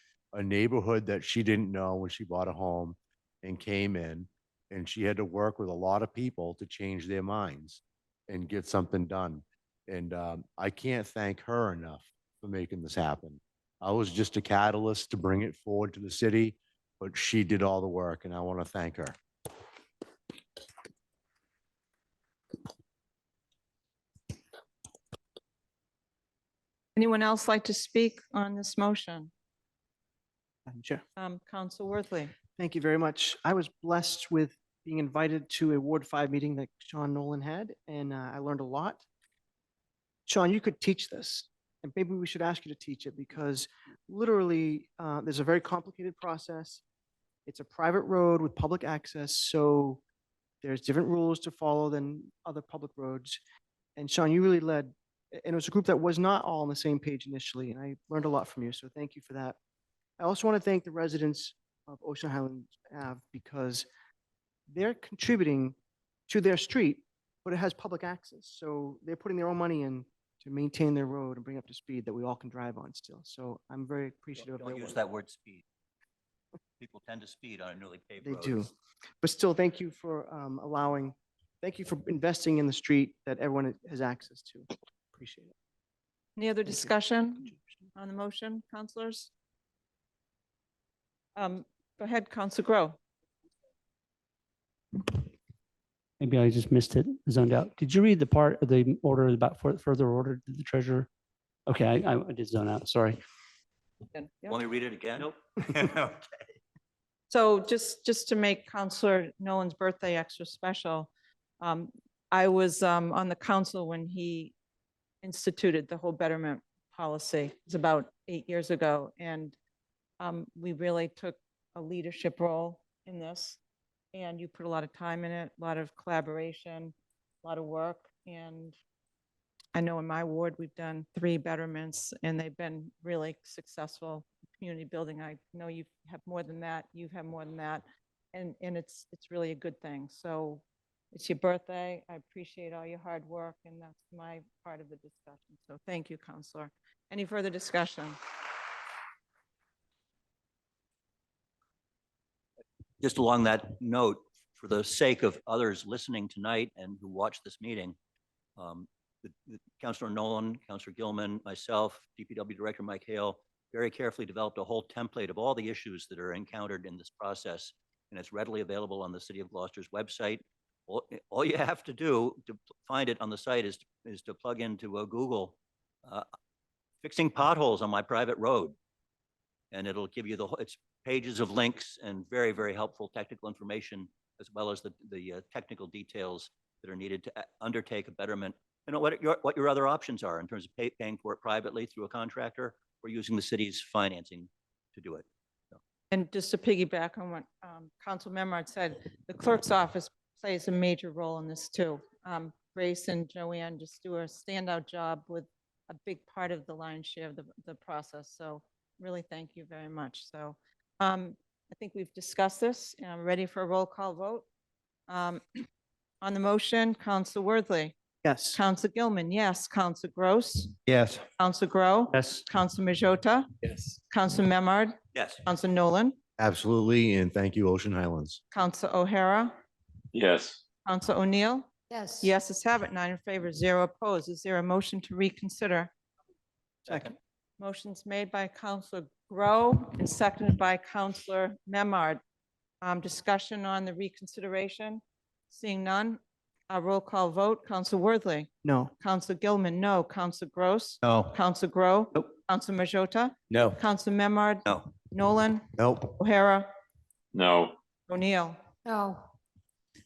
[SPEAKER 8] neighborhood that she didn't know when she bought a home and came in, and she had to work with a lot of people to change their minds and get something done. And I can't thank her enough for making this happen. I was just a catalyst to bring it forward to the city, but she did all the work, and I want to thank her.
[SPEAKER 1] Anyone else like to speak on this motion?
[SPEAKER 11] Madam Chair.
[SPEAKER 1] Council Worthley.
[SPEAKER 11] Thank you very much. I was blessed with being invited to a Ward 5 meeting that Sean Nolan had, and I learned a lot. Sean, you could teach this, and maybe we should ask you to teach it, because literally there's a very complicated process. It's a private road with public access, so there's different rules to follow than other public roads. And Sean, you really led, and it was a group that was not all on the same page initially, and I learned a lot from you, so thank you for that. I also want to thank the residents of Ocean Highlands Ave, because they're contributing to their street, but it has public access. So they're putting their own money in to maintain their road and bring up to speed that we all can drive on still. So I'm very appreciative of
[SPEAKER 16] Don't
[SPEAKER 11] their
[SPEAKER 16] use
[SPEAKER 11] work.
[SPEAKER 16] that word speed. People tend to speed on a newly paved
[SPEAKER 11] They
[SPEAKER 16] road.
[SPEAKER 11] do. But still, thank you for thank you for investing in the street that everyone has access to. Appreciate it.
[SPEAKER 1] Any other discussion on the motion, councilors? Go ahead, Council Grow.
[SPEAKER 12] Maybe I just missed it, zoned out. Did you read the part of the order about further order to the treasurer? Okay, I did zone out, sorry.
[SPEAKER 1] Yep.
[SPEAKER 16] Want me to read it again? Nope. Okay.
[SPEAKER 1] So just to make Councillor Nolan's birthday extra special, I was on the council when he instituted the whole betterment policy. It was about 8 years ago, and we really took a leadership role in this. And you put a lot of time in it, a lot of collaboration, a lot of work. And I know in my ward, we've done 3 betterments and they've been really successful community building. I know you have more than that. You have more than that. And it's really a good thing. So it's your birthday. I appreciate all your hard work, and that's my part of the discussion. So thank you, Counselor. Any further discussion?
[SPEAKER 16] Just along that note, for the sake of others listening tonight and who watch this meeting, Councilor Nolan, Councilor Gilman, myself, DPW Director Mike Hale, very carefully developed a whole template of all the issues that are encountered in this process, and it's readily available on the City of Gloucester's website. All you have to do to find it on the site is to plug into Google fixing potholes on my private road. And it'll give you it's pages of links and very, very helpful technical information, as well as the technical details that are needed to undertake a betterment. You know, what your other options are in terms of paying for it privately through a contractor or using the city's financing to do it.
[SPEAKER 1] And just to piggyback on what Council Memard said, the clerk's office plays a major role in this too. Grace and Joanne just do a standout job with a big part of the lion's share of the process. So really, thank you very much. So I think we've discussed this and I'm ready for a roll call vote. On the motion, Council Worthley.
[SPEAKER 11] Yes.
[SPEAKER 1] Council Gilman, yes. Council Gross.
[SPEAKER 14] Yes.
[SPEAKER 1] Council Grow.
[SPEAKER 12] Yes.
[SPEAKER 1] Council Majota.
[SPEAKER 15] Yes.
[SPEAKER 1] Council Memard.
[SPEAKER 16] Yes.
[SPEAKER 1] Council Nolan.
[SPEAKER 8] Absolutely, and thank you, Ocean Highlands.
[SPEAKER 1] Council O'Hara.
[SPEAKER 10] Yes.
[SPEAKER 1] Council O'Neill.
[SPEAKER 13] Yes.
[SPEAKER 1] Yes, let's have it. 9 in favor, 0 opposed. Is there a motion to reconsider?
[SPEAKER 11] Second.
[SPEAKER 1] Motion's made by Councilor Grow and seconded by Councilor Memard. Discussion on the reconsideration. Seeing none, a roll call vote. Council Worthley.
[SPEAKER 11] No.
[SPEAKER 1] Council Gilman, no. Council Gross.
[SPEAKER 14] No.
[SPEAKER 1] Council Grow.
[SPEAKER 11] Nope.
[SPEAKER 1] Council Majota.
[SPEAKER 15] No.
[SPEAKER 1] Council Memard.
[SPEAKER 16] No.
[SPEAKER 1] Nolan.
[SPEAKER 8] Nope.
[SPEAKER 1] O'Hara.
[SPEAKER 10] No.
[SPEAKER 1] O'Neill.
[SPEAKER 13] No.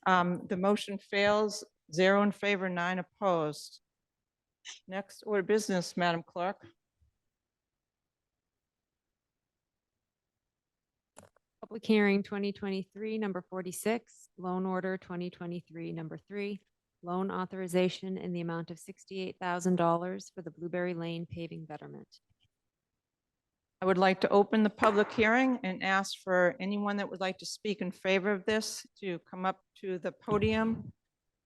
[SPEAKER 1] The motion fails. 0 in favor, 9 opposed. Next order of business, Madam Clerk.
[SPEAKER 4] Public hearing 2023, number 46, loan order 2023, number 3, loan authorization in the amount of $68,000 for the Blueberry Lane paving betterment.
[SPEAKER 1] I would like to open the public hearing and ask for anyone that would like to speak in favor of this to come up to the podium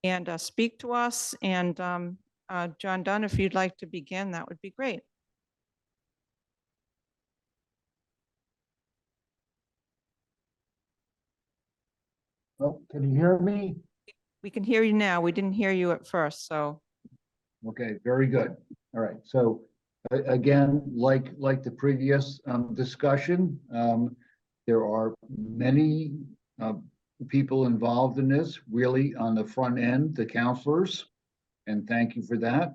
[SPEAKER 1] and speak to us. And John Dunn, if you'd like to begin, that would be great.
[SPEAKER 3] Oh, can you hear me?
[SPEAKER 1] We can hear you now. We didn't hear you at first, so.
[SPEAKER 3] Okay, very good. All right, so again, like the previous discussion, there are many people involved in this, really on the front end, the counselors, and thank you for that.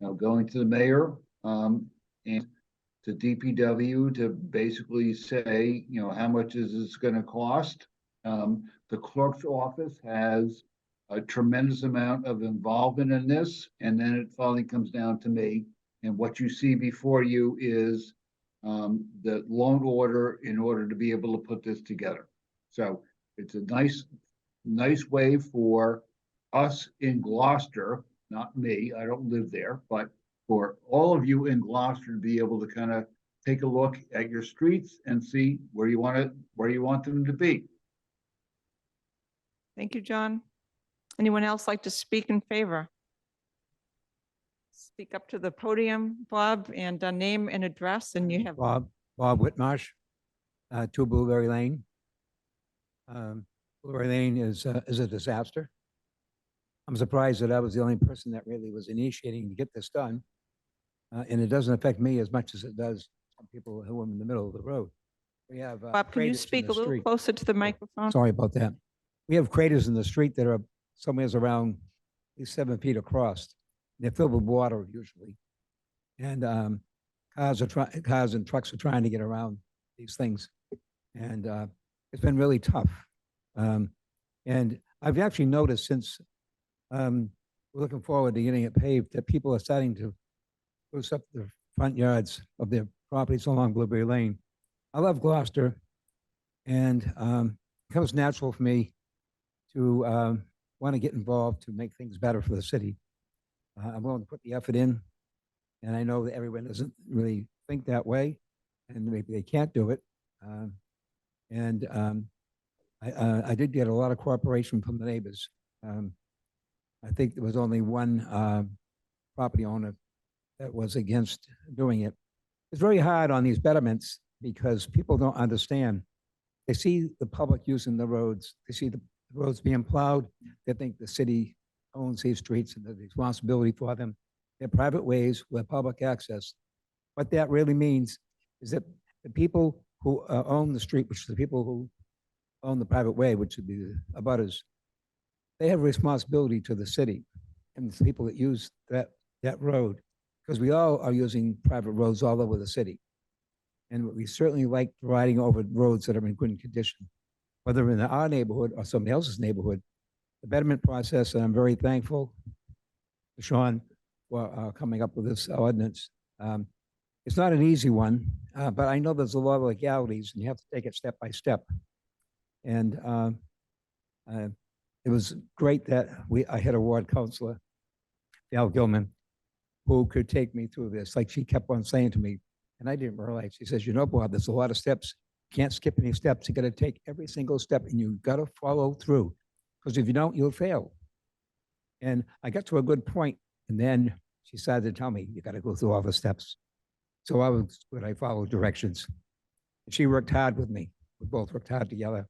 [SPEAKER 3] Now going to the mayor and to DPW to basically say, you know, how much is this going to cost? The clerk's office has a tremendous amount of involvement in this, and then it finally comes down to me. And what you see before you is the loan order in order to be able to put this together. So it's a nice way for us in Gloucester, not me, I don't live there, but for all of you in Gloucester to be able to kind of take a look at your streets and see where you want them to be.
[SPEAKER 1] Thank you, John. Anyone else like to speak in favor? Speak up to the podium, Bob, and name and address, and you have.
[SPEAKER 5] Bob Whitmarsh, 2 Blueberry Lane. Blueberry Lane is a disaster. I'm surprised that I was the only person that really was initiating to get this done. And it doesn't affect me as much as it does some people who are in the middle of the road. We have
[SPEAKER 1] Bob, can you
[SPEAKER 5] craters in
[SPEAKER 1] speak
[SPEAKER 5] the
[SPEAKER 1] a little
[SPEAKER 5] street.
[SPEAKER 1] closer to the microphone?
[SPEAKER 5] Sorry about that. We have craters in the street that are somewhere around at least 7 feet across. They're filled with water usually. And cars and trucks are trying to get around these things. And it's been really tough. And I've actually noticed since we're looking forward to getting it paved that people are starting to spruce up the front yards of their properties along Blueberry Lane. I love Gloucester, and it comes natural for me to want to get involved to make things better for the city. I'm willing to put the effort in, and I know that everyone doesn't really think that way, and maybe they can't do it. I did get a lot of cooperation from the neighbors. I think there was only one property owner that was against doing it. It's very hard on these betterments because people don't understand. They see the public using the roads. They see the roads being plowed. They think the city owns these streets and the responsibility for them. They're private ways with public access. What that really means is that the people who own the street, which is the people who own the private way, which would be the abutters, they have a responsibility to the city and the people that use that road, because we all are using private roads all over the city. And we certainly like riding over roads that are in good condition, whether in our neighborhood or somebody else's neighborhood. The betterment process, and I'm very thankful to Sean for coming up with this ordinance. It's not an easy one, but I know there's a lot of legalities and you have to take it step by step. And it was great that I had a ward counselor, Val Gilman, who could take me through this. Like she kept on saying to me, and I didn't realize, she says, you know, Bob, there's a lot of steps. You can't skip any steps. You got to take every single step and you got to follow through. Because if you don't, you'll fail. And I got to a good point, and then she started to tell me, you got to go through all the steps. So I followed directions. And she worked hard with me. We both worked hard together.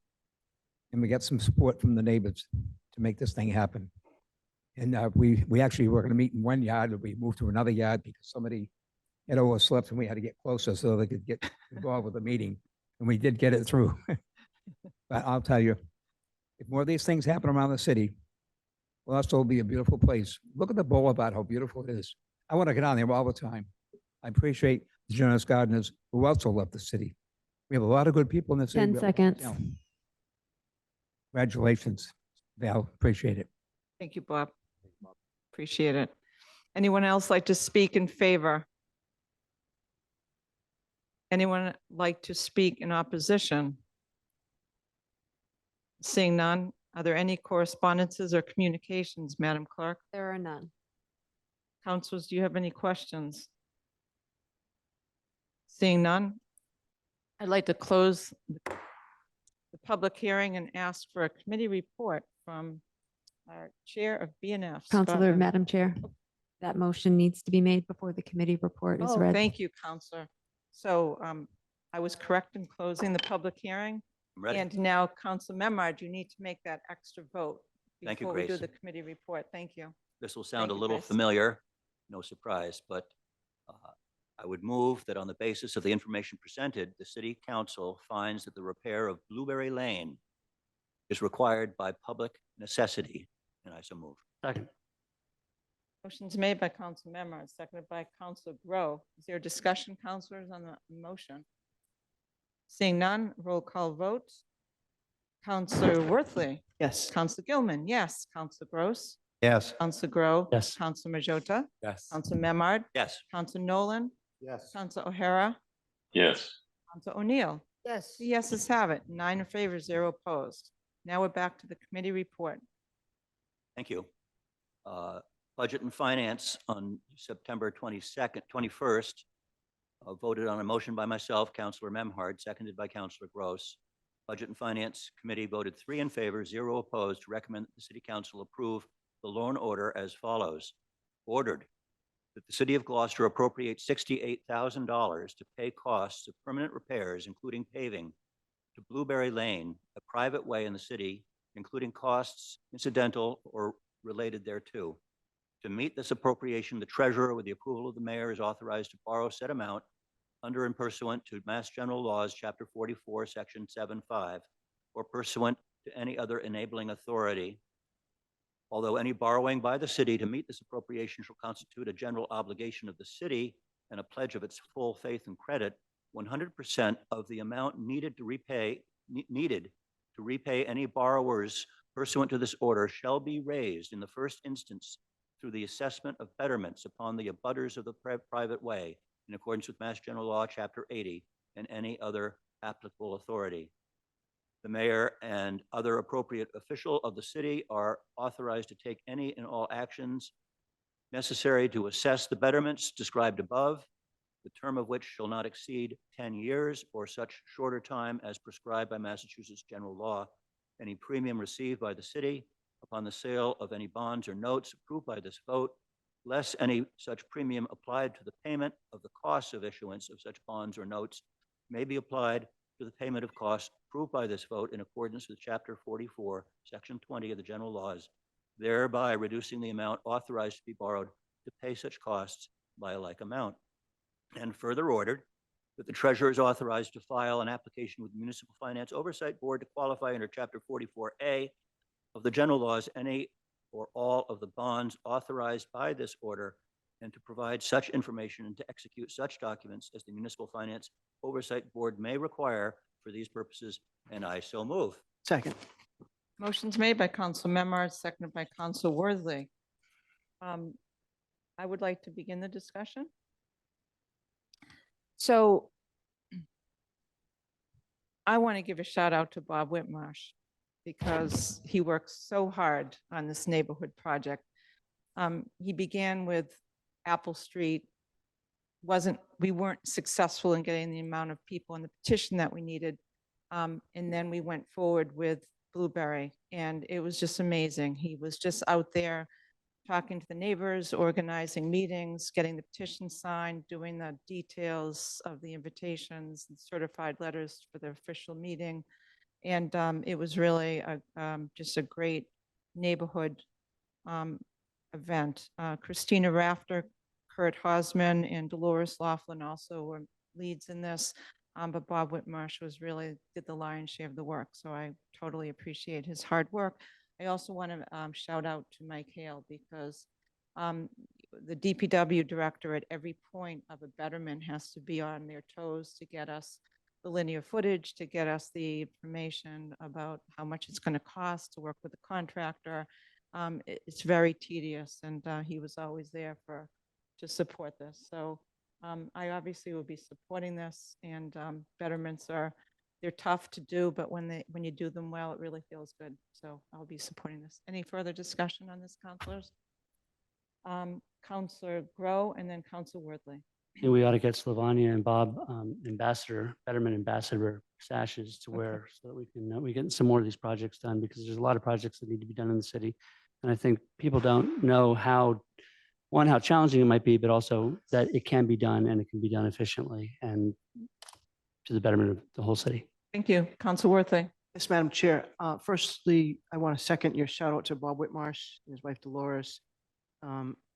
[SPEAKER 5] And we got some support from the neighbors to make this thing happen. And we actually were going to meet in one yard, and we moved to another yard because somebody had overslept and we had to get closer so they could get involved with the meeting. And we did get it through. But I'll tell you, if more of these things happen around the city, Gloucester will be a beautiful place. Look at the boulevard, how beautiful it is. I want to get on there all the time. I appreciate the generous gardeners who also love the city. We have a lot of good people in the city.
[SPEAKER 4] 10
[SPEAKER 5] We have a lot of
[SPEAKER 4] seconds.
[SPEAKER 5] talent. Congratulations, Val. Appreciate it.
[SPEAKER 1] Thank you, Bob. Appreciate it. Anyone else like to speak in favor? Anyone like to speak in opposition? Seeing none, are there any correspondences or communications, Madam Clerk?
[SPEAKER 4] There are none.
[SPEAKER 1] Councilors, do you have any questions? Seeing none, I'd like to close the public hearing and ask for a committee report from our Chair of BNF. Scott
[SPEAKER 4] Counselor,
[SPEAKER 1] Miller.
[SPEAKER 4] Madam Chair, that motion needs to be made before the committee report is
[SPEAKER 1] Oh,
[SPEAKER 4] read.
[SPEAKER 1] thank you, Counselor. So I was correct in closing the public hearing.
[SPEAKER 16] I'm ready.
[SPEAKER 1] And now, Council Memard, you need to make that extra vote
[SPEAKER 16] Thank you,
[SPEAKER 1] before we do
[SPEAKER 16] Grace.
[SPEAKER 1] the committee report. Thank you.
[SPEAKER 16] This will sound
[SPEAKER 1] Thank
[SPEAKER 16] a
[SPEAKER 1] you,
[SPEAKER 16] little
[SPEAKER 1] Grace.
[SPEAKER 16] familiar, no surprise, but I would move that on the basis of the information presented, the city council finds that the repair of Blueberry Lane is required by public necessity, and I so move.
[SPEAKER 12] Second.
[SPEAKER 1] Motion's made by Council Memard, seconded by Council Grow. Is there a discussion, councilors, on the motion? Seeing none, roll call vote. Councilor Worthley.
[SPEAKER 11] Yes.
[SPEAKER 1] Councilor Gilman, yes. Councilor Gross.
[SPEAKER 14] Yes.
[SPEAKER 1] Councilor Grow.
[SPEAKER 12] Yes.
[SPEAKER 1] Councilor Majota.
[SPEAKER 15] Yes.
[SPEAKER 1] Councilor Memard.
[SPEAKER 16] Yes.
[SPEAKER 1] Councilor Nolan.
[SPEAKER 3] Yes.
[SPEAKER 1] Councilor O'Hara.
[SPEAKER 10] Yes.
[SPEAKER 1] Councilor O'Neill.
[SPEAKER 13] Yes.
[SPEAKER 1] The yeses have it. 9 in favor, 0 opposed. Now we're back to the committee report.
[SPEAKER 16] Thank you. Budget and Finance on September 22nd, 21st, voted on a motion by myself, Councilor Memhard, seconded by Councilor Gross. Budget and Finance Committee voted 3 in favor, 0 opposed, to recommend that the City Council approve the loan order as follows. Ordered that the City of Gloucester appropriate $68,000 to pay costs of permanent repairs, including paving, to Blueberry Lane, a private way in the city, including costs incidental or related thereto. To meet this appropriation, the treasurer, with the approval of the mayor, is authorized to borrow said amount under and pursuant to Mass General Laws, Chapter 44, Section 7.5, or pursuant to any other enabling authority. Although any borrowing by the city to meet this appropriation shall constitute a general obligation of the city and a pledge of its full faith and credit, 100% of the amount needed to repay any borrowers pursuant to this order shall be raised in the first instance through the assessment of betterments upon the abutters of the private way in accordance with Mass General Law, Chapter 80, and any other applicable authority. The mayor and other appropriate official of the city are authorized to take any and all actions necessary to assess the betterments described above, the term of which shall not exceed 10 years or such shorter time as prescribed by Massachusetts general law. Any premium received by the city upon the sale of any bonds or notes approved by this vote, less any such premium applied to the payment of the costs of issuance of such bonds or notes, may be applied to the payment of costs approved by this vote in accordance with Chapter 44, Section 20 of the general laws, thereby reducing the amount authorized to be borrowed to pay such costs by a like amount. And further ordered that the treasurer is authorized to file an application with the Municipal Finance Oversight Board to qualify under Chapter 44A of the general laws any or all of the bonds authorized by this order and to provide such information and to execute such documents as the Municipal Finance Oversight Board may require for these purposes, and I so move.
[SPEAKER 11] Second.
[SPEAKER 1] Motion's made by Council Memard, seconded by Council Worthley. I would like to begin the discussion. So I want to give a shout out to Bob Whitmarsh because he works so hard on this neighborhood project. He began with Apple Street. We weren't successful in getting the amount of people in the petition that we needed. And then we went forward with Blueberry, and it was just amazing. He was just out there talking to the neighbors, organizing meetings, getting the petition signed, doing the details of the invitations and certified letters for the official meeting. And it was really just a great neighborhood event. Christina Rafter, Kurt Hosman, and Dolores Laughlin also were leads in this. But Bob Whitmarsh did the lion's share of the work. So I totally appreciate his hard work. I also want to shout out to Mike Hale because the DPW director at every point of a betterment has to be on their toes to get us the linear footage, to get us the information about how much it's going to cost to work with the contractor. It's very tedious, and he was always there to support this. So I obviously will be supporting this, and betterments they're tough to do, but when you do them well, it really feels good. So I'll be supporting this. Any further discussion on this, councilors? Councilor Grow and then Councilor Worthley.
[SPEAKER 12] And we ought to get Sylvania and Bob Betterment Ambassador sashes to wear so that we get some more of these projects done, because there's a lot of projects that need to be done in the city. And I think people don't know how challenging it might be, but also that it can be done and it can be done efficiently and to the betterment of the whole city.
[SPEAKER 1] Thank you. Councilor Worthley.
[SPEAKER 11] Yes, Madam Chair. Firstly, I want to second your shout out to Bob Whitmarsh and his wife Dolores.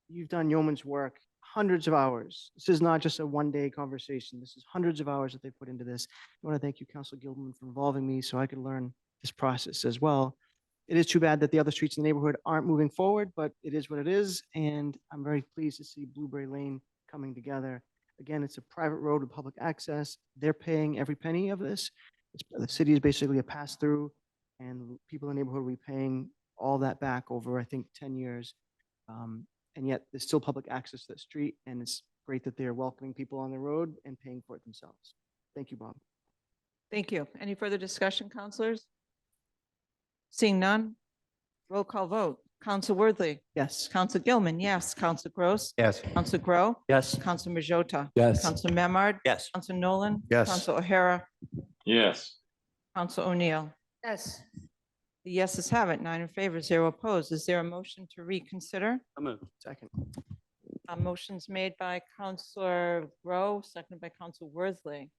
[SPEAKER 11] You've done yeoman's work, hundreds of hours. This is not just a one-day conversation. This is hundreds of hours that they put into this. I want to thank you, Councilor Gilman, for involving me so I could learn this process as well. It is too bad that the other streets in the neighborhood aren't moving forward, but it is what it is. And I'm very pleased to see Blueberry Lane coming together. Again, it's a private road with public access. They're paying every penny of this. The city is basically a pass-through, and people in the neighborhood will be paying all that back over, I think, 10 years. And yet there's still public access to the street, and it's great that they're welcoming people on the road and paying for it themselves. Thank you, Bob.
[SPEAKER 1] Thank you. Any further discussion, councilors? Seeing none, roll call vote. Councilor Worthley.
[SPEAKER 11] Yes.
[SPEAKER 1] Councilor Gilman. Yes. Councilor Gross.
[SPEAKER 14] Yes.
[SPEAKER 1] Councilor Grow.
[SPEAKER 12] Yes.
[SPEAKER 1] Councilor Majota.
[SPEAKER 15] Yes.
[SPEAKER 1] Councilor Memard.
[SPEAKER 16] Yes.
[SPEAKER 1] Councilor Nolan.
[SPEAKER 14] Yes.
[SPEAKER 1] Councilor O'Hara.
[SPEAKER 10] Yes.
[SPEAKER 1] Councilor O'Neill.
[SPEAKER 13] Yes.
[SPEAKER 1] The yeses have it, 9 in favor, 0 opposed. Is there a motion to reconsider?
[SPEAKER 11] Second.
[SPEAKER 1] Motion's made by Councilor Grow, seconded by Councilor Worthley.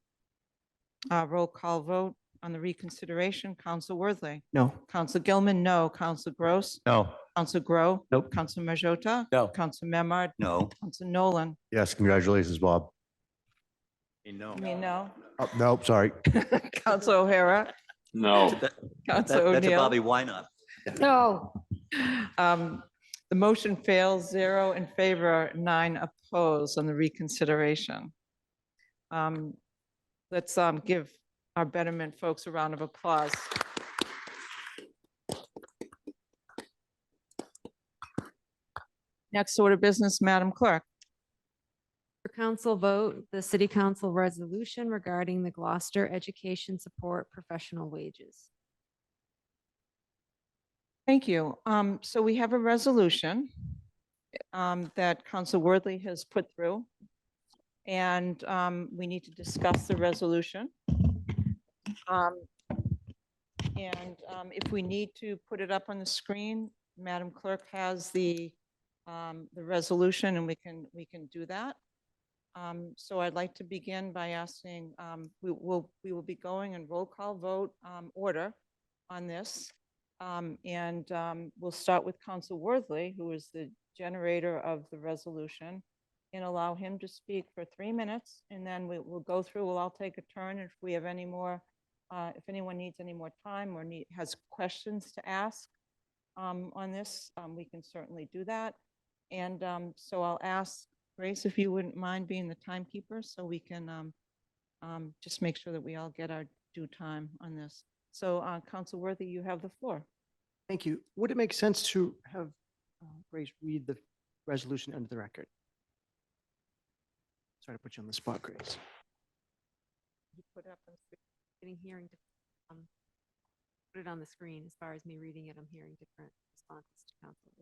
[SPEAKER 1] Roll call vote on the reconsideration. Councilor Worthley.
[SPEAKER 11] No.
[SPEAKER 1] Councilor Gilman, no. Councilor Gross.
[SPEAKER 14] No.
[SPEAKER 1] Councilor Grow.
[SPEAKER 12] Nope.
[SPEAKER 1] Councilor Majota.
[SPEAKER 15] No.
[SPEAKER 1] Councilor Memard.
[SPEAKER 16] No.
[SPEAKER 1] Councilor Nolan.
[SPEAKER 8] Yes, congratulations, Bob.
[SPEAKER 14] No.
[SPEAKER 1] I mean, no.
[SPEAKER 8] Oh, nope, sorry.
[SPEAKER 1] Councilor O'Hara.
[SPEAKER 10] No.
[SPEAKER 1] Councilor
[SPEAKER 16] That's a
[SPEAKER 1] O'Neill.
[SPEAKER 16] Bobby, why not?
[SPEAKER 13] No.
[SPEAKER 1] The motion fails, 0 in favor, 9 opposed on the reconsideration. Let's give our betterment folks a round of applause. Next order of business, Madam Clerk.
[SPEAKER 4] For council vote, the city council resolution regarding the Gloucester Education Support Professional Wages.
[SPEAKER 1] Thank you. So we have a resolution that Council Worthley has put through, and we need to discuss the resolution. If we need to put it up on the screen, Madam Clerk has the resolution, and we can do that. So I'd like to begin by asking, we will be going in roll call vote order on this. We'll start with Council Worthley, who is the generator of the resolution, and allow him to speak for 3 minutes, and then we'll go through, we'll all take a turn. If we have any more, if anyone needs any more time or has questions to ask on this, we can certainly do that. So I'll ask Grace, if you wouldn't mind being the timekeeper, so we can just make sure that we all get our due time on this. So, Council Worthy, you have the floor.
[SPEAKER 11] Thank you. Would it make sense to have Grace read the resolution into the record? Sorry to put you on the spot, Grace.
[SPEAKER 4] You put it up on the screen. Getting hearing, put it on the screen. As far as me reading it, I'm hearing different responses to council.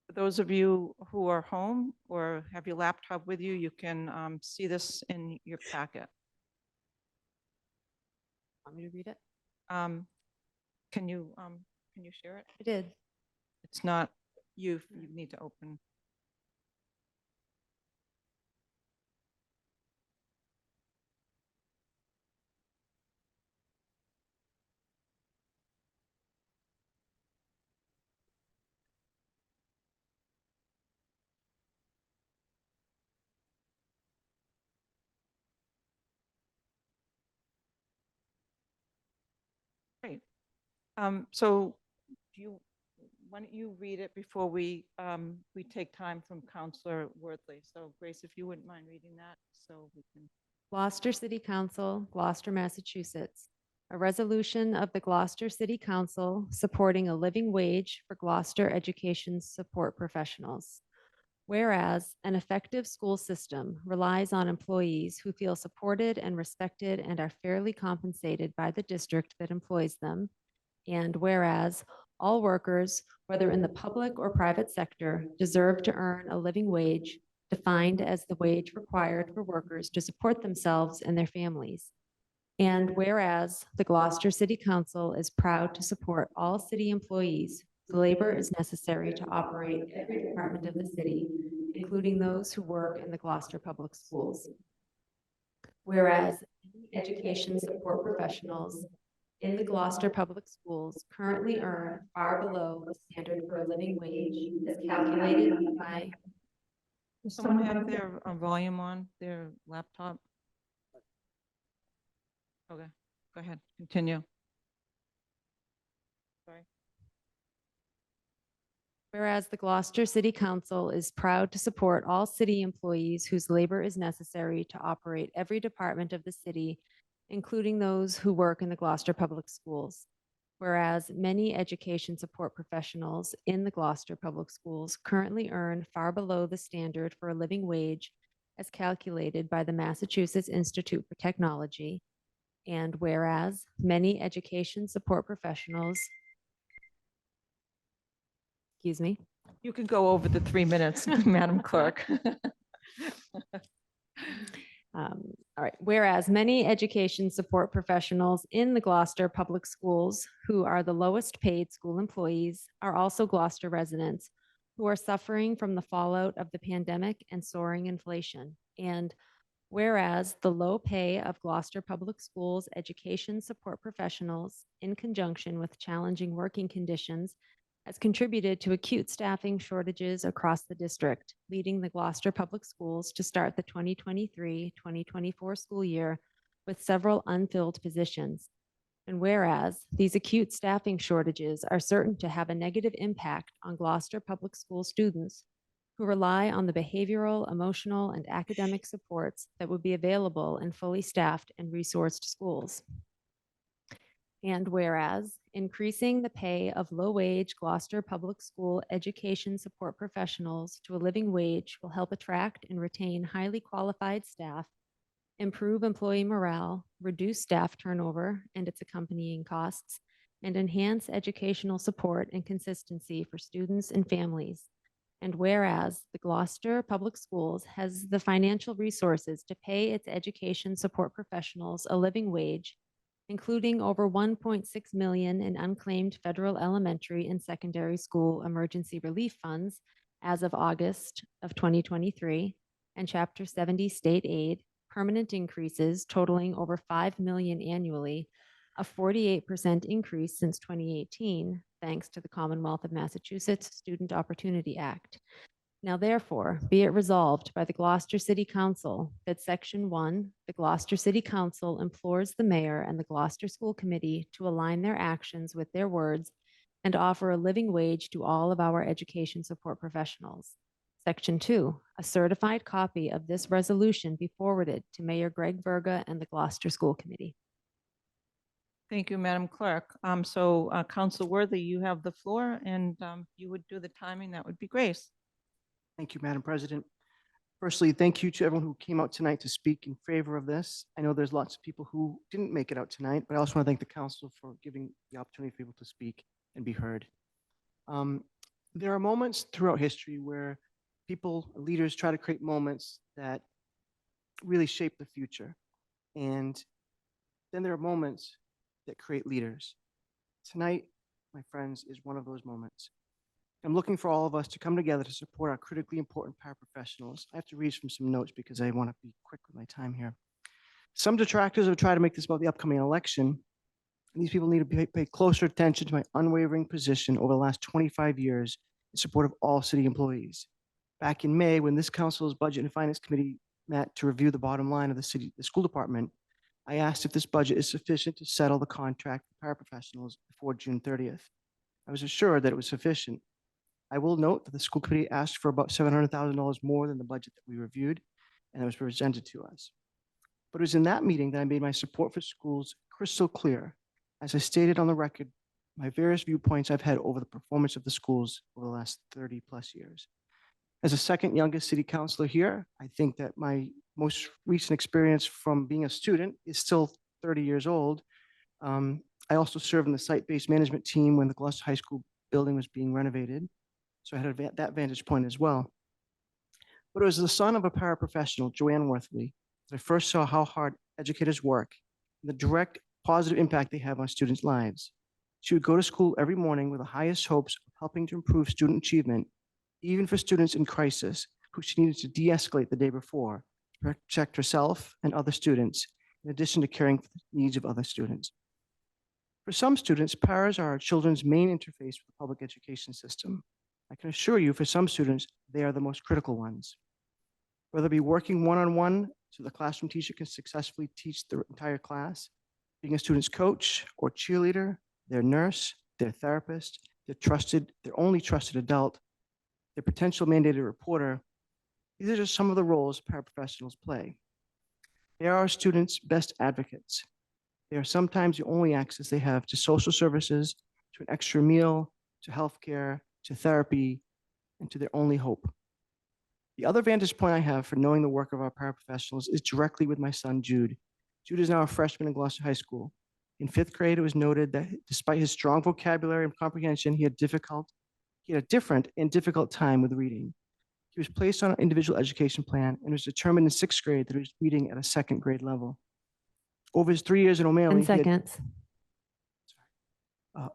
[SPEAKER 1] For those of you who are home or have your laptop with you, you can see this in your packet.
[SPEAKER 4] Want me to read it?
[SPEAKER 1] Can you share it?
[SPEAKER 4] I did.
[SPEAKER 1] It's not, you need to open. Great. So why don't you read it before we take time from Counselor Worthley? So Grace, if you wouldn't mind reading that, so we can.
[SPEAKER 4] Gloucester City Council, Gloucester, Massachusetts. A resolution of the Gloucester City Council supporting a living wage for Gloucester education support professionals. Whereas an effective school system relies on employees who feel supported and respected and are fairly compensated by the district that employs them. And whereas all workers, whether in the public or private sector, deserve to earn a living wage defined as the wage required for workers to support themselves and their families. And whereas the Gloucester City Council is proud to support all city employees whose labor is necessary to operate every department of the city, including those who work in the Gloucester Public Schools. Whereas education support professionals in the Gloucester Public Schools currently earn far below the standard for a living wage as calculated by.
[SPEAKER 1] Does someone have their volume on their laptop? Okay, go ahead, continue. Sorry.
[SPEAKER 4] Whereas the Gloucester City Council is proud to support all city employees whose labor is necessary to operate every department of the city, including those who work in the Gloucester Public Schools. Whereas many education support professionals in the Gloucester Public Schools currently earn far below the standard for a living wage as calculated by the Massachusetts Institute for Technology. And whereas many education support professionals, excuse me.
[SPEAKER 1] You can go over the 3 minutes, Madam Clerk.
[SPEAKER 4] All right. Whereas many education support professionals in the Gloucester Public Schools, who are the lowest paid school employees, are also Gloucester residents who are suffering from the fallout of the pandemic and soaring inflation. And whereas the low pay of Gloucester Public Schools education support professionals, in conjunction with challenging working conditions, has contributed to acute staffing shortages across the district, leading the Gloucester Public Schools to start the 2023-2024 school year with several unfilled positions. And whereas these acute staffing shortages are certain to have a negative impact on Gloucester Public School students who rely on the behavioral, emotional, and academic supports that would be available in fully staffed and resourced schools. And whereas increasing the pay of low-wage Gloucester Public School education support professionals to a living wage will help attract and retain highly qualified staff, improve employee morale, reduce staff turnover and its accompanying costs, and enhance educational support and consistency for students and families. And whereas the Gloucester Public Schools has the financial resources to pay its education support professionals a living wage, including over $1.6 million in unclaimed federal elementary and secondary school emergency relief funds as of August of 2023, and Chapter 70 state aid, permanent increases totaling over $5 million annually, a 48% increase since 2018. thanks to the Commonwealth of Massachusetts Student Opportunity Act. Now therefore, be it resolved by the Gloucester City Council that Section 1, the Gloucester City Council implores the mayor and the Gloucester School Committee to align their actions with their words and offer a living wage to all of our education support professionals. Section 2, a certified copy of this resolution be forwarded to Mayor Greg Verga and the Gloucester School Committee.
[SPEAKER 1] Thank you, Madam Clerk. Council Worthy, you have the floor, and you would do the timing. That would be Grace.
[SPEAKER 11] Thank you, Madam President. Firstly, thank you to everyone who came out tonight to speak in favor of this. I know there's lots of people who didn't make it out tonight, but I also want to thank the council for giving the opportunity for people to speak and be heard. There are moments throughout history where people, leaders try to create moments that really shape the future. And then there are moments that create leaders. Tonight, my friends, is one of those moments. I'm looking for all of us to come together to support our critically important paraprofessionals. I have to read from some notes because I want to be quick with my time here. Some detractors have tried to make this about the upcoming election. And these people need to pay closer attention to my unwavering position over the last 25 years in support of all city employees. Back in May, when this council's Budget and Finance Committee met to review the bottom line of the school department, I asked if this budget is sufficient to settle the contract for paraprofessionals before June 30th. I was assured that it was sufficient. I will note that the school committee asked for about $700,000 more than the budget that we reviewed, and it was presented to us. But it was in that meeting that I made my support for schools crystal clear. As I stated on the record, my various viewpoints I've had over the performance of the schools over the last 30 plus years. As a second youngest city councilor here, I think that my most recent experience from being a student is still 30 years old. I also served in the site-based management team when the Gloucester High School building was being renovated. So I had that vantage point as well. But it was the son of a paraprofessional, Joanne Worthley, that I first saw how hard educators work and the direct positive impact they have on students' lives. She would go to school every morning with the highest hopes of helping to improve student achievement, even for students in crisis who she needed to de-escalate the day before to protect herself and other students, in addition to caring for the needs of other students. For some students, paras are our children's main interface with the public education system. I can assure you, for some students, they are the most critical ones. Whether it be working one-on-one so the classroom teacher can successfully teach the entire class, being a student's coach or cheerleader, their nurse, their therapist, their only trusted adult, their potential mandated reporter, these are just some of the roles paraprofessionals play. They are our students' best advocates. They are sometimes the only access they have to social services, to an extra meal, to healthcare, to therapy, and to their only hope. The other vantage point I have for knowing the work of our paraprofessionals is directly with my son, Jude. Jude is now a freshman in Gloucester High School. In 5th grade, it was noted that despite his strong vocabulary and comprehension, he had a different and difficult time with reading. He was placed on an individual education plan and was determined in 6th grade that he was reading at a 2nd grade level. Over his 3 years in O'Malley,
[SPEAKER 4] 10 seconds.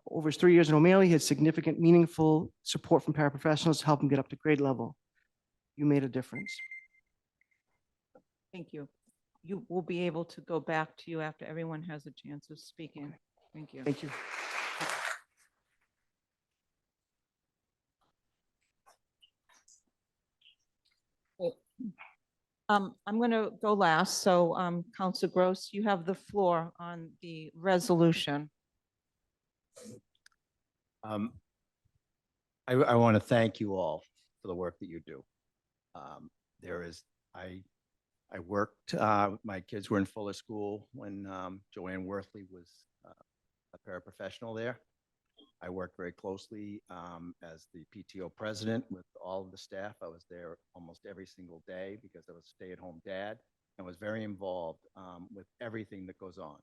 [SPEAKER 11] Over his 3 years in O'Malley, he had significant, meaningful support from paraprofessionals to help him get up to grade level. You made a difference.
[SPEAKER 1] Thank you. You will be able to go back to you after everyone has a chance of speaking. Thank you.
[SPEAKER 11] Thank you.
[SPEAKER 1] I'm going to go last. So Councilor Gross, you have the floor on the resolution.
[SPEAKER 14] I want to thank you all for the work that you do. I worked, my kids were in Fuller School when Joanne Worthley was a paraprofessional there. I worked very closely as the PTO president with all of the staff. I was there almost every single day because I was a stay-at-home dad and was very involved with everything that goes on.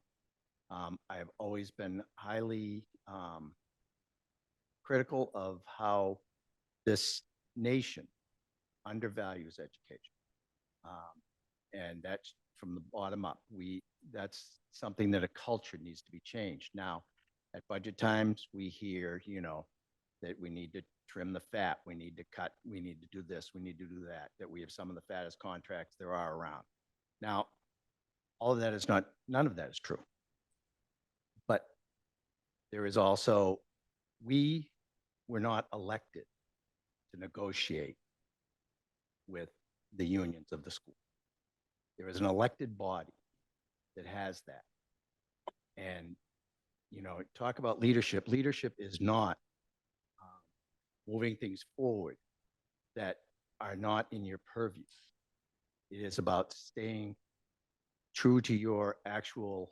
[SPEAKER 14] I have always been highly critical of how this nation undervalues education. And that's from the bottom up. That's something that a culture needs to be changed. Now, at budget times, we hear, that we need to trim the fat, we need to cut, we need to do this, we need to do that we have some of the fattest contracts there are around. Now, all of that is none of that is true. But there is also we were not elected to negotiate with the unions of the school. There is an elected body that has that. And, you know, talk about leadership. Leadership is not moving things forward that are not in your purview. It is about staying true to your actual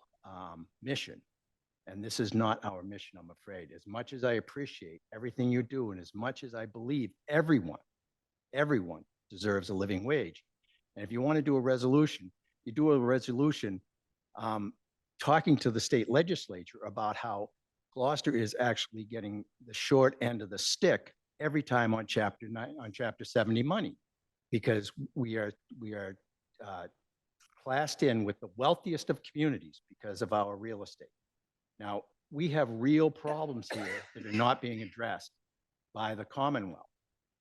[SPEAKER 14] mission. And this is not our mission, I'm afraid. As much as I appreciate everything you do, and as much as I believe everyone deserves a living wage. And if you want to do a resolution, you do a resolution talking to the state legislature about how Gloucester is actually getting the short end of the stick every time on Chapter 70 money, because we are classed in with the wealthiest of communities because of our real estate. Now, we have real problems here that are not being addressed by the Commonwealth.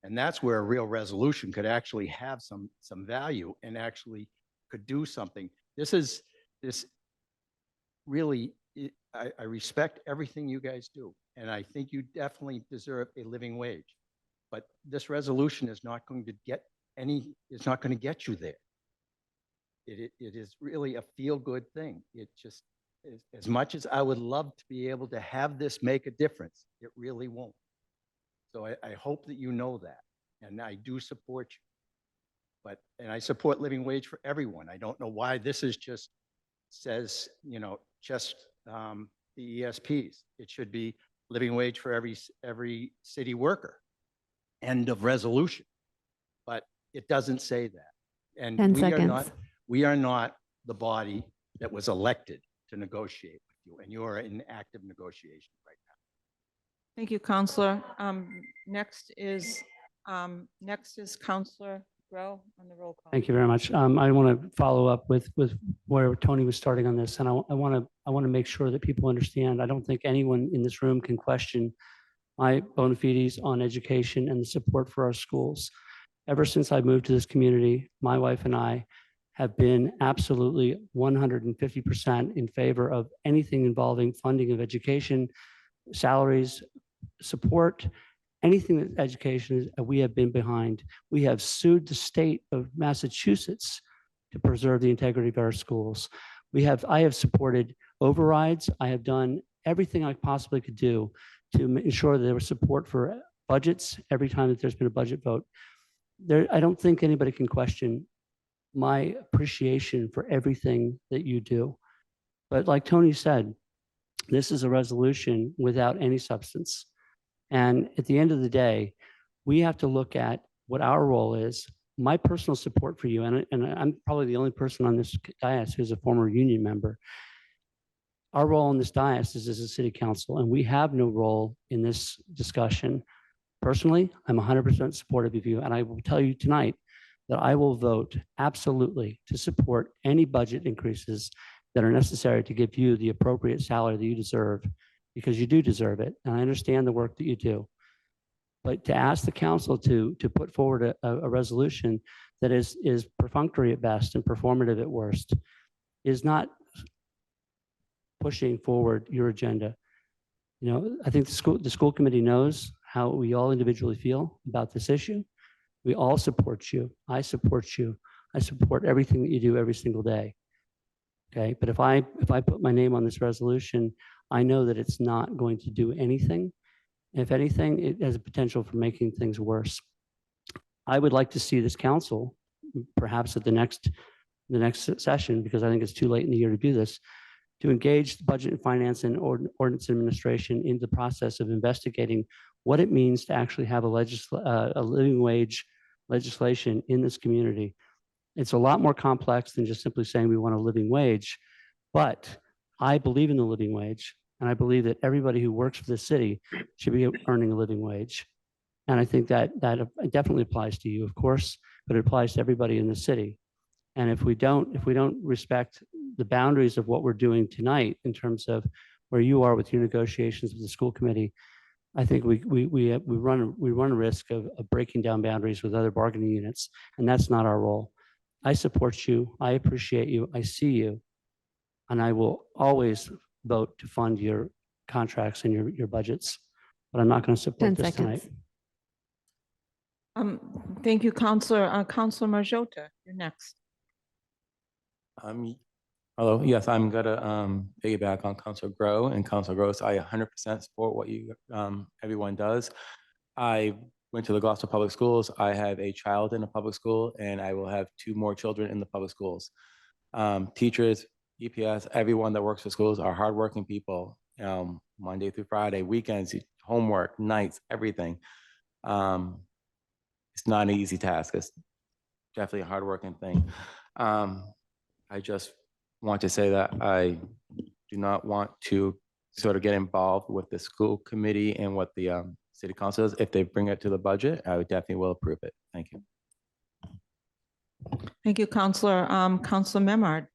[SPEAKER 14] And that's where a real resolution could actually have some value and actually could do something. This really, I respect everything you guys do. And I think you definitely deserve a living wage. But this resolution is not going to get it's not going to get you there. It is really a feel-good thing. It just, as much as I would love to be able to have this make a difference, it really won't. So I hope that you know that, and I do support you. And I support living wage for everyone. I don't know why this is just says, you know, just the ESPs. It should be living wage for every city worker. End of resolution. But it doesn't say that. And
[SPEAKER 4] 10 seconds.
[SPEAKER 14] We are not the body that was elected to negotiate with you, and you are in active negotiation right now.
[SPEAKER 1] Thank you, Counselor. Next is Counselor Grow on the roll call.
[SPEAKER 12] Thank you very much. I want to follow up with where Tony was starting on this, and I want to make sure that people understand. I don't think anyone in this room can question my bona fides on education and the support for our schools. Ever since I moved to this community, my wife and I have been absolutely 150% in favor of anything involving funding of education, salaries, support, anything that education is, we have been behind. We have sued the state of Massachusetts to preserve the integrity of our schools. I have supported overrides. I have done everything I possibly could do to ensure that there was support for budgets every time that there's been a budget vote. I don't think anybody can question my appreciation for everything that you do. But like Tony said, this is a resolution without any substance. And at the end of the day, we have to look at what our role is. My personal support for you, and I'm probably the only person on this dais who's a former union member. Our role in this dais is as a city council, and we have no role in this discussion. Personally, I'm 100% supportive of you, and I will tell you tonight that I will vote absolutely to support any budget increases that are necessary to give you the appropriate salary that you deserve, because you do deserve it. And I understand the work that you do. But to ask the council to put forward a resolution that is perfunctory at best and performative at worst is not pushing forward your agenda. You know, I think the school committee knows how we all individually feel about this issue. We all support you. I support you. I support everything that you do every single day. Okay, but if I put my name on this resolution, I know that it's not going to do anything. If anything, it has a potential for making things worse. I would like to see this council, perhaps at the next session, because I think it's too late in the year to do this, to engage the Budget and Finance and Ordinance Administration in the process of investigating what it means to actually have a living wage legislation in this community. It's a lot more complex than just simply saying we want a living wage, but I believe in the living wage, and I believe that everybody who works for the city should be earning a living wage. And I think that definitely applies to you, of course, but it applies to everybody in the city. And if we don't respect the boundaries of what we're doing tonight in terms of where you are with your negotiations with the school committee, I think we run a risk of breaking down boundaries with other bargaining units, and that's not our role. I support you. I appreciate you. I see you, and I will always vote to fund your contracts and your budgets. but I'm not going to
[SPEAKER 4] 10
[SPEAKER 12] support this tonight.
[SPEAKER 4] seconds.
[SPEAKER 1] Thank you, Counselor. Counselor Marjota, you're next.
[SPEAKER 15] Hello, yes, I'm gonna piggyback on Councilor Grow and Councilor Gross. I 100% support what you everyone does. I went to the Gloucester Public Schools. I have a child in a public school, and I will have 2 more children in the public schools. Teachers, EPS, everyone that works for schools are hardworking people. Monday through Friday, weekends, homework, nights, everything. It's not an easy task. It's definitely a hardworking thing. I just want to say that I do not want to sort of get involved with the school committee and what the city council does. If they bring it to the budget, I would definitely will approve it. Thank you.
[SPEAKER 1] Thank you, Counselor. Counselor Memard.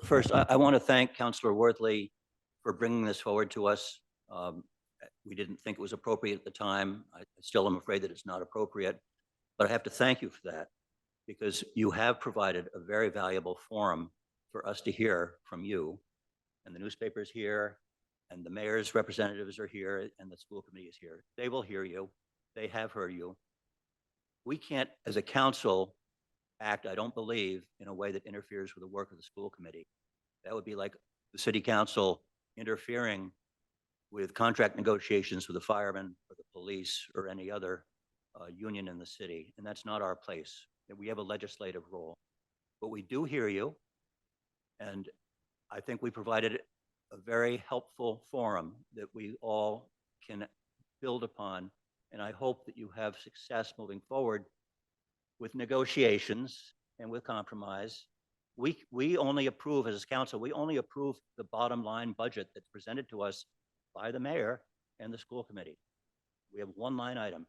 [SPEAKER 16] First, I want to thank Councillor Worthley for bringing this forward to us. We didn't think it was appropriate at the time. I still am afraid that it's not appropriate, but I have to thank you for that, because you have provided a very valuable forum for us to hear from you, and the newspaper's here, and the mayor's representatives are here, and the school committee is here. They will hear you. They have heard you. We can't, as a council, act, I don't believe, in a way that interferes with the work of the school committee. That would be like the city council interfering with contract negotiations with the firemen or the police or any other union in the city, and that's not our place. We have a legislative role, but we do hear you, and I think we provided a very helpful forum that we all can build upon, and I hope that you have success moving forward with negotiations and with compromise. We only approve, as a council, we only approve the bottom line budget that's presented to us by the mayor and the school committee. We have one line item,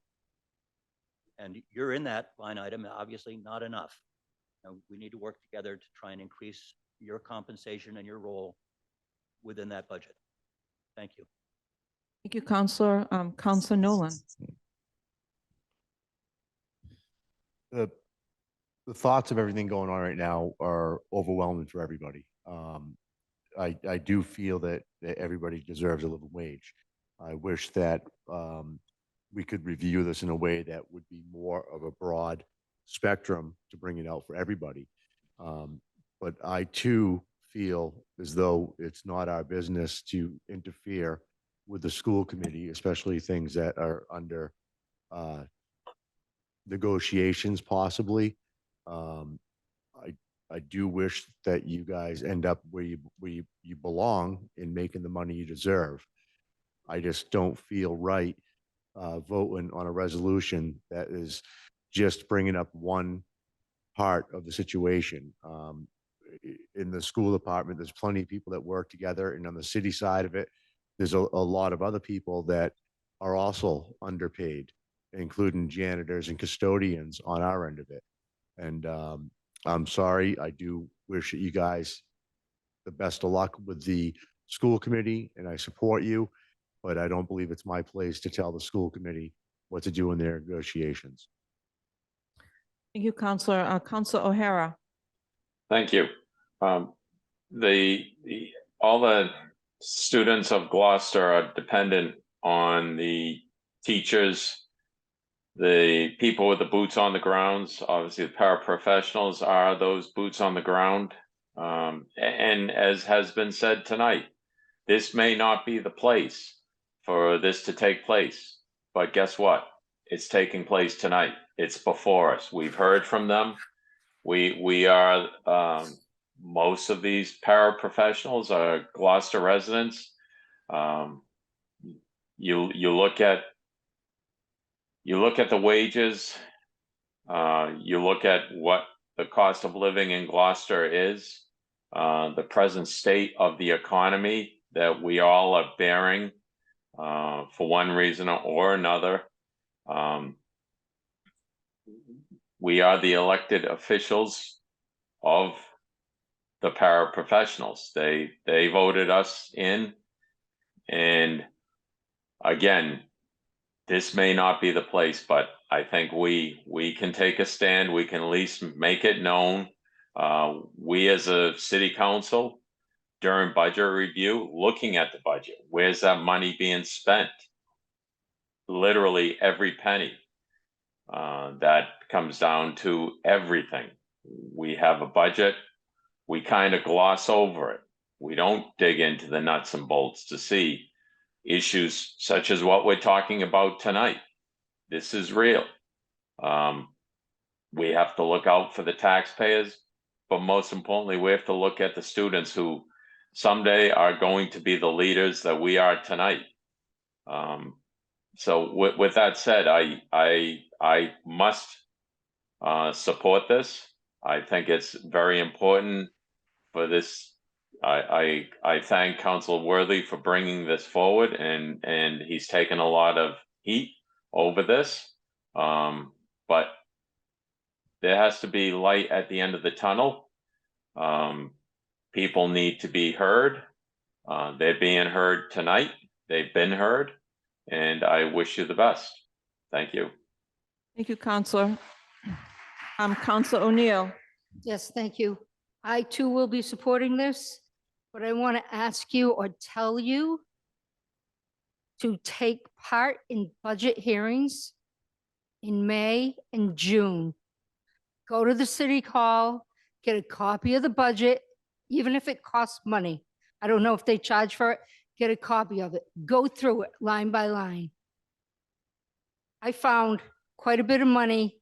[SPEAKER 16] and you're in that line item, obviously not enough. And we need to work together to try and increase your compensation and your role within that budget. Thank you.
[SPEAKER 1] Thank you, Counselor. Counselor Nolan.
[SPEAKER 8] The thoughts of everything going on right now are overwhelming for everybody. I do feel that everybody deserves a living wage. I wish that we could review this in a way that would be more of a broad spectrum to bring it out for everybody. But I too feel as though it's not our business to interfere with the school committee, especially things that are under negotiations possibly. I do wish that you guys end up where you belong in making the money you deserve. I just don't feel right voting on a resolution that is just bringing up one part of the situation. In the school department, there's plenty of people that work together, and on the city side of it, there's a lot of other people that are also underpaid, including janitors and custodians on our end of it. And I'm sorry, I do wish that you guys the best of luck with the school committee, and I support you, but I don't believe it's my place to tell the school committee what to do in their negotiations.
[SPEAKER 1] Thank you, Counselor. Counselor O'Hara.
[SPEAKER 10] Thank you. All the students of Gloucester are dependent on the teachers, the people with the boots on the grounds. Obviously, the paraprofessionals are those boots on the ground. And as has been said tonight, this may not be the place for this to take place. But guess what? It's taking place tonight. It's before us. We've heard from them. We are, most of these paraprofessionals are Gloucester residents. You look at the wages, you look at what the cost of living in Gloucester is, the present state of the economy that we all are bearing for one reason or another. We are the elected officials of the paraprofessionals. They voted us in, and again, this may not be the place, but I think we can take a stand. We can at least make it known. We as a city council during budget review, looking at the budget. Where's that money being spent? Literally every penny. That comes down to everything. We have a budget, we kind of gloss over it. We don't dig into the nuts and bolts to see issues such as what we're talking about tonight. This is real. We have to look out for the taxpayers, but most importantly, we have to look at the students who someday are going to be the leaders that we are tonight. So with that said, I must support this. I think it's very important for this. I thank Councilor Worthy for bringing this forward, and he's taken a lot of heat over this. But there has to be light at the end of the tunnel. People need to be heard. They're being heard tonight. They've been heard, and I wish you the best. Thank you.
[SPEAKER 1] Thank you, Counselor. Counselor O'Neill.
[SPEAKER 13] Yes, thank you. I too will be supporting this, but I want to ask you or tell you to take part in budget hearings in May and June. Go to the city hall, get a copy of the budget, even if it costs money. I don't know if they charge for it, get a copy of it. Go through it line by line. I found quite a bit of money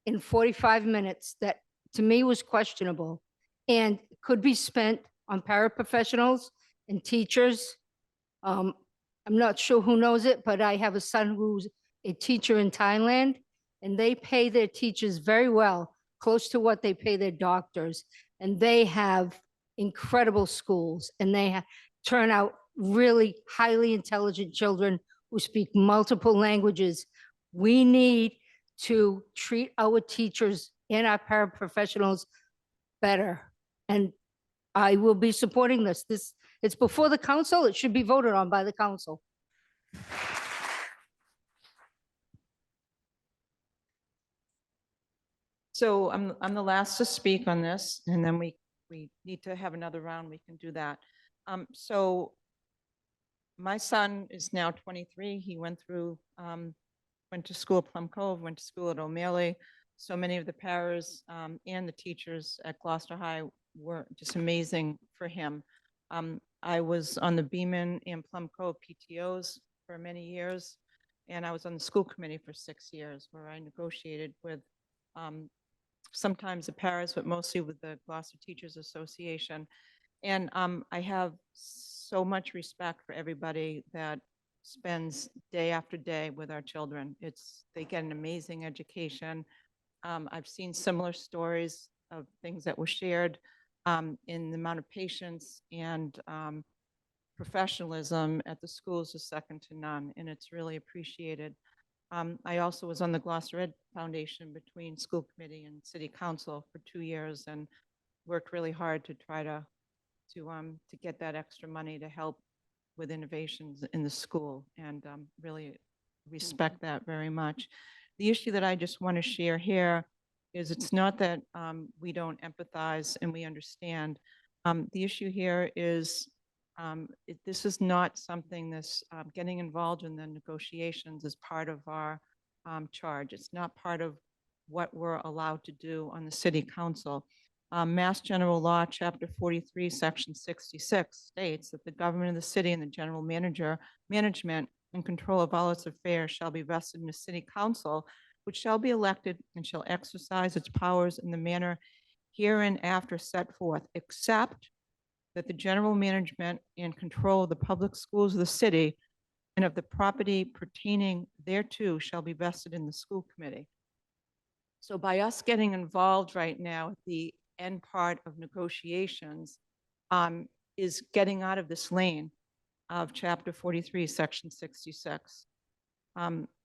[SPEAKER 13] in 45 minutes that to me was questionable and could be spent on paraprofessionals and teachers. I'm not sure who knows it, but I have a son who's a teacher in Thailand, and they pay their teachers very well, close to what they pay their doctors. And they have incredible schools, and they turn out really highly intelligent children who speak multiple languages. We need to treat our teachers and our paraprofessionals better. And I will be supporting this. It's before the council. It should be voted on by the council.
[SPEAKER 1] So I'm the last to speak on this, and then we need to have another round. We can do that. So my son is now 23. He went to school at Plum Cove, went to school at O'Malley. So many of the paras and the teachers at Gloucester High were just amazing for him. I was on the Beaman and Plum Cove PTOs for many years, and I was on the school committee for 6 years, where I negotiated with sometimes the paras, but mostly with the Gloucester Teachers Association. And I have so much respect for everybody that spends day after day with our children. They get an amazing education. I've seen similar stories of things that were shared in the amount of patience and professionalism at the schools is second to none, and it's really appreciated. I also was on the Gloucester Ed Foundation between school committee and city council for 2 years, and worked really hard to try to get that extra money to help with innovations in the school, and really respect that very much. The issue that I just want to share here is it's not that we don't empathize and we understand. The issue here is this is not something that's getting involved in the negotiations as part of our charge. It's not part of what we're allowed to do on the city council. Mass General Law, Chapter 43, Section 66 states that the government of the city and the general management and control of all its affairs shall be vested in the city council, which shall be elected and shall exercise its powers in the manner hereinafter set forth, except that the general management and control of the public schools of the city and of the property pertaining thereto shall be vested in the school committee. So by us getting involved right now at the end part of negotiations is getting out of this lane of Chapter 43, Section 66.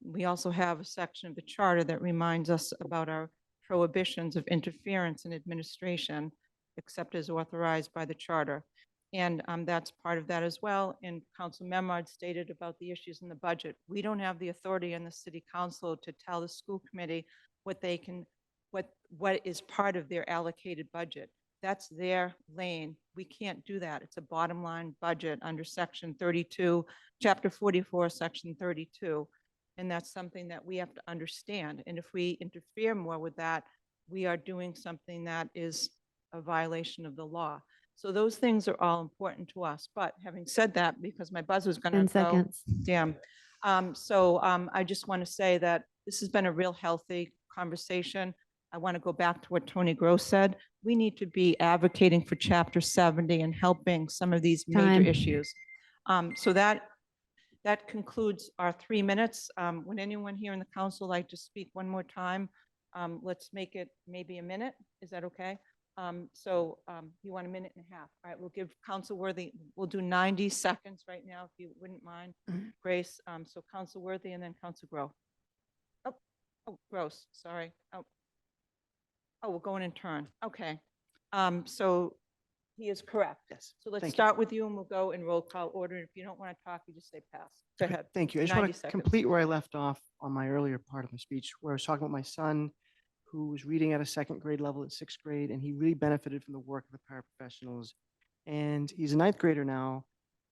[SPEAKER 1] We also have a section of the charter that reminds us about our prohibitions of interference in administration, except as authorized by the charter. And that's part of that as well. And Council Memard stated about the issues in the budget. We don't have the authority in the city council to tell the school committee what they can, what is part of their allocated budget. That's their lane. We can't do that. It's a bottom line budget under section 32, chapter 44, section 32. And that's something that we have to understand. And if we interfere more with that, we are doing something that is a violation of the law. So those things are all important to us. But having said that, because my buzzer's going to
[SPEAKER 4] 10
[SPEAKER 1] go,
[SPEAKER 4] seconds.
[SPEAKER 1] damn. I just want to say that this has been a real healthy conversation. I want to go back to what Tony Gross said. We need to be advocating for Chapter 70 and helping some of these major
[SPEAKER 4] Time.
[SPEAKER 1] issues. So that concludes our 3 minutes. Would anyone here in the council like to speak one more time? Let's make it maybe a minute. Is that okay? You want a minute and a half? All right, we'll give Council Worthy, we'll do 90 seconds right now, if you wouldn't mind, Grace. So Council Worthy and then Council Grow. Oh, Gross, sorry. We're going in turn. Okay. So he is correct.
[SPEAKER 11] Yes.
[SPEAKER 1] So let's
[SPEAKER 11] Thank you.
[SPEAKER 1] start with you and we'll go in roll call order. If you don't want to talk, you just say pass. Go ahead.
[SPEAKER 11] Thank you. I just
[SPEAKER 1] 90
[SPEAKER 11] want to
[SPEAKER 1] seconds.
[SPEAKER 11] complete where I left off on my earlier part of my speech, where I was talking about my son who was reading at a second grade level at sixth grade, and he really benefited from the work of the paraprofessionals. And he's a ninth grader now.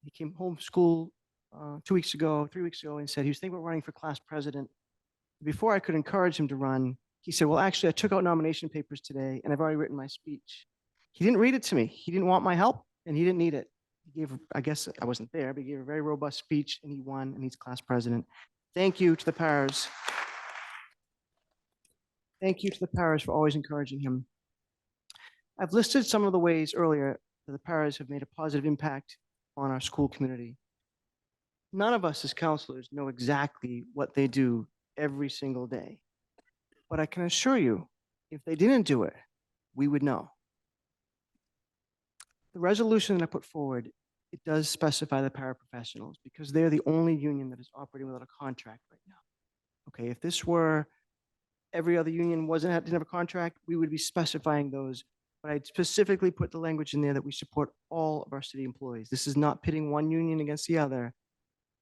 [SPEAKER 11] He came home from school 3 weeks ago, and said he was thinking about running for class president. Before I could encourage him to run, he said, well, actually, I took out nomination papers today, and I've already written my speech. He didn't read it to me. He didn't want my help, and he didn't need it. He gave, I guess I wasn't there, but he gave a very robust speech, and he won, and he's class president. Thank you to the paras. Thank you to the paras for always encouraging him. I've listed some of the ways earlier that the paras have made a positive impact on our school community. None of us as counselors know exactly what they do every single day. But I can assure you, if they didn't do it, we would know. The resolution that I put forward, it does specify the paraprofessionals because they're the only union that is operating without a contract right now. Okay, if this were every other union didn't have a contract, we would be specifying those. But I specifically put the language in there that we support all of our city employees. This is not pitting one union against the other.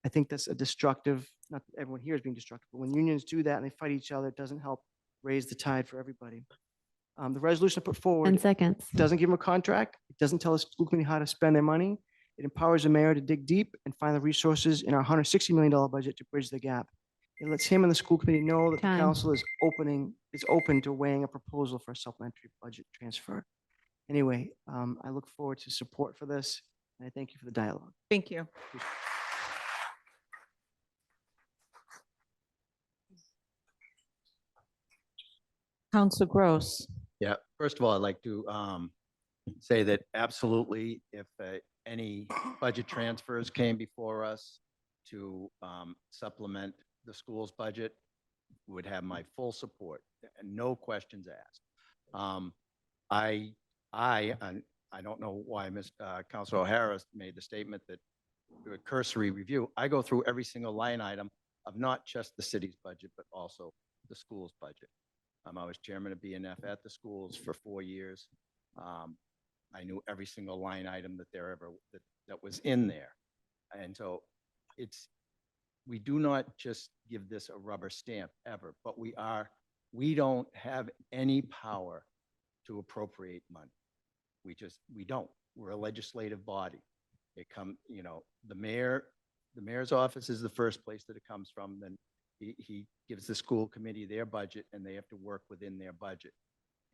[SPEAKER 11] I think that's a destructive, not that everyone here is being destructive, but when unions do that and they fight each other, it doesn't help raise the tide for everybody. The resolution I put forward
[SPEAKER 4] 10 seconds.
[SPEAKER 11] doesn't give them a contract. It doesn't tell the school committee how to spend their money. It empowers the mayor to dig deep and find the resources in our $160 million budget to bridge the gap. It lets him and the school committee know that the council is open to weighing a proposal for a supplementary budget transfer. Anyway, I look forward to support for this, and I thank you for the dialogue.
[SPEAKER 1] Thank you. Council Gross.
[SPEAKER 14] Yeah, first of all, I'd like to say that absolutely, if any budget transfers came before us to supplement the school's budget, would have my full support and no questions asked. I don't know why Councilor O'Hara made the statement that do a cursory review. I go through every single line item of not just the city's budget, but also the school's budget. I was chairman of BNF at the schools for 4 years. I knew every single line item that was in there. And so we do not just give this a rubber stamp ever, but we don't have any power to appropriate money. We don't. We're a legislative body. The mayor's office is the first place that it comes from. Then he gives the school committee their budget and they have to work within their budget.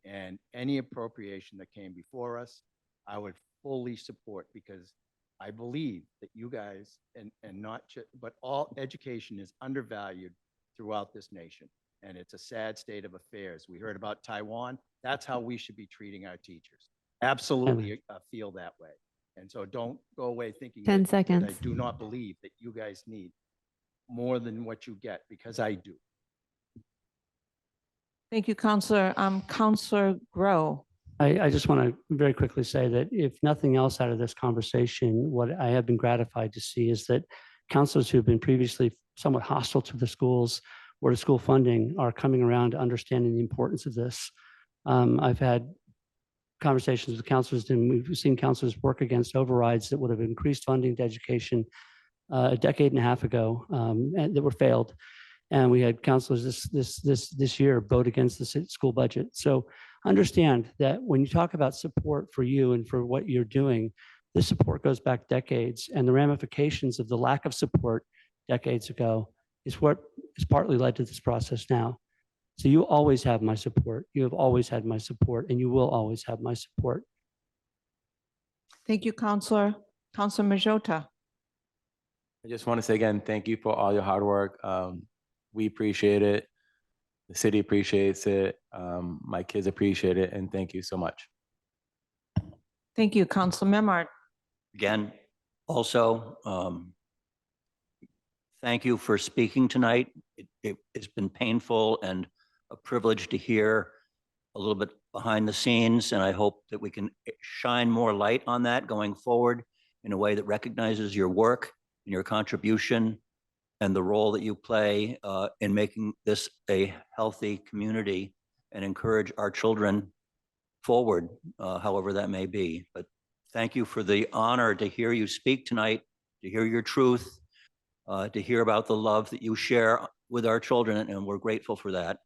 [SPEAKER 14] And any appropriation that came before us, I would fully support because I believe that you guys, and not just, but all education is undervalued throughout this nation. And it's a sad state of affairs. We heard about Taiwan. That's how we should be treating our teachers. Absolutely feel that way. And so don't go away thinking
[SPEAKER 4] 10
[SPEAKER 14] that
[SPEAKER 4] seconds.
[SPEAKER 14] I do not believe that you guys need more than what you get, because I do.
[SPEAKER 1] Thank you, Councilor. Councilor Grow.
[SPEAKER 12] I just want to very quickly say that if nothing else out of this conversation, what I have been gratified to see is that counselors who have been previously somewhat hostile to the schools or to school funding are coming around to understanding the importance of this. I've had conversations with counselors, and we've seen counselors work against overrides that would have increased funding to education a decade and a half ago, and that were failed. And we had counselors this year vote against the school budget. So understand that when you talk about support for you and for what you're doing, this support goes back decades, and the ramifications of the lack of support decades ago is what has partly led to this process now. So you always have my support. You have always had my support, and you will always have my support.
[SPEAKER 1] Thank you, Counselor. Counselor Majota.
[SPEAKER 15] I just want to say again, thank you for all your hard work. We appreciate it. The city appreciates it. My kids appreciate it, and thank you so much.
[SPEAKER 1] Thank you, Counselor Memard.
[SPEAKER 16] Again, also, thank you for speaking tonight. It's been painful and a privilege to hear a little bit behind the scenes, and I hope that we can shine more light on that going forward in a way that recognizes your work and your contribution and the role that you play in making this a healthy community and encourage our children forward, however that may be. But thank you for the honor to hear you speak tonight, to hear your truth, to hear about the love that you share with our children, and we're grateful for that.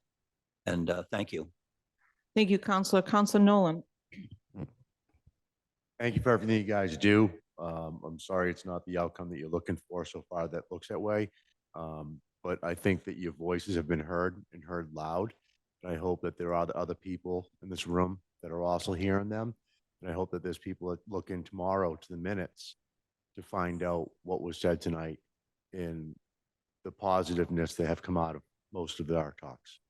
[SPEAKER 16] And thank you.
[SPEAKER 1] Thank you, Counselor. Counselor Nolan.
[SPEAKER 8] Thank you for everything you guys do. I'm sorry it's not the outcome that you're looking for so far that looks that way. But I think that your voices have been heard and heard loud. And I hope that there are other people in this room that are also hearing them. And I hope that there's people that look in tomorrow to the minutes to find out what was said tonight and the positiveness that have come out of most of our talks.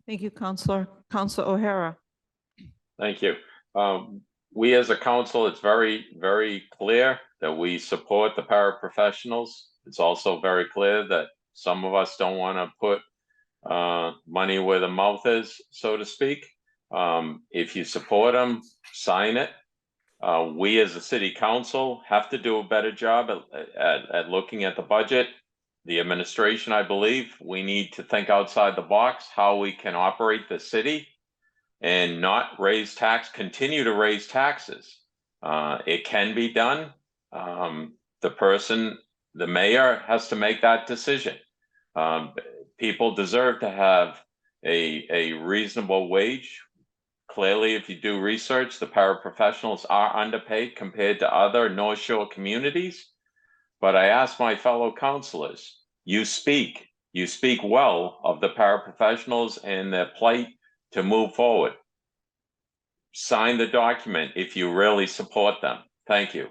[SPEAKER 1] Thank you, Counselor. Counselor O'Hara.
[SPEAKER 10] Thank you. We as a council, it's very, very clear that we support the paraprofessionals. It's also very clear that some of us don't want to put money where the mouth is, so to speak. If you support them, sign it. We as a city council have to do a better job at looking at the budget. The administration, I believe, we need to think outside the box how we can operate the city and not continue to raise taxes. It can be done. The mayor has to make that decision. People deserve to have a reasonable wage. Clearly, if you do research, the paraprofessionals are underpaid compared to other North Shore communities. But I ask my fellow councilors, you speak well of the paraprofessionals and their plight to move forward. Sign the document if you really support them. Thank you.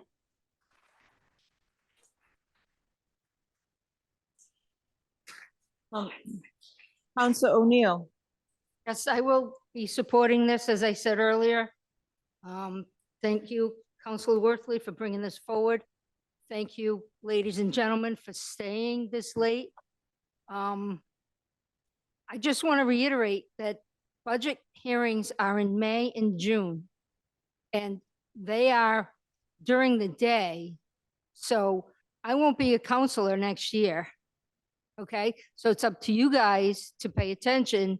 [SPEAKER 1] Counselor O'Neill.
[SPEAKER 13] Yes, I will be supporting this, as I said earlier. Thank you, Councilor Worthley, for bringing this forward. Thank you, ladies and gentlemen, for staying this late. I just want to reiterate that budget hearings are in May and June, and they are during the day. So I won't be a counselor next year. Okay, so it's up to you guys to pay attention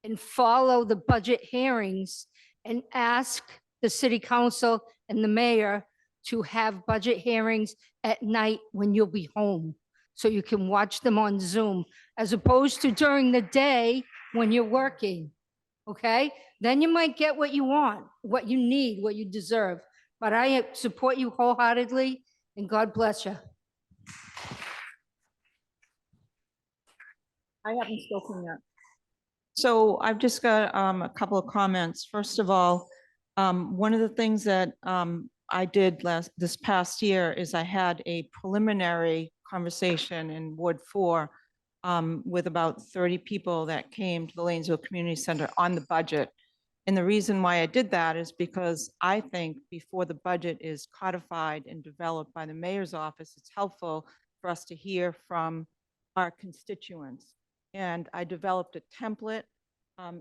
[SPEAKER 13] and follow the budget hearings and ask the city council and the mayor to have budget hearings at night when you'll be home, so you can watch them on Zoom, as opposed to during the day when you're working, okay? Then you might get what you want, what you need, what you deserve. But I support you wholeheartedly, and God bless you.
[SPEAKER 1] I haven't spoken yet. So I've just got a couple of comments. First of all, one of the things that I did this past year is I had a preliminary conversation in Ward 4 with about 30 people that came to the Lanesville Community Center on the budget. And the reason why I did that is because I think before the budget is codified and developed by the mayor's office, it's helpful for us to hear from our constituents. And I developed a template.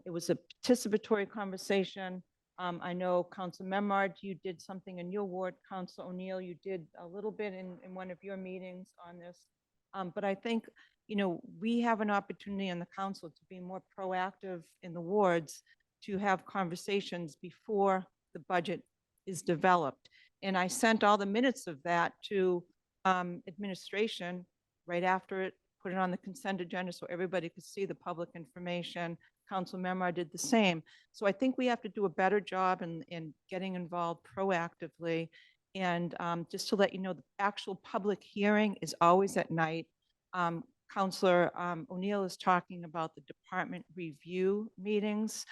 [SPEAKER 1] It was a participatory conversation. I know Council Memard, you did something in your ward. Council O'Neill, you did a little bit in one of your meetings on this. But I think, you know, we have an opportunity in the council to be more proactive in the wards, to have conversations before the budget is developed. And I sent all the minutes of that to administration right after it, put it on the consent agenda so everybody could see the public information, Council Memard did the same. So I think we have to do a better job in getting involved proactively. And just to let you know, the actual public hearing is always at night. Counselor O'Neill is talking about the department review meetings,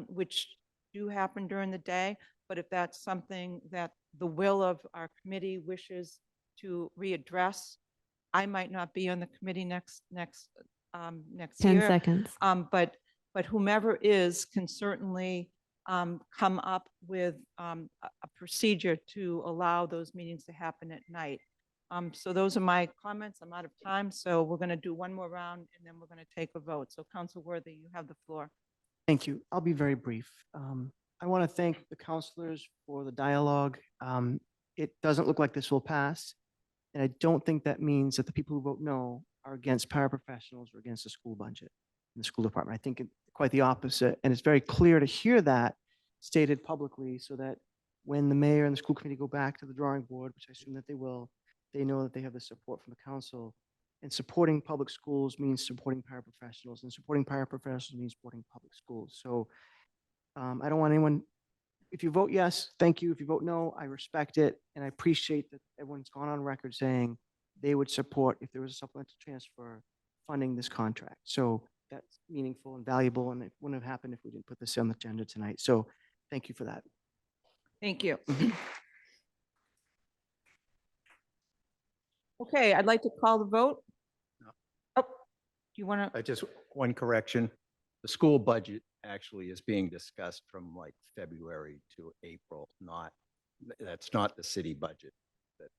[SPEAKER 1] which do happen during the day. But if that's something that the will of our committee wishes to readdress, I might not be on the committee next
[SPEAKER 4] 10
[SPEAKER 1] year.
[SPEAKER 4] seconds.
[SPEAKER 1] But whomever is can certainly come up with a procedure to allow those meetings to happen at night. So those are my comments. I'm out of time, so we're going to do one more round and then we're going to take a vote. So Council Worthy, you have the floor.
[SPEAKER 11] Thank you. I'll be very brief. I want to thank the counselors for the dialogue. It doesn't look like this will pass. And I don't think that means that the people who vote no are against paraprofessionals or against the school budget in the school department. I think quite the opposite. And it's very clear to hear that stated publicly so that when the mayor and the school committee go back to the drawing board, which I assume that they will, they know that they have the support from the council. And supporting public schools means supporting paraprofessionals, and supporting paraprofessionals means supporting public schools. So I don't want anyone, if you vote yes, thank you. If you vote no, I respect it. And I appreciate that everyone's gone on record saying they would support if there was a supplemental transfer funding this contract. So that's meaningful and valuable, and it wouldn't have happened if we didn't put this on the agenda tonight. So thank you for that.
[SPEAKER 1] Thank you. Okay, I'd like to call the vote. Oh, do you want to?
[SPEAKER 14] Just one correction. The school budget actually is being discussed from like February to April, that's not the city budget that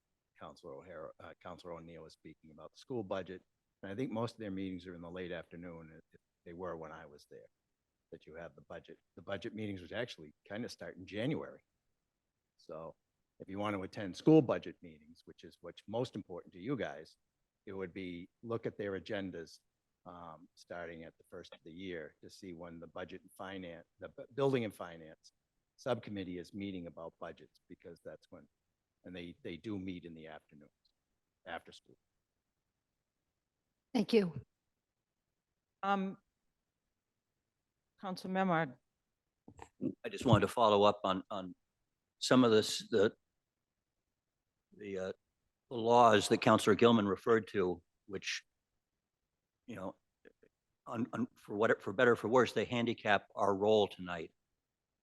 [SPEAKER 14] Councilor O'Neill was speaking about. The school budget, and I think most of their meetings are in the late afternoon. They were when I was there, that you have the budget. The budget meetings was actually kind of start in January. So if you want to attend school budget meetings, which is what's most important to you guys, it would be look at their agendas starting at the first of the year to see when the budget and finance, the building and finance subcommittee is meeting about budgets, because that's when, and they do meet in the afternoons after school.
[SPEAKER 13] Thank you.
[SPEAKER 1] Council Memard.
[SPEAKER 16] I just wanted to follow up on some of this, the laws that Councilor Gilman referred to, which, you know, for better or for worse, they handicap our role tonight.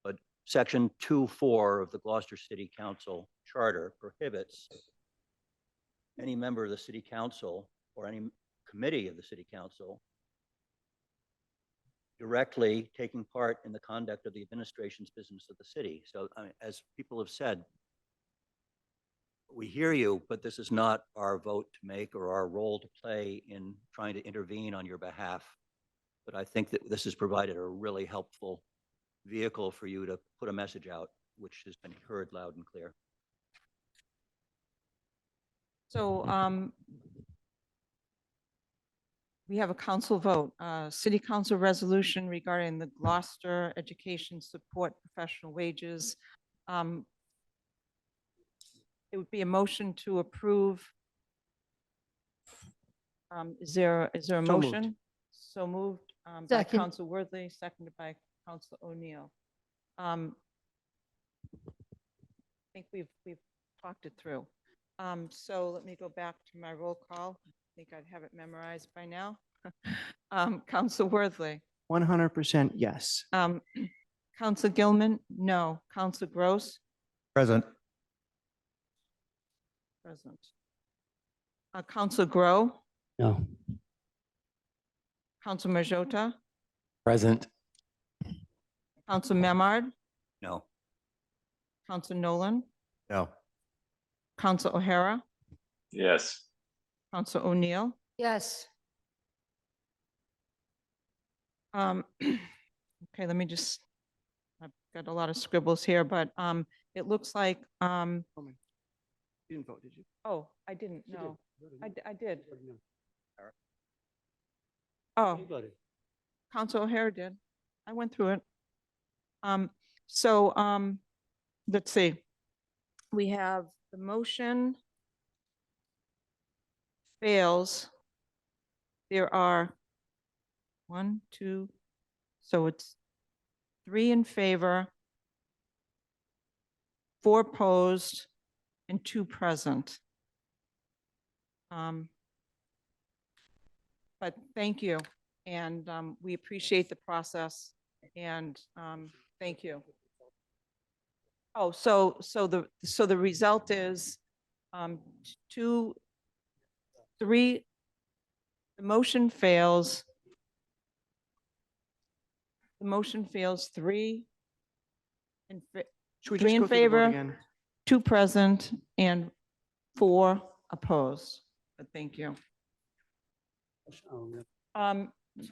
[SPEAKER 16] But Section 2(4) of the Gloucester City Council Charter prohibits any member of the City Council or any committee of the City Council directly taking part in the conduct of the administration's business of the city. So, as people have said, we hear you, but this is not our vote to make or our role to play in trying to intervene on your behalf. But I think that this has provided a really helpful vehicle for you to put a message out, which has been heard loud and clear.
[SPEAKER 1] So we have a council vote, city council resolution regarding the Gloucester Education Support Professional Wages. It would be a motion to approve. Is there a
[SPEAKER 11] So
[SPEAKER 1] motion?
[SPEAKER 11] moved.
[SPEAKER 1] So moved by
[SPEAKER 13] Second.
[SPEAKER 1] Council Worthy, seconded by Council O'Neill. I think we've talked it through. So let me go back to my roll call. I think I'd have it memorized by now. Council Worthy.
[SPEAKER 11] 100% yes.
[SPEAKER 1] Council Gilman, no. Council Gross.
[SPEAKER 14] Present.
[SPEAKER 1] Present. Council Grow.
[SPEAKER 12] No.
[SPEAKER 1] Council Majota.
[SPEAKER 15] Present.
[SPEAKER 1] Council Memard.
[SPEAKER 16] No.
[SPEAKER 1] Council Nolan.
[SPEAKER 14] No.
[SPEAKER 1] Council O'Hara.
[SPEAKER 10] Yes.
[SPEAKER 1] Council O'Neill.
[SPEAKER 13] Yes.
[SPEAKER 1] Okay, let me just, I've got a lot of scribbles here, but it looks like,
[SPEAKER 11] You didn't vote, did you?
[SPEAKER 1] oh, I didn't,
[SPEAKER 12] You
[SPEAKER 1] no.
[SPEAKER 12] did.
[SPEAKER 1] I did.
[SPEAKER 12] No.
[SPEAKER 1] Oh,
[SPEAKER 12] You voted.
[SPEAKER 1] Council O'Hara did. I went through it. So let's see. We have the motion fails. There are 1, 2, So it's 3 in favor, 4 opposed, and 2 present. But thank you, and we appreciate the process, and thank you. Oh, so the result is 2, 3. The motion fails. The motion fails 3 in,
[SPEAKER 11] Should we
[SPEAKER 1] 3
[SPEAKER 11] just
[SPEAKER 1] in
[SPEAKER 11] go through the vote
[SPEAKER 1] favor,
[SPEAKER 11] again?
[SPEAKER 1] 2 present, and 4 opposed. But thank you.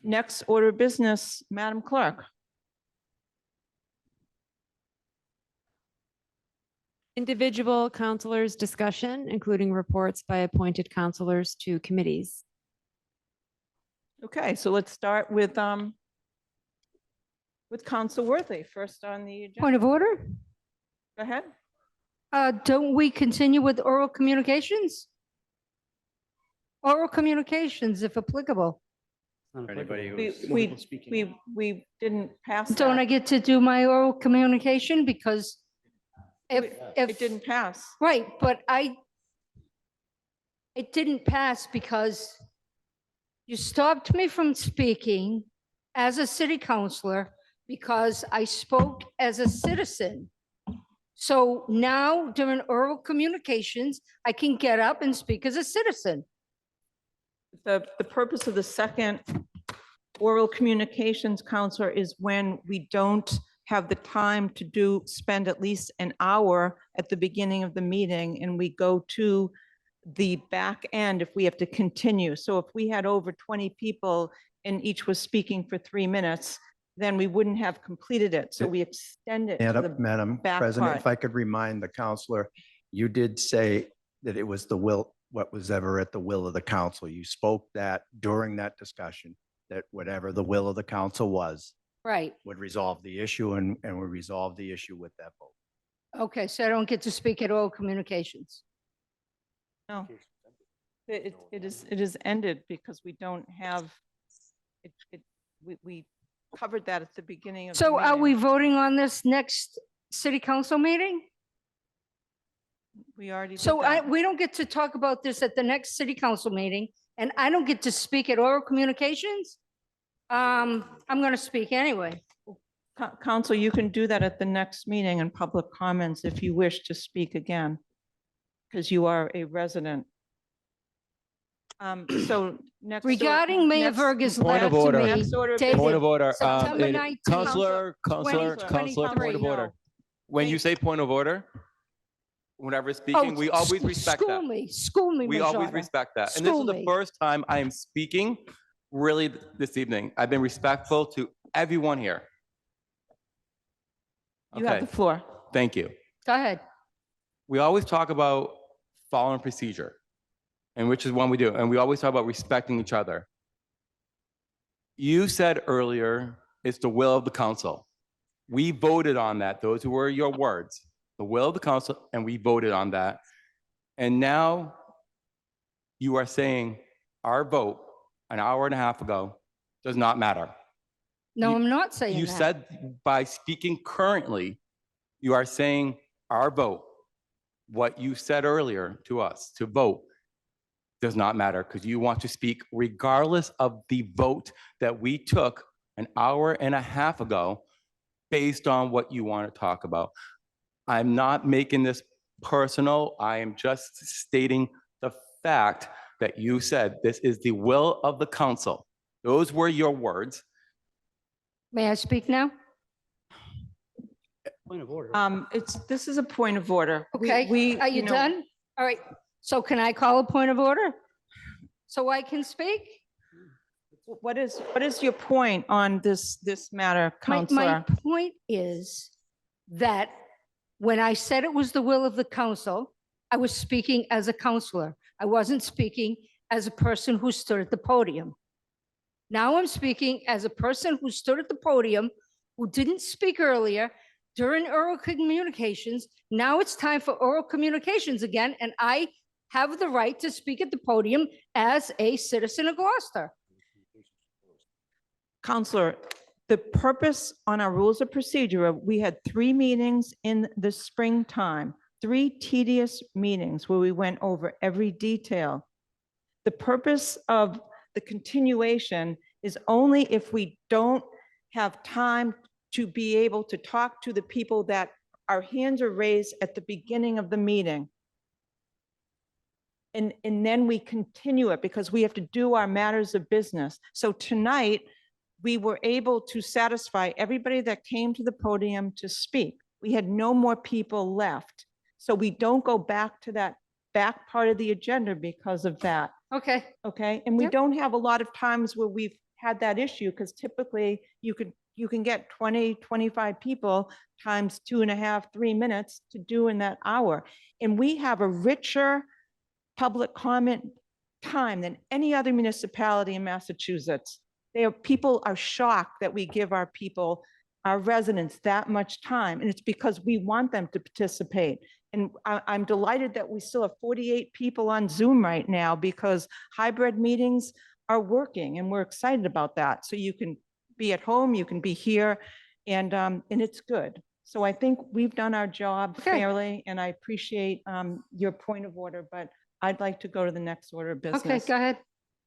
[SPEAKER 1] Next order of business, Madam Clerk.
[SPEAKER 4] Individual counselors' discussion, including reports by appointed counselors to committees.
[SPEAKER 1] Okay, so let's start with Council Worthy, first on the agenda.
[SPEAKER 13] Point of order?
[SPEAKER 1] Go ahead.
[SPEAKER 13] Don't we continue with oral communications? Oral communications, if applicable.
[SPEAKER 14] Anybody
[SPEAKER 1] We,
[SPEAKER 14] who's
[SPEAKER 1] we didn't pass that.
[SPEAKER 13] Don't I get to do my oral communication? Because if
[SPEAKER 1] It didn't pass.
[SPEAKER 13] right, but it didn't pass because you stopped me from speaking as a city councillor because I spoke as a citizen. So now during oral communications, I can get up and speak as a citizen.
[SPEAKER 1] The purpose of the second oral communications, counselor, is when we don't have the time to spend at least an hour at the beginning of the meeting, and we go to the back end if we have to continue. So if we had over 20 people and each was speaking for 3 minutes, then we wouldn't have completed it. So we extend it to the
[SPEAKER 14] Madam
[SPEAKER 1] back
[SPEAKER 14] President,
[SPEAKER 1] part.
[SPEAKER 14] if I could remind the counselor, you did say that it was the will, what was ever at the will of the council. You spoke that during that discussion, that whatever the will of the council was,
[SPEAKER 13] Right.
[SPEAKER 14] would resolve the issue and would resolve the issue with that vote.
[SPEAKER 13] Okay, so I don't get to speak at oral communications.
[SPEAKER 1] No. It is ended because we don't have, we covered that at the beginning of the
[SPEAKER 13] So are we
[SPEAKER 1] meeting.
[SPEAKER 13] voting on this next city council meeting?
[SPEAKER 1] We already did
[SPEAKER 13] So
[SPEAKER 1] that.
[SPEAKER 13] we don't get to talk about this at the next city council meeting, and I don't get to speak at oral communications? I'm going to speak anyway.
[SPEAKER 1] Council, you can do that at the next meeting in public comments if you wish to speak again, because you are a resident. So next.
[SPEAKER 13] Regarding Mayor
[SPEAKER 1] next-
[SPEAKER 13] Verga's
[SPEAKER 15] Point
[SPEAKER 13] letter
[SPEAKER 15] of
[SPEAKER 13] to
[SPEAKER 15] order.
[SPEAKER 13] me,
[SPEAKER 1] Next order of
[SPEAKER 13] dated
[SPEAKER 15] Point of order.
[SPEAKER 13] September 19th,
[SPEAKER 15] Counselor, Counselor,
[SPEAKER 13] 2023.
[SPEAKER 15] point of order. When you say point of order, whenever
[SPEAKER 13] Oh,
[SPEAKER 15] speaking, we always respect
[SPEAKER 13] School
[SPEAKER 15] that.
[SPEAKER 13] me, school me,
[SPEAKER 15] We always
[SPEAKER 13] Majota.
[SPEAKER 15] respect that. And this
[SPEAKER 13] School
[SPEAKER 15] is the
[SPEAKER 13] me.
[SPEAKER 15] first time I am speaking really this evening. I've been respectful to everyone here.
[SPEAKER 1] You have
[SPEAKER 15] Okay,
[SPEAKER 1] the floor.
[SPEAKER 15] thank you.
[SPEAKER 13] Go ahead.
[SPEAKER 15] We always talk about following procedure, and which is one we do. And we always talk about respecting each other. You said earlier, it's the will of the council. We voted on that. Those were your words, the will of the council, and we voted on that. And now you are saying our vote an hour and a half ago does not matter.
[SPEAKER 13] No, I'm not saying
[SPEAKER 15] You
[SPEAKER 13] that.
[SPEAKER 15] said by speaking currently, you are saying our vote, what you said earlier to us to vote, does not matter because you want to speak regardless of the vote that we took an hour and a half ago based on what you want to talk about. I'm not making this personal. I am just stating the fact that you said this is the will of the council. Those were your words.
[SPEAKER 13] May I speak now?
[SPEAKER 12] Point of order.
[SPEAKER 1] This is a point of order.
[SPEAKER 13] Okay, are you
[SPEAKER 1] know,
[SPEAKER 13] done? All right, so can I call a point of order? So I can speak?
[SPEAKER 1] What is your point on this matter,
[SPEAKER 13] My
[SPEAKER 1] Counselor?
[SPEAKER 13] point is that when I said it was the will of the council, I was speaking as a counselor. I wasn't speaking as a person who stood at the podium. Now I'm speaking as a person who stood at the podium, who didn't speak earlier during oral communications. Now it's time for oral communications again, and I have the right to speak at the podium as a citizen of Gloucester.
[SPEAKER 1] Counselor, The purpose on our rules of procedure, we had 3 meetings in the springtime, 3 tedious meetings where we went over every detail. The purpose of the continuation is only if we don't have time to be able to talk to the people that our hands are raised at the beginning of the meeting. And then we continue it because we have to do our matters of business. So tonight, we were able to satisfy everybody that came to the podium to speak. We had no more people left. So we don't go back to that back part of the agenda because of that.
[SPEAKER 13] Okay.
[SPEAKER 1] Okay, and we
[SPEAKER 13] Yep.
[SPEAKER 1] don't have a lot of times where we've had that issue because typically you can get 20, 25 people times 2.5, 3 minutes to do in that hour. And we have a richer public comment time than any other municipality in Massachusetts. People are shocked that we give our people, our residents, that much time. And it's because we want them to participate. And I'm delighted that we still have 48 people on Zoom right now because hybrid meetings are working and we're excited about that. So you can be at home, you can be here, and it's good. So I think we've done our job fairly, and I appreciate your point of order, but I'd like to go to the next order of business.
[SPEAKER 13] Okay, go ahead.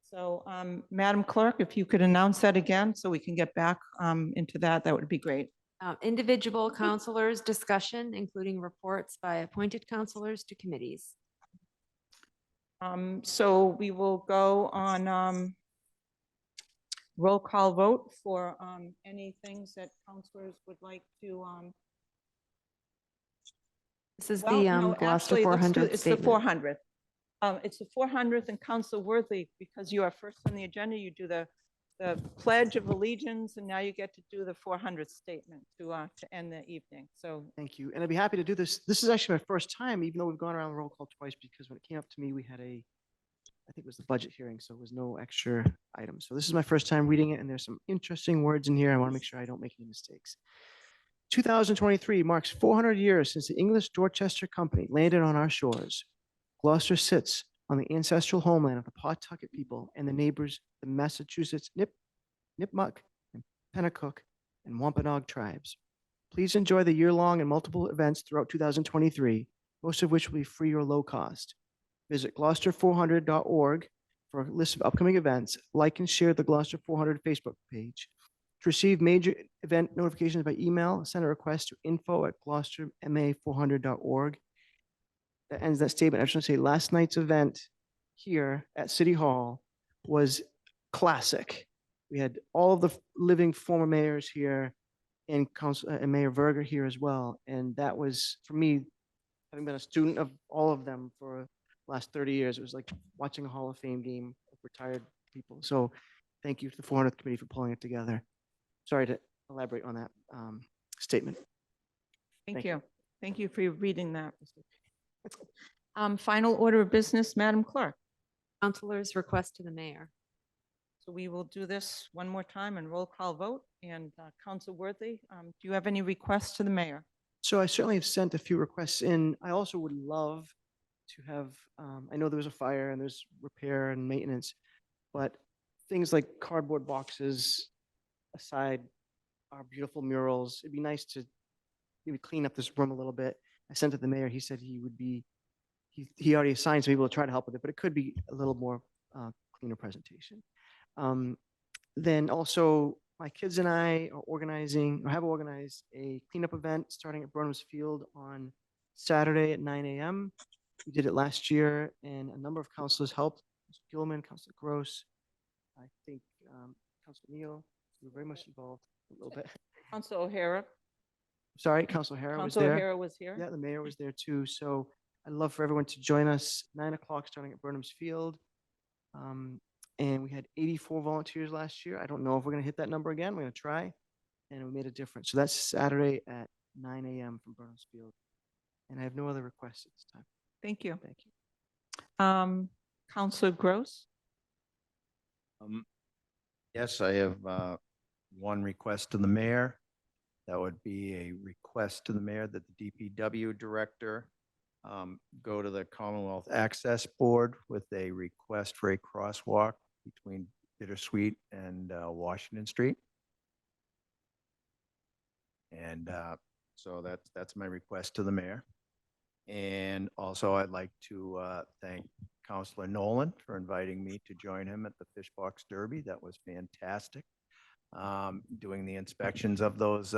[SPEAKER 1] So, Madam Clerk, if you could announce that again so we can get back into that, that would be great.
[SPEAKER 4] Individual counselors discussion, including reports by appointed counselors to committees.
[SPEAKER 1] So we will go on roll call vote for any things that counselors would like to.
[SPEAKER 4] This is
[SPEAKER 1] Well,
[SPEAKER 4] the
[SPEAKER 1] no,
[SPEAKER 4] Gloucester
[SPEAKER 1] actually, let's do-
[SPEAKER 4] 400
[SPEAKER 1] It's the
[SPEAKER 4] statement.
[SPEAKER 1] 400th. It's the 400th, and Council Worthy, because you are first on the agenda, you do the Pledge of Allegiance, and now you get to do the 400th statement to end the evening. So
[SPEAKER 11] Thank you. And I'd be happy to do this. This is actually my first time, even though we've gone around the roll call twice, because when it came up to me, we had I think it was the budget hearing, so it was no extra items. So this is my first time reading it, and there's some interesting words in here. I want to make sure I don't make any mistakes. 2023 marks 400 years since the English Dorchester Company landed on our shores. Gloucester sits on the ancestral homeland of the Pawtucket people and the neighbors, the Massachusetts Nipmuc, and Pennacook, and Wampanoag tribes. Please enjoy the year-long and multiple events throughout 2023, most of which will be free or low cost. Visit gloucester400.org for a list of upcoming events. Like and share the Gloucester 400 Facebook page. To receive major event notifications by email, send a request to info@gloucesterma400.org. That ends that statement. I just want to say last night's event here at City Hall was classic. We had all of the living former mayors here and Mayor Verger here as well. And that was, for me, having been a student of all of them for the last 30 years, it was like watching a Hall of Fame game of retired people. So thank you to the 400th Committee for pulling it together. Sorry to elaborate on that statement.
[SPEAKER 1] thank you. Thank you for reading that. Final order of business, Madam Clerk.
[SPEAKER 4] Counselors request to the mayor.
[SPEAKER 1] So we will do this one more time and roll call vote. And Council Worthy, do you have any requests to the mayor?
[SPEAKER 11] So I certainly have sent a few requests in. I also would love to have, I know there was a fire and there's repair and maintenance, but things like cardboard boxes aside, our beautiful murals, it'd be nice to maybe clean up this room a little bit. I sent it to the mayor. He said he would be, he already assigned some people to try to help with it, but it could be a little more cleaner presentation. Then also my kids and I are organizing, or have organized a cleanup event starting at Burnham's Field on Saturday at 9 a.m. We did it last year and a number of councilors helped. Councilor Gilman, Councilor Gross, I think Councilor Neal, we were very much involved a little bit.
[SPEAKER 1] Council O'Hara.
[SPEAKER 11] Sorry, Councilor O'Hara was
[SPEAKER 1] Council
[SPEAKER 11] there.
[SPEAKER 1] O'Hara was here.
[SPEAKER 11] Yeah, the mayor was there too. So I'd love for everyone to join us 9 o'clock starting at Burnham's Field. And we had 84 volunteers last year. I don't know if we're going to hit that number again. We're going to try. And we made a difference. So that's Saturday at 9 a.m. from Burnham's Field. And I have no other requests at this time.
[SPEAKER 1] Thank you.
[SPEAKER 11] Thank you.
[SPEAKER 1] Councilor Gross.
[SPEAKER 14] Yes, I have one request to the mayor. That would be a request to the mayor that the DPW director go to the Commonwealth Access Board with a request for a crosswalk between Bittersweet and Washington Street. And so that's my request to the mayor. And also I'd like to thank Councilor Nolan for inviting me to join him at the Fish Box Derby. That was fantastic. Doing the inspections of those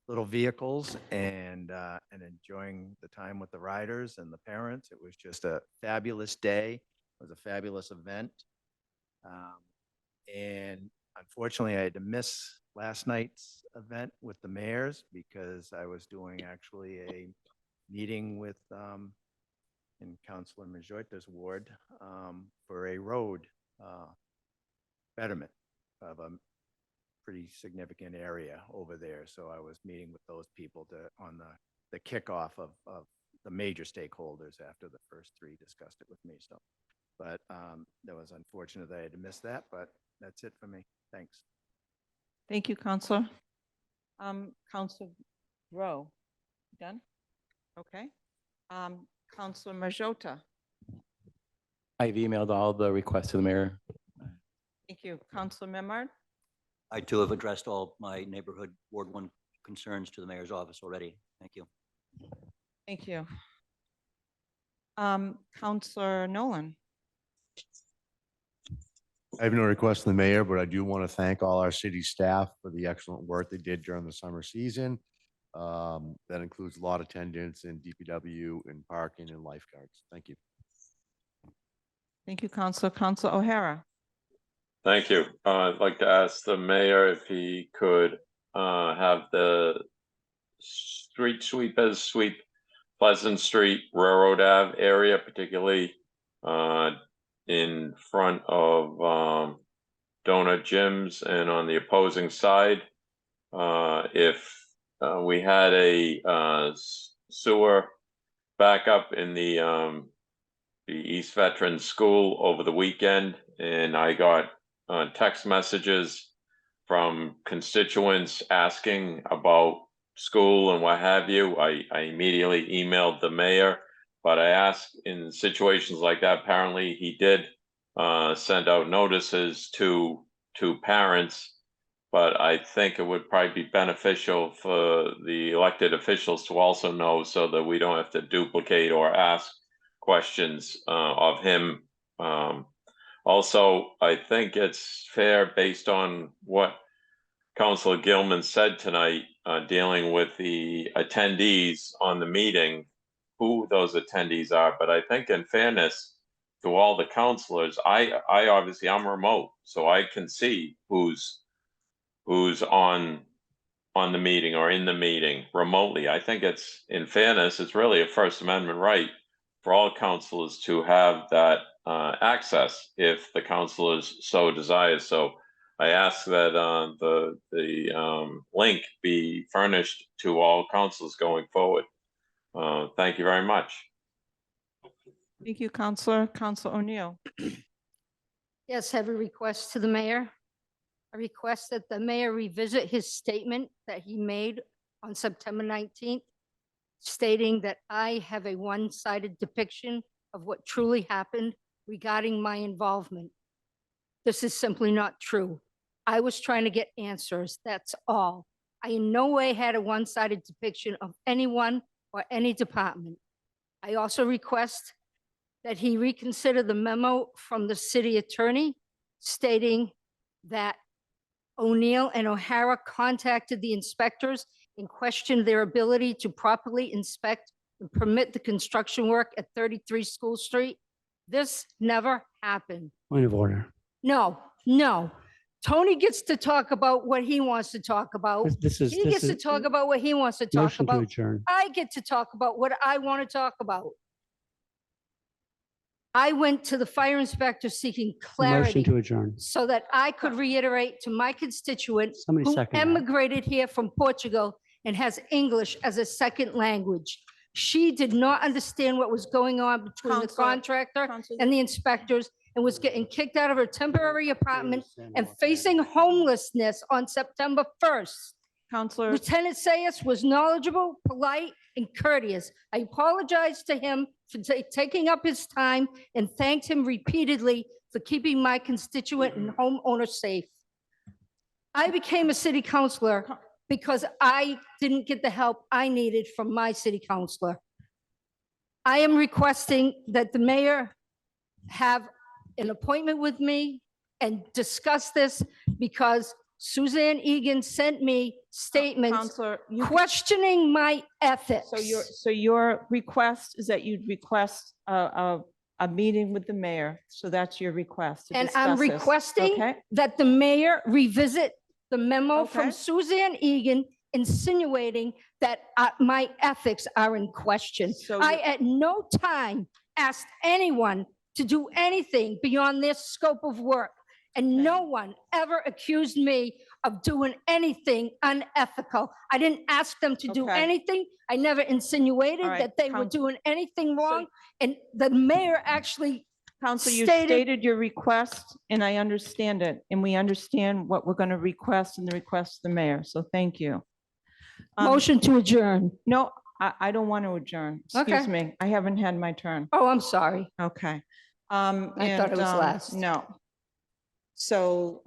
[SPEAKER 14] little vehicles and enjoying the time with the riders and the parents. It was just a fabulous day. It was a fabulous event. And unfortunately, I had to miss last night's event with the mayors because I was doing actually a meeting with in Councilor Majoita's ward for a road betterment of a pretty significant area over there. So I was meeting with those people on the kickoff of the major stakeholders after the first three discussed it with me. So, but that was unfortunate that I had to miss that, but that's it for me. Thanks.
[SPEAKER 1] Thank you, Counselor. Counselor Rowe, done? Okay. Counselor Majota.
[SPEAKER 15] I've emailed all the requests to the mayor.
[SPEAKER 1] Thank you. Counselor Memard.
[SPEAKER 16] I too have addressed all my neighborhood Ward 1 concerns to the mayor's office already. Thank you.
[SPEAKER 1] Thank you. Counselor Nolan.
[SPEAKER 8] I have no request from the mayor, but I do want to thank all our city staff for the excellent work they did during the summer season. That includes a lot of attendance in DPW and parking and lifeguards. Thank you.
[SPEAKER 1] Thank you, Counselor. Counselor O'Hara.
[SPEAKER 10] Thank you. I'd like to ask the mayor if he could have the street sweepers sweep Pleasant Street, Railroad Ave area, particularly in front of Donut Gyms and on the opposing side. If we had a sewer backup in the East Veterans School over the weekend, and I got text messages from constituents asking about school and what have you. I immediately emailed the mayor, but I asked in situations like that, apparently he did send out notices to parents, but I think it would probably be beneficial for the elected officials to also know so that we don't have to duplicate or ask questions of him. Also, I think it's fair based on what Councilor Gilman said tonight, dealing with the attendees on the meeting, who those attendees are. But I think in fairness to all the councilors, I obviously I'm remote, so I can see who's on the meeting or in the meeting remotely. I think it's, in fairness, it's really a First Amendment right for all councilors to have that access if the councilors so desire. So I ask that the link be furnished to all councilors going forward. Thank you very much.
[SPEAKER 1] Thank you, Counselor. Counselor O'Neill.
[SPEAKER 13] Yes, I have a request to the mayor. I request that the mayor revisit his statement that he made on September 19th, stating that I have a one-sided depiction of what truly happened regarding my involvement. This is simply not true. I was trying to get answers, that's all. I in no way had a one-sided depiction of anyone or any department. I also request that he reconsider the memo from the city attorney stating that O'Neill and O'Hara contacted the inspectors and questioned their ability to properly inspect and permit the construction work at 33 School Street. This never happened.
[SPEAKER 12] Point of order.
[SPEAKER 13] No. Tony gets to talk about what he wants to talk about. He gets to talk about what he wants to talk
[SPEAKER 12] Motion to
[SPEAKER 13] about.
[SPEAKER 12] adjourn.
[SPEAKER 13] I get to talk about what I want to talk about. I went to the fire inspector seeking
[SPEAKER 12] Motion
[SPEAKER 13] clarity
[SPEAKER 12] to adjourn.
[SPEAKER 13] so that I could reiterate to my constituents
[SPEAKER 12] Somebody
[SPEAKER 13] who
[SPEAKER 12] second that.
[SPEAKER 13] emigrated here from Portugal and has English as a second language. She did not understand what was going on between the
[SPEAKER 1] Counselor-
[SPEAKER 13] contractor
[SPEAKER 1] Counselor-
[SPEAKER 13] and the inspectors and was getting kicked out of her temporary apartment and facing homelessness on September 1st.
[SPEAKER 1] Counselor,
[SPEAKER 13] Lieutenant Sayers was knowledgeable, polite, and courteous. I apologized to him for taking up his time and thanked him repeatedly for keeping my constituent and homeowner safe. I became a city councilor because I didn't get the help I needed from my city councilor. I am requesting that the mayor have an appointment with me and discuss this because Suzanne Egan sent me statements
[SPEAKER 1] Counselor,
[SPEAKER 13] questioning my ethics.
[SPEAKER 1] so your request is that you'd request a meeting with the mayor. So that's your request to
[SPEAKER 13] And I'm
[SPEAKER 1] discuss this.
[SPEAKER 13] requesting
[SPEAKER 1] Okay?
[SPEAKER 13] that the mayor revisit the memo from
[SPEAKER 1] Okay.
[SPEAKER 13] Suzanne Egan insinuating that my ethics are in question.
[SPEAKER 1] So
[SPEAKER 13] I
[SPEAKER 1] you-
[SPEAKER 13] at no time asked anyone to do anything beyond their scope of work. And no one ever accused me of doing anything unethical. I didn't ask them to do
[SPEAKER 1] Okay.
[SPEAKER 13] anything. I never insinuated
[SPEAKER 1] All right,
[SPEAKER 13] that they were
[SPEAKER 1] Counsel-
[SPEAKER 13] doing anything wrong. And the mayor actually
[SPEAKER 1] Counsel, you
[SPEAKER 13] stated-
[SPEAKER 1] stated your request and I understand it. And we understand what we're going to request and the request of the mayor. So thank you.
[SPEAKER 13] motion to adjourn.
[SPEAKER 1] No, I don't want to adjourn. Excuse
[SPEAKER 13] Okay.
[SPEAKER 1] me. I haven't had my turn.
[SPEAKER 13] Oh, I'm sorry.
[SPEAKER 1] Okay.
[SPEAKER 13] I thought it was last.
[SPEAKER 1] No. So,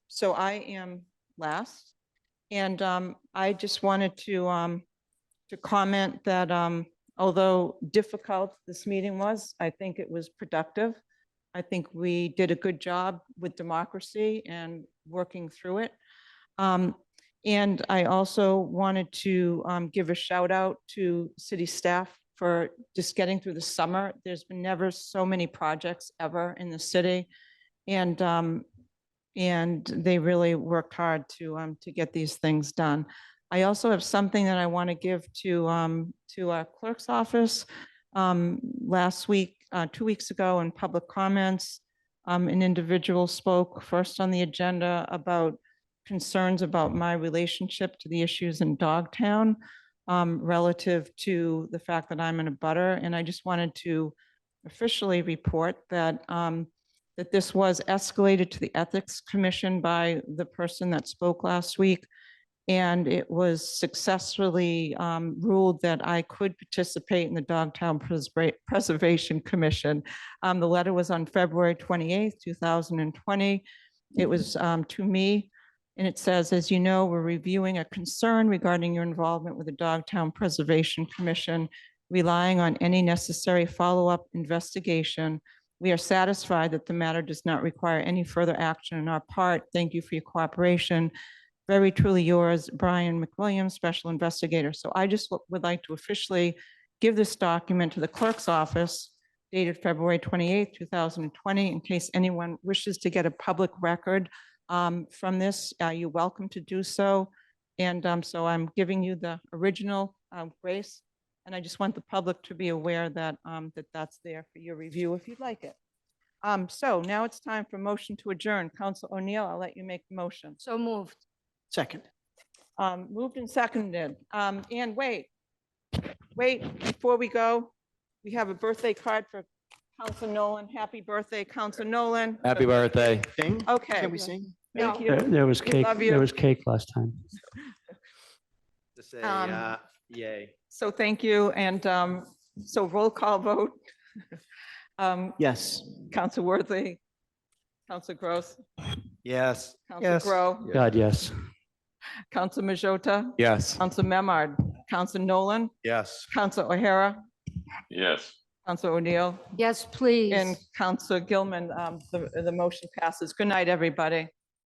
[SPEAKER 1] so I am last. And I just wanted to comment that although difficult this meeting was, I think it was productive. I think we did a good job with democracy and working through it. And I also wanted to give a shout out to city staff for just getting through the summer. There's been never so many projects ever in the city. And they really worked hard to get these things done. I also have something that I want to give to our clerk's office. Last week, 2 weeks ago in public comments, an individual spoke first on the agenda about concerns about my relationship to the issues in Dogtown relative to the fact that I'm in a butter. And I just wanted to officially report that that this was escalated to the Ethics Commission by the person that spoke last week. And it was successfully ruled that I could participate in the Dogtown Preservation Commission. The letter was on February 28th, 2020. It was to me, and it says, as you know, we're reviewing a concern regarding your involvement with the Dogtown Preservation Commission, relying on any necessary follow-up investigation. We are satisfied that the matter does not require any further action on our part. Thank you for your cooperation. Very truly yours, Brian McWilliams, Special Investigator. So I just would like to officially give this document to the clerk's office dated February 28th, 2020, in case anyone wishes to get a public record from this. You're welcome to do so. And so I'm giving you the original, Grace. And I just want the public to be aware that that's there for your review if you'd like it. So now it's time for motion to adjourn. Council O'Neill, I'll let you make the motion.
[SPEAKER 13] So moved.
[SPEAKER 11] Second.
[SPEAKER 1] Moved and seconded. And wait, before we go, we have a birthday card for Council Nolan. Happy birthday, Council Nolan.
[SPEAKER 15] Happy birthday.
[SPEAKER 11] Sing?
[SPEAKER 1] Okay.
[SPEAKER 11] Can we sing?
[SPEAKER 1] Thank
[SPEAKER 13] No.
[SPEAKER 1] you.
[SPEAKER 12] There was
[SPEAKER 1] We
[SPEAKER 12] cake,
[SPEAKER 1] love you.
[SPEAKER 12] there was cake last time.
[SPEAKER 14] To say,
[SPEAKER 1] Um,
[SPEAKER 14] yay.
[SPEAKER 1] So thank you. And so roll call vote.
[SPEAKER 11] Yes.
[SPEAKER 1] Council Worthy, Council Gross,
[SPEAKER 14] Yes.
[SPEAKER 1] Council Grow,
[SPEAKER 12] God, yes.
[SPEAKER 1] Council Majota,
[SPEAKER 15] Yes.
[SPEAKER 1] Council Memard, Council Nolan,
[SPEAKER 14] Yes.
[SPEAKER 1] Council O'Hara,
[SPEAKER 10] Yes.
[SPEAKER 1] Council O'Neill,
[SPEAKER 13] Yes, please.
[SPEAKER 1] and Council Gilman. The motion passes. Good night, everybody.